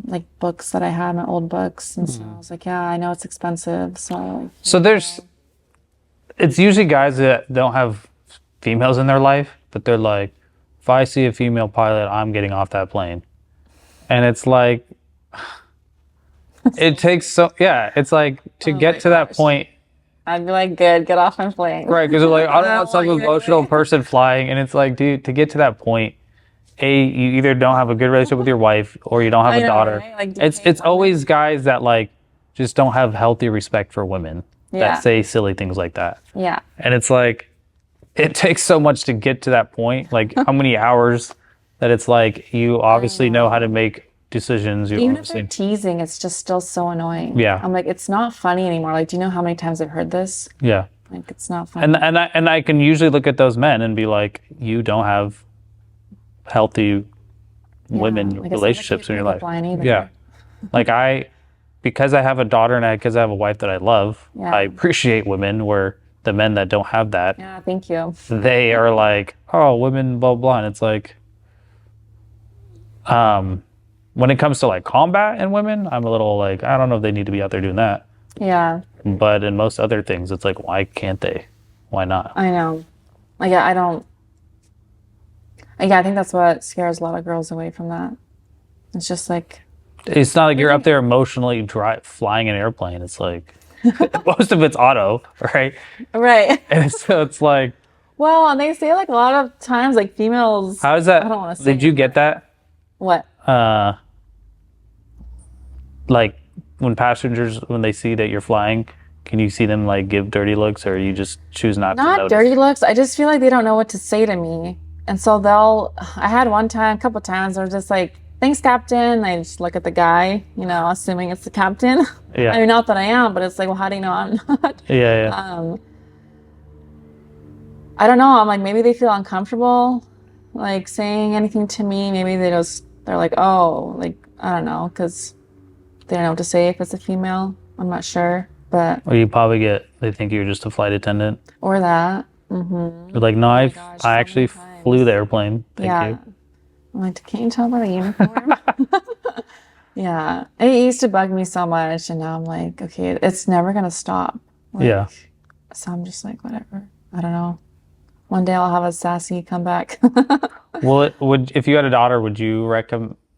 like books that I had, my old books. And so I was like, yeah, I know it's expensive. So It's usually guys that don't have females in their life, but they're like, if I see a female pilot, I'm getting off that plane. And it's like, it takes it's like to get to that point. I'd be like, good, get off my plane. Right, because they're like, I don't want some emotional person flying. And it's like, dude, to get to that point, you either don't have a good relationship with your wife or you don't have a daughter. Right? Like, It's always guys that like just don't have healthy respect for women that say silly things like that. Yeah. And it's like, it takes so much to get to that point. Like how many hours that it's like, you obviously know how to make decisions. Even if they're teasing, it's just still so annoying. Yeah. I'm like, it's not funny anymore. Like, do you know how many times I've heard this? Yeah. Like, it's not funny. And I can usually look at those men and be like, you don't have healthy women Like, it's not relationships in your life. line either. Yeah. Like because I have a daughter and because I have a wife that I love, I appreciate women where the men that don't have that, Yeah, thank you. they are like, oh, women, blah, blah. And it's like, when it comes to like combat and women, I'm a little like, I don't know if they need to be out there doing that. Yeah. But in most other things, it's like, why can't they? Why not? I know. Like, I don't. Yeah, I think that's what scares a lot of girls away from that. It's just like. It's not like you're up there emotionally flying an airplane. It's like, most of it's auto, right? Right. And so it's like. Well, and they say like a lot of times, like females. How is that? I don't want to say. Did you get that? What? Like when passengers, when they see that you're flying, can you see them like give dirty looks, or you just choose not to notice? Not dirty looks. I just feel like they don't know what to say to me. And so I had one time, a couple times, they're just like, thanks, Captain. They just look at the guy, assuming it's the captain. Yeah. I mean, not that I am, but it's like, well, how do you know I'm not? Yeah. I don't know. I'm like, maybe they feel uncomfortable, like saying anything to me. Maybe they're like, oh, like, I don't know, because they don't know what to say if it's a female. I'm not sure, but. Or they think you're just a flight attendant. Or that. Mm-hmm. You're like, no, I actually flew the airplane. Thank you. I'm like, can you tell by the uniform? Yeah. It used to bug me so much, and now I'm like, okay, it's never going to stop. Like, yeah. So I'm just like, whatever. I don't know. One day I'll have a sassy comeback. Well, if you had a daughter, would you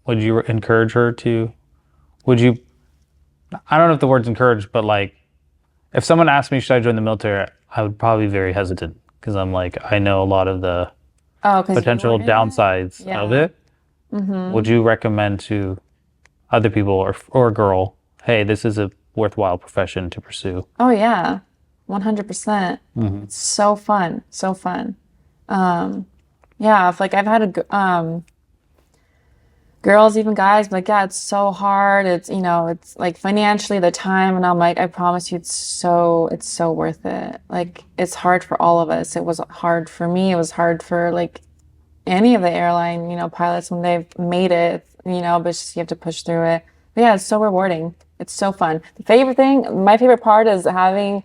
encourage her to, I don't know if the word's encourage, but like, if someone asked me, should I join the military, I would probably be very hesitant because I'm like, I know a lot of the potential downsides of it. Mm-hmm. Would you recommend to other people or a girl, hey, this is a worthwhile profession to pursue? Oh, yeah. 100%. Mm-hmm. It's so fun. So fun. Yeah, if like I've had girls, even guys, be like, yeah, it's so hard. It's, you know, it's like financially the time. And I'm like, I promise you, it's so worth it. Like, it's hard for all of us. It was hard for me. It was hard for like any of the airline, you know, pilots when they've made it, you know, but just, you have to push through it. But yeah, it's so rewarding. It's so fun. My favorite part is having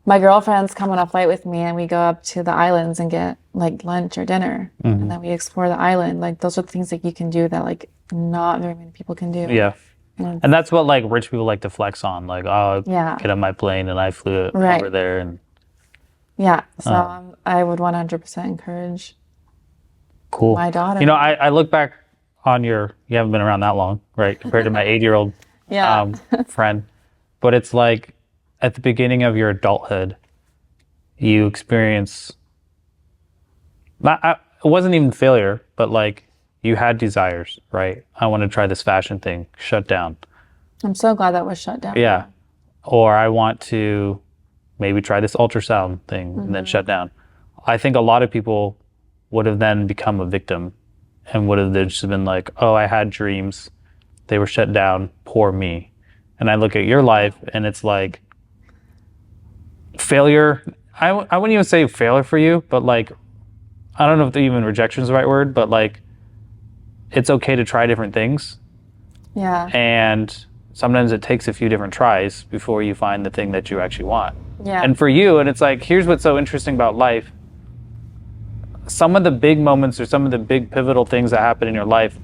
my girlfriends come on a flight with me and we go up to the islands and get like lunch or dinner. And then we explore the island. Like those are the things that you can do that like not very many people can do. Yeah. And that's what like rich people like to flex on. Like, oh, Yeah. get on my plane and I flew Right. over there. And Yeah. So I would 100% encourage cool. my daughter. You know, I look back on you haven't been around that long, right? Compared to my 8-year-old Yeah. friend. But it's like at the beginning of your adulthood, you experience, it wasn't even failure, but like you had desires, right? I want to try this fashion thing, shut down. I'm so glad that was shut down. Yeah. Or I want to maybe try this ultrasound thing and then shut down. I think a lot of people would have then become a victim and would have just been like, oh, I had dreams. They were shut down. Poor me. And I look at your life and it's like failure. I wouldn't even say failure for you, but like, I don't know if even rejection is the right word, but like, it's okay to try different things. Yeah. And sometimes it takes a few different tries before you find the thing that you actually want. Yeah. And for you, and it's like, here's what's so interesting about life. Some of the big moments or some of the big pivotal things that happen in your life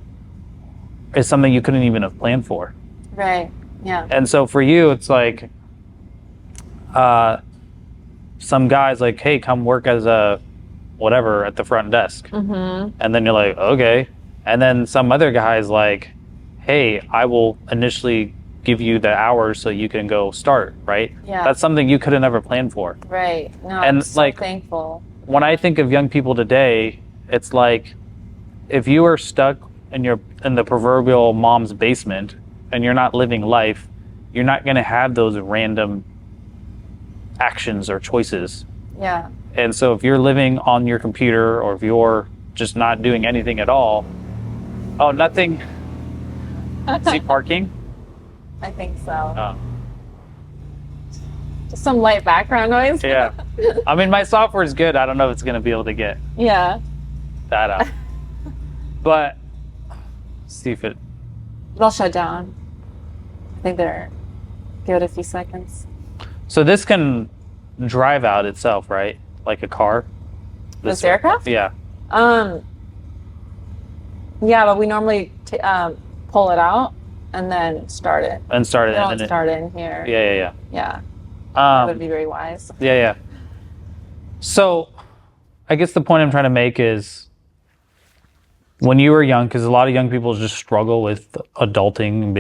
is something you couldn't even have planned for. Right. Yeah. And so for you, it's like, some guys like, hey, come work as a whatever at the front desk. And then you're like, okay. And then some other guy's like, hey, I will initially give you the hours so you can go start, right? Yeah. That's something you could have never planned for. Right. No, And I'm so like, thankful. when I think of young people today, it's like if you are stuck in the proverbial mom's basement and you're not living life, you're not going to have those random actions or choices. Yeah. And so if you're living on your computer or if you're just not doing anything at all, oh, nothing. See parking? I think so. Oh. Just some light background noise. Yeah. I mean, my software is good. I don't know if it's going to be able to get Yeah. that out. But see if it. They'll shut down. I think give it a few seconds. So this can drive out itself, right? Like a car. This aircraft? Yeah. Yeah, but we normally pull it out and then start it. And start it. We don't start it in here. Yeah. Yeah. That would Um, be very wise. yeah. So I guess the point I'm trying to make is when you were young, because a lot of young people just struggle with adulting and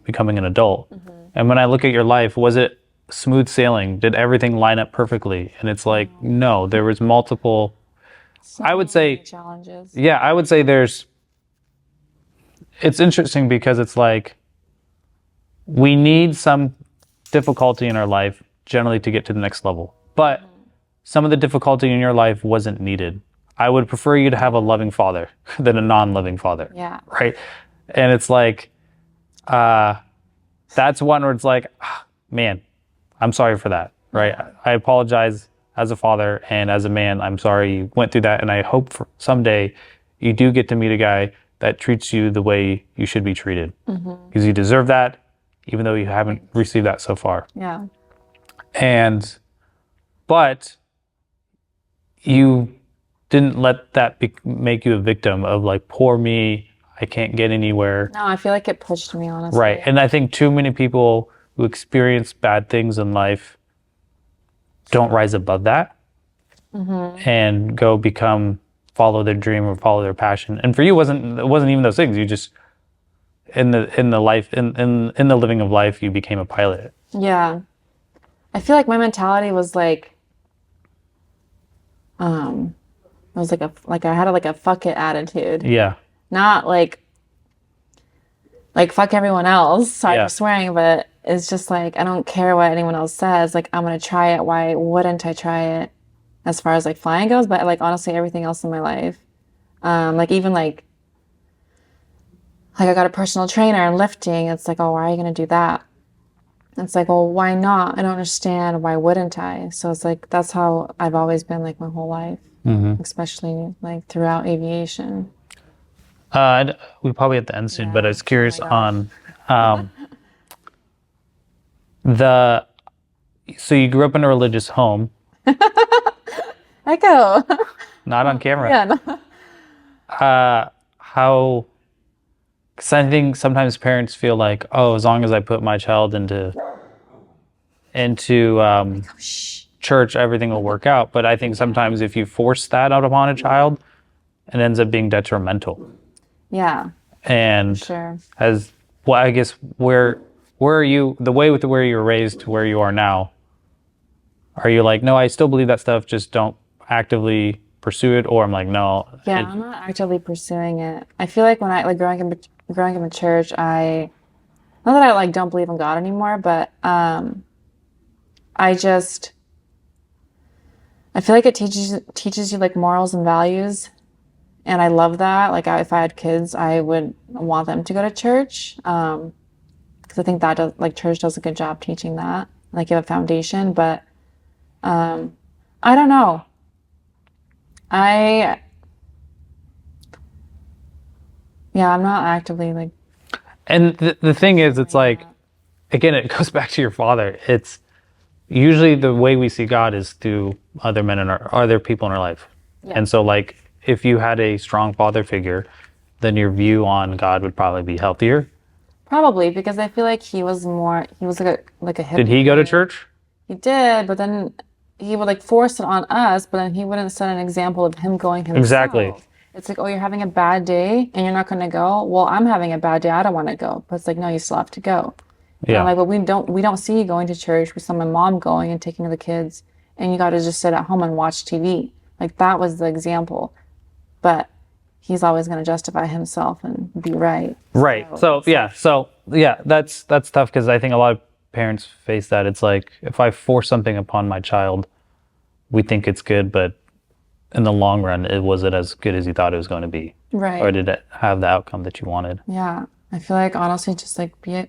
becoming an adult. And when I look at your life, was it smooth sailing? Did everything line up perfectly? And it's like, no, there was multiple, I would say, challenges. yeah, I would say it's interesting because it's like, we need some difficulty in our life generally to get to the next level. But some of the difficulty in your life wasn't needed. I would prefer you to have a loving father than a non-loving father. Yeah. Right? And it's like, that's one where it's like, man, I'm sorry for that, right? I apologize as a father and as a man. I'm sorry you went through that, and I hope for someday you do get to meet a guy that treats you the way you should be treated, because you deserve that, even though you haven't received that so far. Yeah. But you didn't let that make you a victim of like, poor me, I can't get anywhere. No, I feel like it pushed me, honestly. Right. And I think too many people who experience bad things in life don't rise above that and go follow their dream or follow their passion. And for you, it wasn't even those things. You just, in the living of life, you became a pilot. Yeah. I feel like my mentality was like, it was like I had a fuck it attitude. Yeah. Not like fuck everyone else. Sorry for swearing, but it's just like, I don't care what anyone else says. Like, I'm going to try it. Why wouldn't I try it? as far as like flying goes, but like honestly everything else in my life. Like even like I got a personal trainer and lifting. It's like, oh, why are you gonna do that? It's like, well, why not? I don't understand. Why wouldn't I? So it's like that's how I've always been like my whole life, especially like throughout aviation. We probably have to end soon, but I was Yeah. Oh curious my gosh. on um, the. So you grew up in a religious home, Echo. not on camera. Yeah. No. How? Because I think sometimes parents feel like, oh, as long as I put my child into Shh. church, everything will work out. But I think sometimes if you force that out upon a child, it ends up being detrimental. Yeah. And Sure. as well, I guess where are you the way with where you were raised to where you are now? Are you like, no, I still believe that stuff, just don't actively pursue it, or I'm like, no, Yeah, I'm not actively pursuing it. I feel like when I like growing up in church, I not that I like don't believe in God anymore, but I just I feel like it teaches you like morals and values, and I love that. Like if I had kids, I would want them to go to church, because I think that does like church does a good job teaching that, like you have a foundation. But I don't know. I Yeah, I'm not actively like and the thing is, it's like, again, it goes back to your father. It's usually the way we see God is through other men in our other people in our life. yeah. And so like if you had a strong father figure, then your view on God would probably be healthier. Probably because I feel like he was like a Did he go to hypocrite. church? He did, but then he would like force it on us, but then he wouldn't set an example of him going Exactly. himself. It's like, oh, you're having a bad day and you're not going to go. Well, I'm having a bad day. I don't want to go. But it's like, no, you still have to go. And I'm Yeah. like, but we don't see you going to church. We saw my mom going and taking the kids, and you got to just sit at home and watch TV. Like that was the example. But he's always going to justify himself and be right. Right. So yeah. So yeah, that's tough because I think a lot of parents face that. It's like if I force something upon my child, we think it's good, but in the long run, was it as good as you thought it was going to be, or Right. did it have the outcome that you wanted? Yeah. I feel like honestly, just like I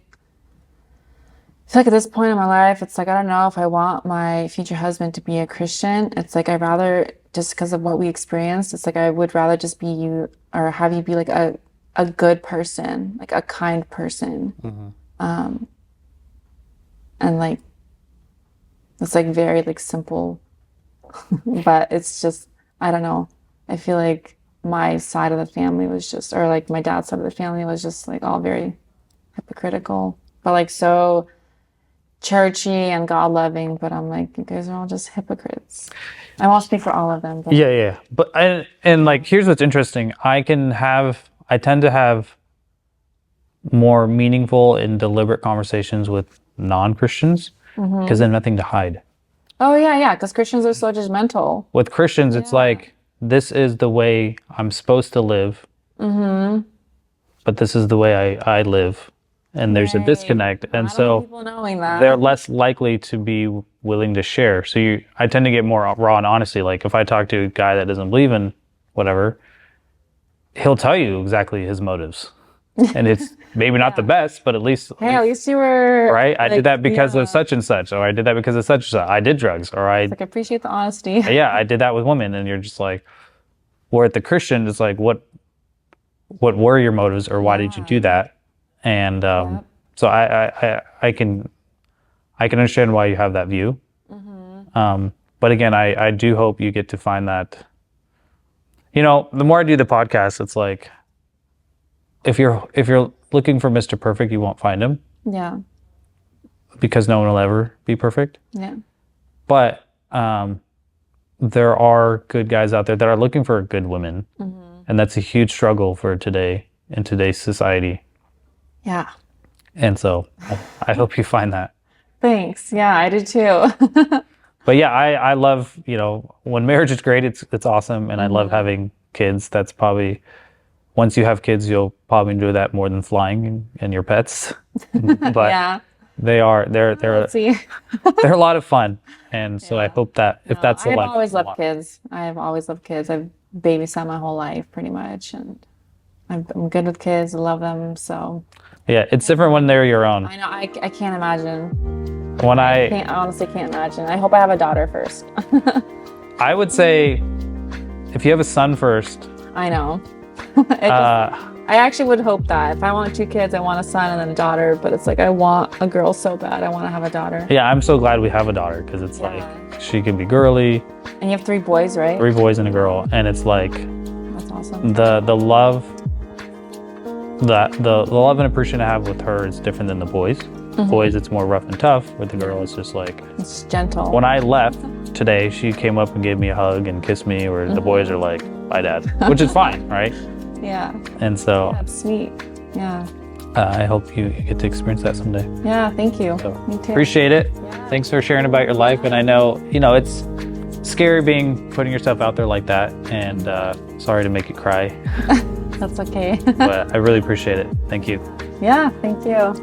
feel like at this point in my life, it's like I don't know if I want my future husband to be a Christian. It's like I'd rather just because of what we experienced, it's like I would rather just be you or have you be like a good person, like a kind person. And like it's like very like simple, but it's just I don't know. I feel like my side of the family was just or like my dad's side of the family was just like all very hypocritical, but like so churchy and God loving, but I'm like, you guys are all just hypocrites. I won't speak for all of them, but Yeah, yeah. But and like here's what's interesting. I tend to have more meaningful and deliberate conversations with non-Christians because they have nothing to hide. oh yeah, because Christians are so judgmental. With Christians, it's like this is the way I'm supposed to live, but this is the way I live, and there's a Right. disconnect, I and don't so want people knowing that. they're less likely to be willing to share. So I tend to get more raw and honesty. Like if I talk to a guy that doesn't believe in whatever, he'll tell you exactly his motives, and it's maybe not the best, but at least Hey, at least you were right. I like, did that because yeah. of such and such, or I did that because of such and such. I did drugs, or I Like appreciate the honesty. yeah, I did that with women, and you're just like, where at the Christian, it's like what were your motives, or why did you do that? And Yep. so I can understand why you have that view. But again, I do hope you get to find that. You know, the more I do the podcast, it's like if you're looking for Mr. Perfect, you won't find him Yeah. because no one will ever be perfect. Yeah. But there are good guys out there that are looking for good women, and that's a huge struggle for today in today's society. Yeah. And so I hope you find that. Thanks. Yeah, I did too. But yeah, I love, you know, when marriage is great, it's awesome, and I love having kids. That's probably once you have kids, you'll probably enjoy that more than flying and your pets. But Yeah. They are. They're Let's see. they're a lot of fun, and so I hope that if that's the I've life always you loved want. kids. I've always loved kids. I've babysat my whole life pretty much, and I'm good with kids. I love them. So Yeah, it's different when they're your own. I know I can't imagine. When I honestly can't imagine. I hope I have a daughter first. I would say, if you have a son first, I know. I actually would hope that if I want 2 kids, I want a son and then a daughter. But it's like I want a girl so bad. I want to have a daughter. yeah, I'm so glad we have a daughter because it's like she can be girly. And you have 3 boys, right? 3 boys and a girl, and it's like That's awesome. the love that the love and appreciation I have with her is different than the boys. Boys, it's more rough and tough. With the girl, it's just like It's gentle. when I left today, she came up and gave me a hug and kissed me. Where the boys are like, "Bye, Dad," which is fine, right? Yeah. And so That's sweet. Yeah. I hope you get to experience that someday. Yeah. Thank you. So, Me too. appreciate it. Yeah. Thanks for sharing about your life. And I know, it's scary putting yourself out there like that. And sorry to make you cry, That's okay. but I really appreciate it. Thank you. Yeah. Thank you.